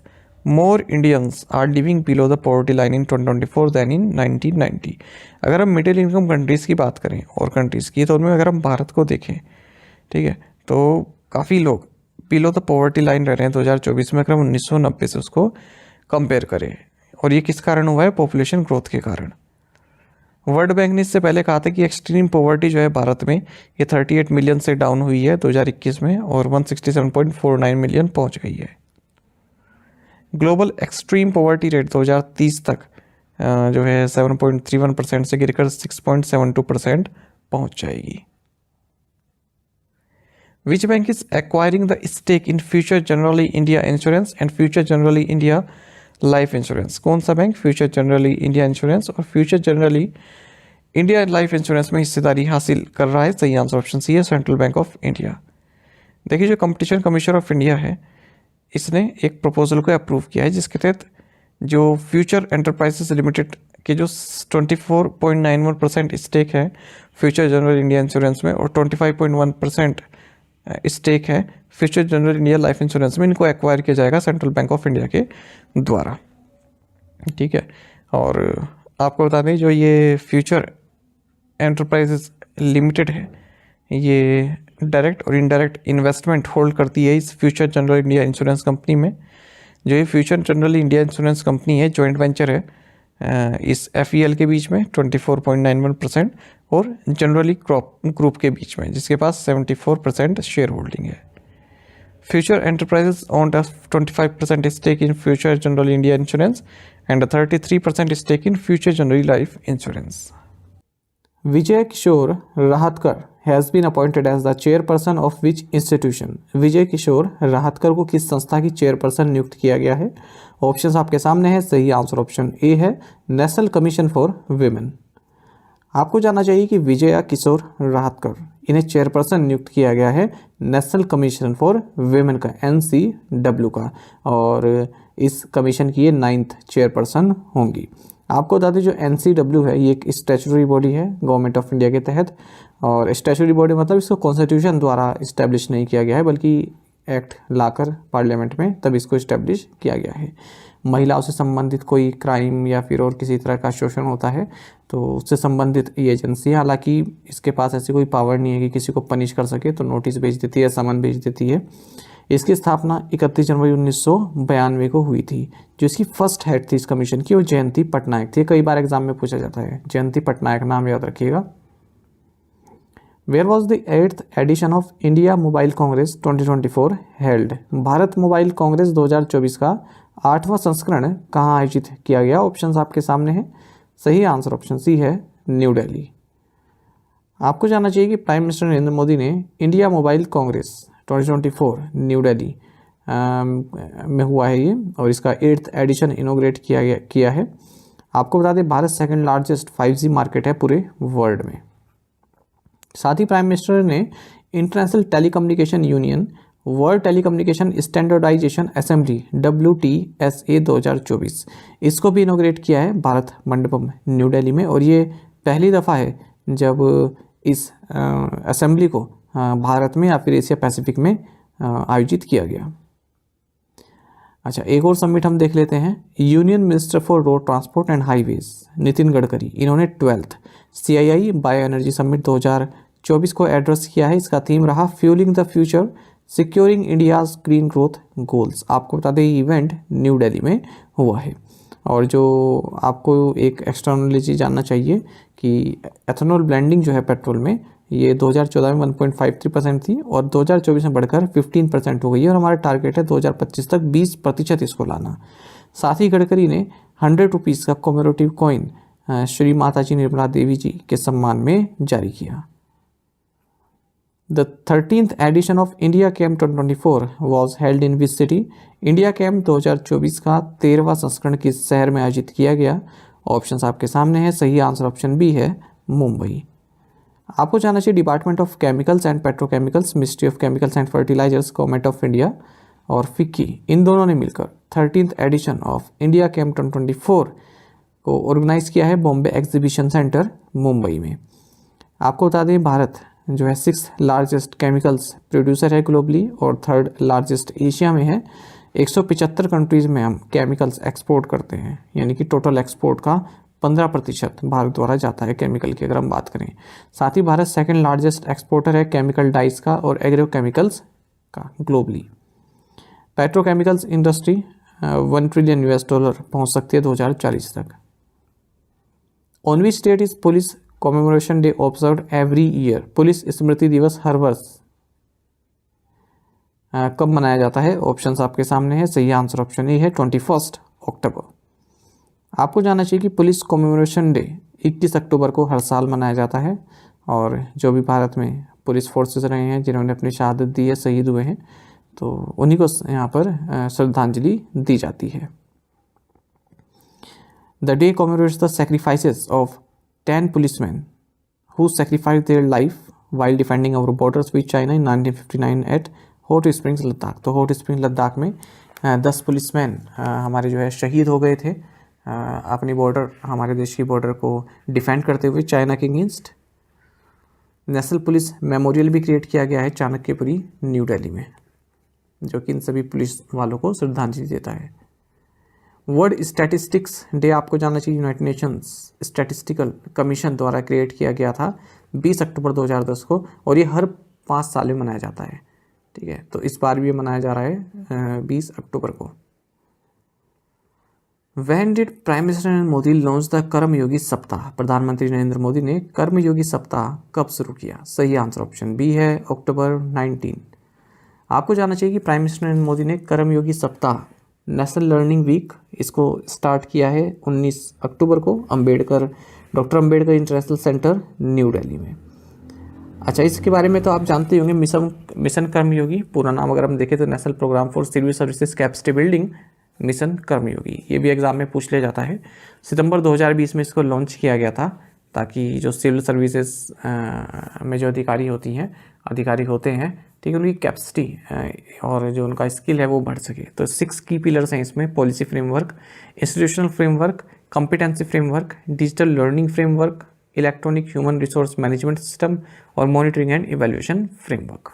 more Indians are living below the poverty line in 2024 than in 1990। अगर हम मिडिल इनकम कंट्रीज़ की बात करें और countries की, तो उनमें अगर हम भारत को देखें, ठीक है, तो काफ़ी लोग बिलो द पॉवर्टी लाइन रह रहे हैं 2024 में, अगर हम 1990 से उसको कंपेयर करें। और ये किस कारण हुआ है? पॉपुलेशन ग्रोथ के कारण। वर्ल्ड बैंक ने इससे पहले कहा था कि एक्सट्रीम पॉवर्टी जो है भारत में ये 38 मिलियन से डाउन हुई है 2021 में और 167.49 मिलियन पहुंच गई है। ग्लोबल एक्सट्रीम पॉवर्टी रेट 2030 तक जो है 7.31% से गिरकर 6.72% पहुंच जाएगी। Which bank is acquiring the stake in Future Generali India Insurance and Future Generali India Life Insurance? कौन सा bank Future Generali India insurance और Future Generali India life insurance में हिस्सेदारी हासिल कर रहा है? सही आंसर ऑप्शन सी है सेंट्रल बैंक ऑफ इंडिया। देखिए जो कंपटीशन कमिश्नर ऑफ इंडिया है, इसने एक प्रपोजल को अप्रूव किया है जिसके तहत जो फ्यूचर एंटरप्राइजेस लिमिटेड के जो 24.91% स्टेक है फ्यूचर जनरल इंडिया इंश्योरेंस में और 25.1% स्टेक है future General India life insurance में, इनको एक्वायर किया जाएगा सेंट्रल बैंक ऑफ इंडिया के द्वारा, ठीक है। और आपको बता दें जो ये फ्यूचर एंटरप्राइजेस लिमिटेड है, ये डायरेक्ट और इनडायरेक्ट इन्वेस्टमेंट होल्ड करती है इस future General India insurance company में। जो ये future General India insurance company है, जॉइंट वेंचर है इस FEL के बीच में 24.91% और जनरली ग्रुप के बीच में जिसके पास 74% शेयर होल्डिंग है। Future Enterprises owned 25% stake in Future General India insurance and 33% stake in Future General life insurance. Vijay Kishore Rahatkar has been appointed as the chairperson of which institution? Vijay Kishore Rahatkar को किस संस्था की चेयरपर्सन नियुक्त किया गया है? ऑप्शंस आपके सामने है। सही आंसर ऑप्शन ए है, नेशनल कमीशन फॉर विमेन। आपको जानना चाहिए कि विजया किशोर राहतकर इन्हें चेयरपर्सन नियुक्त किया गया है नेशनल कमीशन फॉर विमेन का, NCW का, और इस कमीशन की ये 9th चेयरपर्सन होंगी। आपको बता दें जो NCW है ये एक स्टैट्यूटरी बॉडी है गवर्नमेंट ऑफ इंडिया के तहत, और स्टैट्यूटरी बॉडी मतलब इसको कॉन्स्टिट्यूशन द्वारा इस्टेब्लिश नहीं किया गया है बल्कि एक्ट लाकर पार्लियामेंट में तब इसको इस्टेब्लिश किया गया है। महिलाओं से संबंधित कोई क्राइम या फिर और किसी तरह का शोषण होता है तो उससे संबंधित ये एजेंसी, हालांकि इसके पास ऐसी कोई पावर नहीं है कि किसी को पनिश कर सके, तो नोटिस भेज देती है, समन भेज देती है। इसकी स्थापना 31 जनवरी 1992 को हुई थी। जो इसकी फर्स्ट हेड थी इस कमीशन की वो जयंती पटनायक थी। कई बार एग्जाम में पूछा जाता है, जयंती पटनायक नाम याद रखिएगा। Where was the 8th edition of India mobile congress 2024 held? भारत मोबाइल कांग्रेस 2024 का 8वां संस्करण कहाँ आयोजित किया गया? ऑप्शंस आपके सामने हैं। सही आंसर ऑप्शन सी है, न्यू दिल्ली। आपको जानना चाहिए कि प्राइम मिनिस्टर नरेंद्र मोदी ने India mobile congress 2024 new Delhi में हुआ है ये, और इसका 8th एडिशन इनोग्रेट किया है। आपको बता दें Bharat second largest 5G market है पूरे वर्ल्ड में। साथ ही प्राइम मिनिस्टर ने international telecommunication union world telecommunication standardisation assembly WTSA 2024 इसको भी इनोग्रेट किया है भारत मंडपम न्यू दिल्ली में, और ये पहली दफ़ा है जब इस असेंबली को भारत में या फिर एशिया पैसिफिक में आयोजित किया गया। अच्छा, एक और समिट हम देख लेते हैं। Union minister for road transport and highways Nitin Gadkari, इन्होंने 12th CII bio energy summit 2024 को एड्रेस किया है। इसका थीम रहा fuelling the future securing India's green growth goals. आपको बता दें इवेंट न्यू दिल्ली में हुआ है। और जो आपको एक एक्सटर्नलिटी जानना चाहिए कि एथेनॉल ब्लेंडिंग जो है पेट्रोल में, ये 2014 में 1.53% थी और 2024 में बढ़कर 15% हो गई है, और हमारा टारगेट है 2025 तक 20% इसको लाना। साथ ही गडकरी ने 100 रुपीज़ का कॉमेमोरेटिव कॉइन श्री माताजी निर्मला देवी जी के सम्मान में जारी किया। The 13th edition of India camp 2024 was held in which city? India camp 2024 का 13वां संस्करण किस शहर में आयोजित किया गया? ऑप्शंस आपके सामने हैं। सही आंसर ऑप्शन बी है, मुंबई। आपको जानना चाहिए department of chemicals and petrochemicals, ministry of chemicals and fertilisers, government of India और फिक्की, इन दोनों ने मिलकर 13th edition of India camp 2024 को ऑर्गेनाइज किया है बॉम्बे एग्जीबिशन सेंटर मुंबई में। आपको बता दें भारत जो है 6th लार्जेस्ट केमिकल्स प्रोड्यूसर है ग्लोबली और 3rd लार्जेस्ट एशिया में है। 175 कंट्रीज़ में हम केमिकल्स एक्सपोर्ट करते हैं, यानी कि टोटल एक्सपोर्ट का 15% भारत द्वारा जाता है केमिकल की अगर हम बात करें। साथ ही भारत सेकंड लार्जेस्ट एक्सपोर्टर है केमिकल डाइस का और एग्रोकेमिकल्स का ग्लोबली। पेट्रोकेमिकल्स इंडस्ट्री $1 ट्रिलियन पहुंच सकती है 2040 तक। On which date is police commemoration day observed every year? Police स्मृति दिवस हर वर्ष कब मनाया जाता है? ऑप्शंस आपके सामने है। सही आंसर ऑप्शन ए है, 21 अक्टूबर। आपको जानना चाहिए कि पुलिस कॉमेमोरेशन डे 21 अक्टूबर को हर साल मनाया जाता है, और जो भी भारत में पुलिस फोर्सेस रहे हैं जिन्होंने अपनी शहादत दी है, शहीद हुए हैं, तो उन्हीं को यहाँ पर श्रद्धांजलि दी जाती है। The day commemorates the sacrifices of 10 policemen who sacrificed their life while defending our borders with China in 1959 at hot springs Ladakh. तो हॉट स्प्रिंग लद्दाख में 10 पुलिसमैन हमारे जो है शहीद हो गए थे अपनी बॉर्डर, हमारे देश की बॉर्डर को डिफेंड करते हुए चाइना के अगेंस्ट। नेशनल पुलिस मेमोरियल भी क्रिएट किया गया है चाणक्यपुरी न्यू दिल्ली में, जो कि इन सभी पुलिस वालों को श्रद्धांजलि देता है। वर्ल्ड स्टैटिस्टिक्स डे आपको जानना चाहिए, यूनाइटेड नेशंस स्टैटिस्टिकल कमीशन द्वारा क्रिएट किया गया था 20 अक्टूबर 2010 को, और ये हर 5 साल में मनाया जाता है। ठीक है, तो इस बार भी ये मनाया जा रहा है 20 अक्टूबर को। When did prime minister Narendra Modi launch the Karmayogi Saptah? प्रधानमंत्री नरेंद्र मोदी ने कर्मयोगी सप्ताह कब शुरू किया? सही आंसर ऑप्शन बी है, अक्टूबर 19। आपको जानना चाहिए कि प्राइम मिनिस्टर नरेंद्र मोदी ने कर्मयोगी सप्ताह नेशनल लर्निंग वीक इसको स्टार्ट किया है 19 अक्टूबर को doctor Ambedkar international centre new Delhi में। अच्छा, इसके बारे में तो आप जानते ही होंगे, मिशन कर्मयोगी पूरा नाम अगर हम देखें तो national programme for civil services capacity building, mission Karmayogi. ये भी एग्जाम में पूछ लिया जाता है। सितंबर 2020 में इसको लॉन्च किया गया था ताकि जो सिविल सर्विसेज में जो अधिकारी होते हैं, ठीक है, उनकी कैपेसिटी और जो उनका स्किल है वो बढ़ सके। तो 6 की पिलर्स हैं इसमें: policy framework, institutional framework, competency framework, digital learning framework, electronic human resource management system और monitoring and evaluation framework.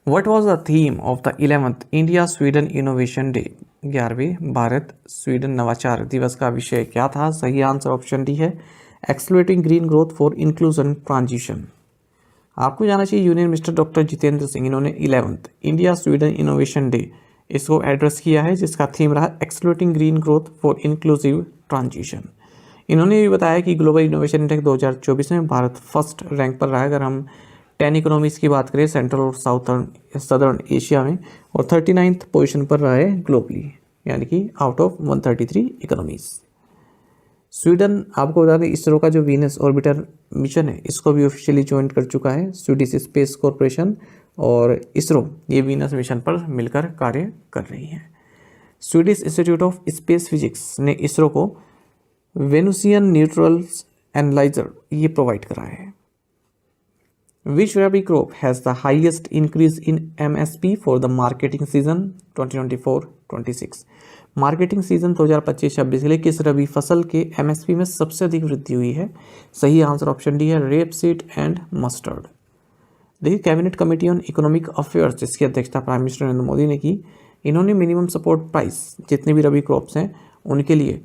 What was the theme of the 11th India Sweden innovation day? 11वें भारत स्वीडन नवाचार दिवस का विषय क्या था? सही आंसर ऑप्शन डी है, accelerating green growth for inclusion transition. आपको जाना चाहिए union minister doctor Jitendra Singh, इन्होंने 11th India Sweden innovation day इसको एड्रेस किया है, जिसका थीम रहा accelerating green growth for inclusive transition. इन्होंने भी बताया कि ग्लोबल इनोवेशन इंडेक्स 2024 में भारत फर्स्ट रैंक पर रहा है अगर हम 10 इकोनॉमीज़ की बात करें सेंट्रल और सदर्न एशिया में, और 39th पोजीशन पर रहा है ग्लोबली, यानी कि आउट ऑफ 133 इकोनॉमीज़। स्वीडन, आपको बता दें, इसरो का जो वीनस ऑर्बिटर मिशन है इसको भी ऑफिशियली ज्वाइन कर चुका है। स्वीडिश स्पेस कॉरपोरेशन और इसरो ये वीनस मिशन पर मिलकर कार्य कर रही हैं। Swedish institute of space physics ने इसरो को वेनुसियन न्यूट्रल्स एनालाइजर ये प्रोवाइड करा है। Which rabi crop has the highest increase in MSP for the marketing season 2024-26? Marketing season 2025-26 के लिए किस रबी फसल के MSP में सबसे अधिक वृद्धि हुई है? सही आंसर ऑप्शन डी है, रेपसीड एंड मस्टर्ड। देखिए, cabinet committee on economic affairs जिसकी अध्यक्षता प्राइम मिनिस्टर नरेंद्र मोदी ने की, इन्होंने मिनिमम सपोर्ट प्राइस जितने भी रबी क्रॉप्स हैं उनके लिए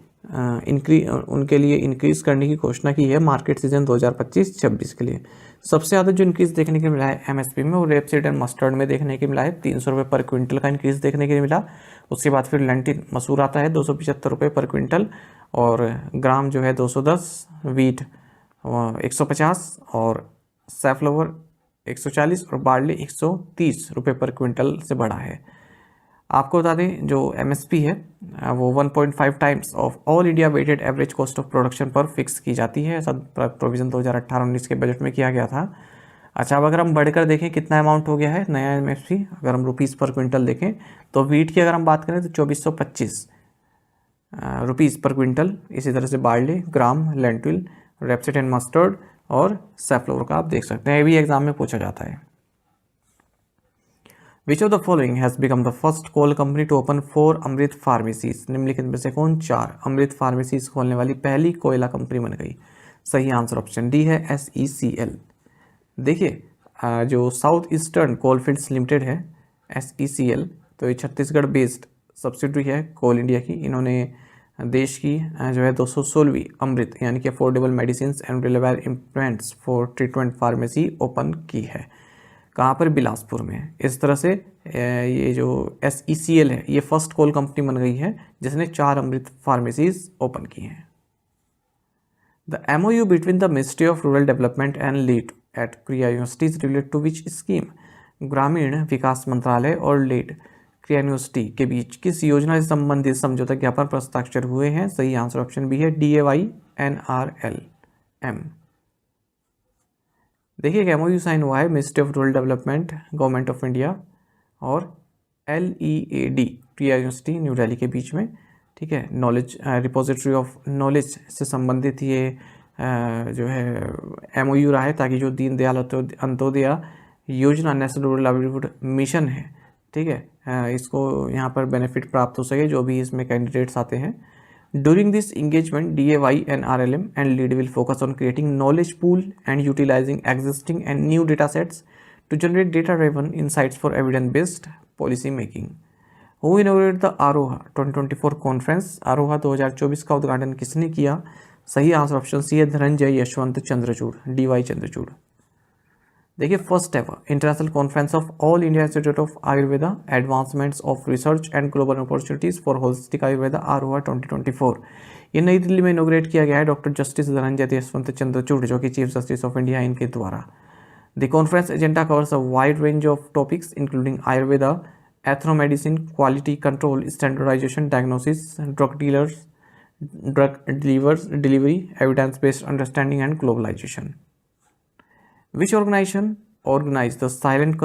इंक्रीज़ करने की घोषणा की है मार्केट सीजन 2025-26 के लिए। सबसे ज़्यादा जो इंक्रीज़ देखने को मिला है एमएसपी में, वो रेपसीड एंड मस्टर्ड में देखने को मिला है, 300 रुपये पर क्विंटल का इंक्रीज़ देखने को मिला। उसके बाद फिर लेंटिन मसूर आता है 275 रुपये पर क्विंटल, और ग्राम जो है 210, वीट 150 और सैफ्लावर 140 और बार्ली 130 रुपये पर क्विंटल से बढ़ा है। आपको बता दें जो एमएसपी है वो 1.5 times of all India weighted average cost of production पर फिक्स की जाती है। ऐसा प्रोविज़न 2018-19 के बजट में किया गया था। अच्छा, अब अगर हम बढ़कर देखें कितना अमाउंट हो गया है नया एमएसपी, अगर हम रुपीज़ पर क्विंटल देखें तो वीट की अगर हम बात करें तो 2425 रुपीज़ पर क्विंटल। इसी तरह से barley, gram, lentil, rapeseed and mustard और सैफ्लोवर का आप देख सकते हैं, ये भी एग्जाम में पूछा जाता है। Which of the following has become the first coal company to open 4 Amrit pharmacies? निम्नलिखित में से कौन 4 अमृत फार्मेसीज खोलने वाली पहली कोयला कंपनी बन गई? सही आंसर ऑप्शन डी है, SECL। देखिए, जो साउथ ईस्टर्न कोलफील्ड्स लिमिटेड है SECL, तो ये छत्तीसगढ़ बेस्ड सब्सिडरी है कोल इंडिया की। इन्होंने देश की जो है 216वीं अमृत यानी कि affordable medicine and reliable implants for treatment pharmacy open की है। कहाँ पर? बिलासपुर में। इस तरह से ये जो SECL है ये फर्स्ट कोल कंपनी बन गई है जिसने 4 अमृत फार्मेसीज ओपन की हैं। The MOU between the ministry of rural development and lead at Krea universities related to which scheme? ग्रामीण विकास मंत्रालय और लीड क्रिया यूनिवर्सिटी के बीच किस योजना से संबंधित समझौता ज्ञापन पर हस्ताक्षर हुए हैं? सही आंसर ऑप्शन बी है, DAY-NRLM। देखिए, MOU साइन हुआ है ministry of rural development, government of India और LEAD क्रिया यूनिवर्सिटी न्यू दिल्ली के बीच में, ठीक है। नॉलेज रिपोजिटरी ऑफ नॉलेज से संबंधित ये जो है MOU रहा है ताकि जो Deendayal Antyodaya Yojana national rural livelihood mission है, ठीक है, इसको यहाँ पर बेनिफिट प्राप्त हो सके जो भी इसमें कैंडिडेट्स आते हैं। During this engagement, DAY-NRLM and LEAD will focus on creating knowledge pool and utilizing existing and new data sets to generate data-driven insights for evidence-based policy making. Who inaugurated the AROHA 2024 conference? AROHA 2024 का उद्घाटन किसने किया? सही answer option C है, Dhananjay Yeshwant Chandrachud, DY Chandrachud. देखिए, first ever international conference of all India institute of Ayurveda advancements of research and global opportunities for holistic Ayurveda AROHA 2024 ये नई दिल्ली में इनोग्रेट किया गया है डॉक्टर जस्टिस धनंजय यशवंत चंद्रचूड़ जो कि चीफ जस्टिस ऑफ इंडिया इनके द्वारा। The conference agenda covers a wide range of topics including Ayurveda, ethnomedicine, quality control, standardisation, diagnosis, drug delivery, evidence based understanding and globalisation. Which organization organized the silent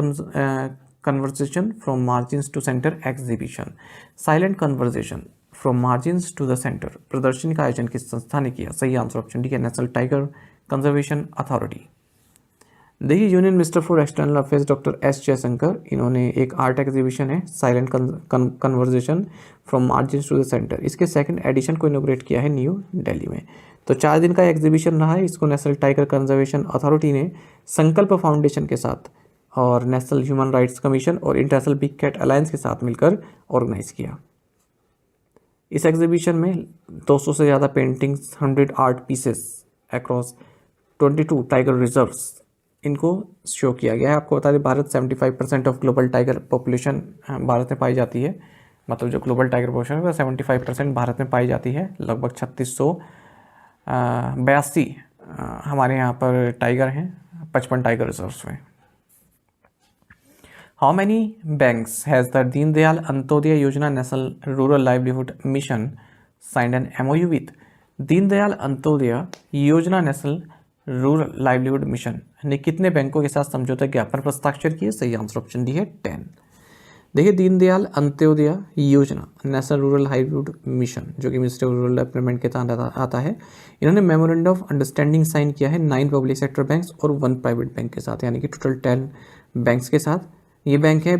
conversation from margins to center exhibition? Silent conversation from margins to the center, प्रदर्शनी का आयोजन किस संस्था ने किया? सही answer option D है, national tiger conservation authority. देखिए union minister for external affairs doctor S Jaishankar, इन्होंने एक आर्ट एग्जीबिशन है silent conversation from margins to the centre, इसके सेकंड एडिशन को इनोग्रेट किया है न्यू दिल्ली में। तो 4 दिन का एग्जीबिशन रहा है, इसको नेशनल टाइगर कंजर्वेशन अथॉरिटी ने संकल्प फाउंडेशन के साथ और नेशनल ह्यूमन राइट्स कमीशन और इंटरनेशनल बिग कैट अलायंस के साथ मिलकर ऑर्गेनाइज किया। इस एग्जीबिशन में 200 से ज़्यादा paintings, 100 art pieces across 22 tiger reserves, इनको शो किया गया है। आपको बता दें Bharat 75% of global tiger population Bharat में पाई जाती है, मतलब जो ग्लोबल टाइगर पॉपुलेशन है 75% भारत में पाई जाती है। लगभग 3682 हमारे यहाँ पर टाइगर हैं, 55 टाइगर रिजर्व्स में। How many banks has the Deendayal Antyodaya Yojana national rural livelihood mission signed an MOU with? Deendayal Antyodaya Yojana national rural livelihood mission ने कितने बैंकों के साथ समझौता ज्ञापन पर हस्ताक्षर किए? सही आंसर ऑप्शन डी है 10। देखिए Deendayal Antyodaya Yojana national rural livelihood mission जो कि मिनिस्ट्री ऑफ रूरल डेवलपमेंट के तहत आता है, इन्होंने मेमोरेंडम ऑफ अंडरस्टैंडिंग साइन किया है 9 पब्लिक सेक्टर बैंक्स और 1 प्राइवेट बैंक के साथ, यानी कि टोटल 10 बैंक्स के साथ। ये बैंक है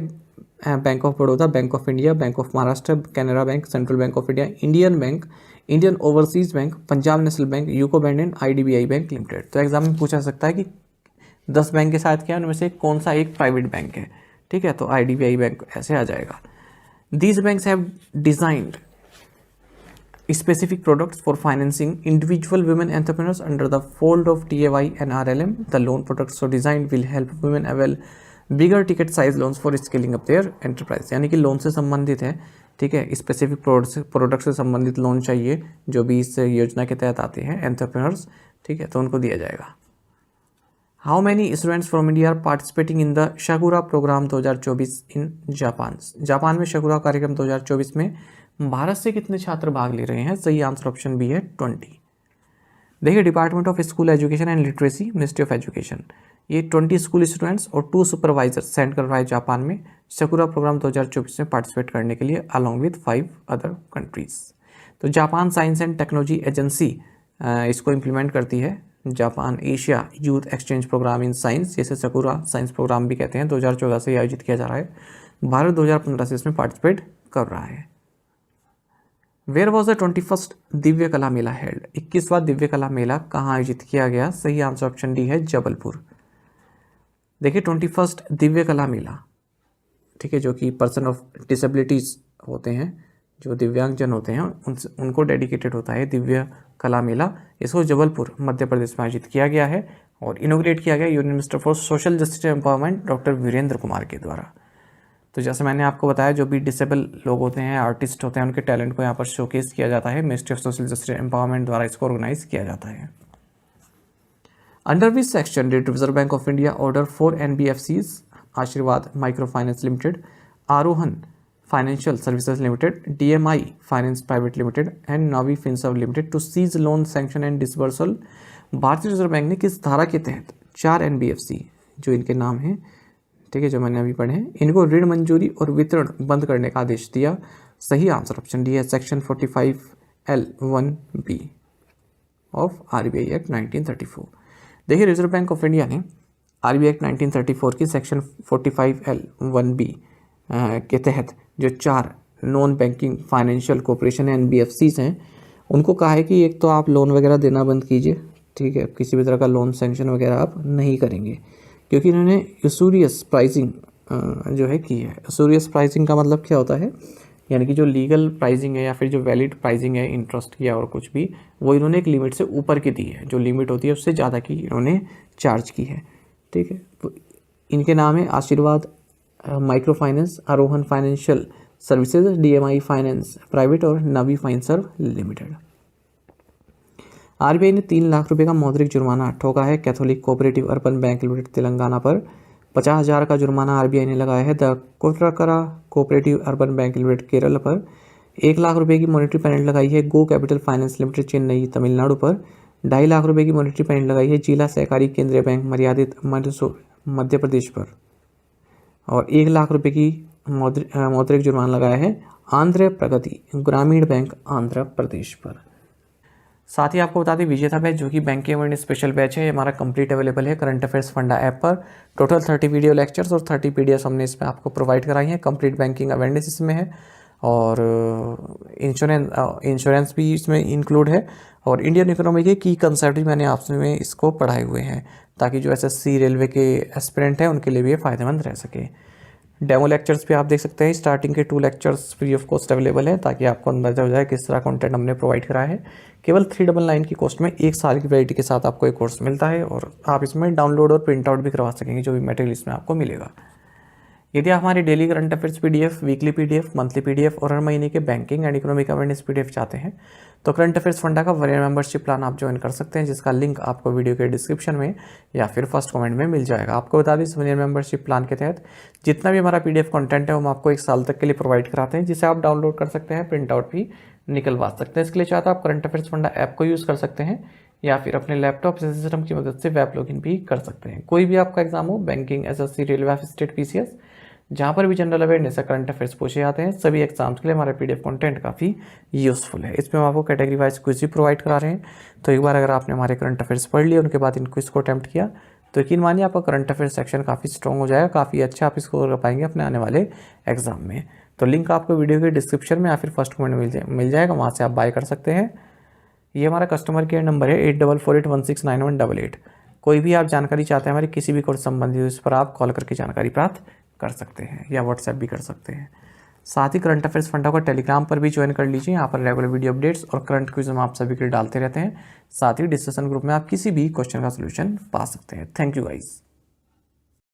bank of Baroda, bank of India, bank of Maharashtra, Canara bank, central bank of India, Indian bank, Indian overseas bank, Punjab national bank, UCO bank and IDBI bank limited. तो एग्जाम में पूछा सकता है कि 10 बैंक के साथ क्या है, उनमें से कौन सा एक प्राइवेट बैंक है, ठीक है, तो IDBI बैंक ऐसे आ जाएगा। These banks have designed specific products for financing individual women entrepreneurs under the fold of TAY and RLM. The loan products so designed will help women avail bigger ticket size loans for scaling up their enterprise। यानी कि loan से संबंधित है, ठीक है, specific product से संबंधित loan चाहिए जो भी इस योजना के तहत आते हैं एंटरप्रेन्योर्स, ठीक है, तो उनको दिया जाएगा। How many students from India are participating in the Sakura programme 2024 in Japan? Japan में शकुरा कार्यक्रम 2024 में भारत से कितने छात्र भाग ले रहे हैं? सही आंसर ऑप्शन बी है 20। देखिए department of school education and literacy, ministry of education, ये 20 स्कूल स्टूडेंट्स और 2 सुपरवाइजर सेंड कर रहा है जापान में शकुरा प्रोग्राम 2024 में पार्टिसिपेट करने के लिए अलॉन्ग विद 5 अदर कंट्रीज। तो Japan science and technology agency इसको इम्प्लीमेंट करती है। Japan Asia youth exchange programme in science, जैसे शकुरा साइंस प्रोग्राम भी कहते हैं, 2014 से आयोजित किया जा रहा है। भारत 2015 से इसमें पार्टिसिपेट कर रहा है। Where was the 21st Divya कला मेला हेल्ड? 21वां दिव्य कला मेला कहाँ आयोजित किया गया? सही आंसर ऑप्शन डी है जबलपुर। देखिए 21st दिव्य कला मेला, ठीक है, जो कि पर्सन ऑफ डिसेबिलिटीज़ होते हैं, जो दिव्यांगजन होते हैं, उनको डेडिकेटेड होता है दिव्य कला मेला। इसको जबलपुर मध्य प्रदेश में आयोजित किया गया है और इनोग्रेट किया गया union minister for social justice empowerment doctor Virendra Kumar के द्वारा। तो जैसे मैंने आपको बताया जो भी डिसेबल लोग होते हैं, आर्टिस्ट होते हैं, उनके टैलेंट को यहाँ पर शोकेस किया जाता है। Ministry of social justice empowerment द्वारा इसको ऑर्गेनाइज किया जाता है। Under which section did reserve bank of India order 4 NBFCs Ashirvad micro finance limited, Arohan financial services limited, DMI finance private limited and Navi Finserv limited to cease loan sanction and disbursal? भारतीय reserve bank ने किस धारा के तहत 4 NBFC जो इनके नाम हैं, ठीक है, जो मैंने अभी पढ़े हैं, इनको ऋण मंजूरी और वितरण बंद करने का आदेश दिया? सही आंसर ऑप्शन डी है section 45L1B of RBI act 1934। देखिए रिजर्व बैंक ऑफ इंडिया ने RBI एक्ट 1934 की सेक्शन 45L1B के तहत जो 4 non banking financial corporation NBFCs हैं, उनको कहा है कि एक तो आप लोन वगैरह देना बंद कीजिए, ठीक है, किसी भी तरह का लोन सैंक्शन वगैरह आप नहीं करेंगे, क्योंकि इन्होंने यूसूरियस प्राइसिंग जो है की है। यूसूरियस प्राइसिंग का मतलब क्या होता है, यानी कि जो लीगल प्राइसिंग है या फिर जो वैलिड प्राइसिंग है इंटरेस्ट की और कुछ भी, वो इन्होंने एक लिमिट से ऊपर की दी है, जो लिमिट होती है उससे ज़्यादा की इन्होंने चार्ज की है, ठीक है। तो इनके नाम है Asirvad micro finance, Arohan financial services, DMI finance private और नावी फाइनसर्व लिमिटेड। RBI ने 3 लाख रुपए का मौद्रिक जुर्माना ठोका है Catholic cooperative urban bank limited Telangana पर। 50,000 का जुर्माना RBI ने लगाया है the Kottarakkara cooperative urban bank limited Kerala पर। 1 लाख रुपए की मॉनेटरी पेनल्टी लगाई है go capital finance limited Chennai Tamil Nadu पर। 2.5 लाख रुपए की मॉनेटरी फाइन लगाई है जिला सहकारी केंद्रीय बैंक मर्यादित मध्य प्रदेश पर, और 1 लाख रुपए की मौद्रिक जुर्माना लगाया है आंध्र प्रगति ग्रामीण बैंक आंध्र प्रदेश पर। साथ ही आपको बता दें विजेता बैच जो कि बैंकिंग अवेयरनेस स्पेशल बैच है, ये हमारा कंप्लीट अवेलेबल है करंट अफेयर्स फंडा ऐप पर। टोटल 30 वीडियो लेक्चर्स और 30 पीडीएफ हमने इसमें आपको प्रोवाइड कराई हैं। कंप्लीट बैंकिंग अवेयरनेस इसमें है और इंश्योरेंस भी इसमें इंक्लूड है, और इंडियन इकोनॉमी के की कंसेप्ट भी मैंने आपसे इसको पढ़ाए हुए हैं, ताकि जो एसएससी रेलवे के एस्पिरेंट हैं उनके लिए भी ये फ़ायदेमंद रह सके। डेमो लेक्चर्स भी आप देख सकते हैं, स्टार्टिंग के 2 lectures free of cost available है, ताकि आपको अंदाजा हो जाए किस तरह कंटेंट हमने प्रोवाइड कराया है। केवल 399 की कॉस्ट में 1 साल की वैलिडिटी के साथ आपको एक कोर्स मिलता है, और आप इसमें डाउनलोड और प्रिंट आउट भी करवा सकेंगे जो भी मटेरियल इसमें आपको मिलेगा। यदि आप हमारे daily current affairs PDF, weekly PDF, monthly PDF और हर महीने के banking and economic awareness PDF चाहते हैं तो करंट अफेयर्स फंडा का 1 ईयर मेंबरशिप प्लान आप ज्वाइन कर सकते हैं, जिसका लिंक आपको वीडियो के डिस्क्रिप्शन में या फिर फर्स्ट कमेंट में मिल जाएगा। आपको बता दें इस 1 ईयर मेंबरशिप प्लान के तहत जितना भी हमारा पीडीएफ कंटेंट है हम आपको 1 साल तक के लिए प्रोवाइड कराते हैं, जिसे आप डाउनलोड कर सकते हैं, प्रिंट आउट भी निकलवा सकते हैं। इसके लिए चाहते आप करंट अफेयर्स फंडा ऐप को यूज़ कर सकते हैं या फिर अपने लैपटॉप सिस्टम की मदद से वेब लॉगिन भी कर सकते हैं। कोई भी आपका एग्जाम हो, banking, SSC, railway, state, PCS, जहाँ पर भी जनरल अवेयरनेस या करंट अफेयर्स पूछे जाते हैं, सभी एग्जाम्स के लिए हमारा पीडीएफ कंटेंट काफ़ी यूज़फुल है। इसमें हम आपको कैटेगरी वाइज क्विज भी प्रोवाइड करा रहे हैं, तो एक बार अगर आपने हमारे करंट अफेयर्स पढ़ लिया उनके बाद इन क्विज को अटैम्प्ट किया तो यकीन मानिए आपका करंट अफेयर्स सेक्शन काफ़ी स्ट्रॉन्ग हो जाएगा, काफ़ी अच्छा आप स्कोर कर पाएंगे अपने आने वाले एग्जाम में। तो लिंक आपको वीडियो के डिस्क्रिप्शन में या फिर फर्स्ट कमेंट में मिल जाएगा, वहाँ से आप बाय कर सकते हैं। ये हमारा कस्टमर केयर नंबर है 8448169188। कोई भी आप जानकारी चाहते हैं हमारी किसी भी कोर्स संबंधित, इस पर आप कॉल करके जानकारी प्राप्त कर सकते हैं या व्हाट्सएप भी कर सकते हैं। साथ ही करंट अफेयर्स फंडा को टेलीग्राम पर भी ज्वाइन कर लीजिए, यहाँ पर रेगुलर वीडियो अपडेट्स और करंट क्विज हम आप सभी के लिए डालते रहते हैं। साथ ही डिस्कशन ग्रुप में आप किसी भी क्वेश्चन का सोल्यूशन पा सकते हैं। Thank you guys.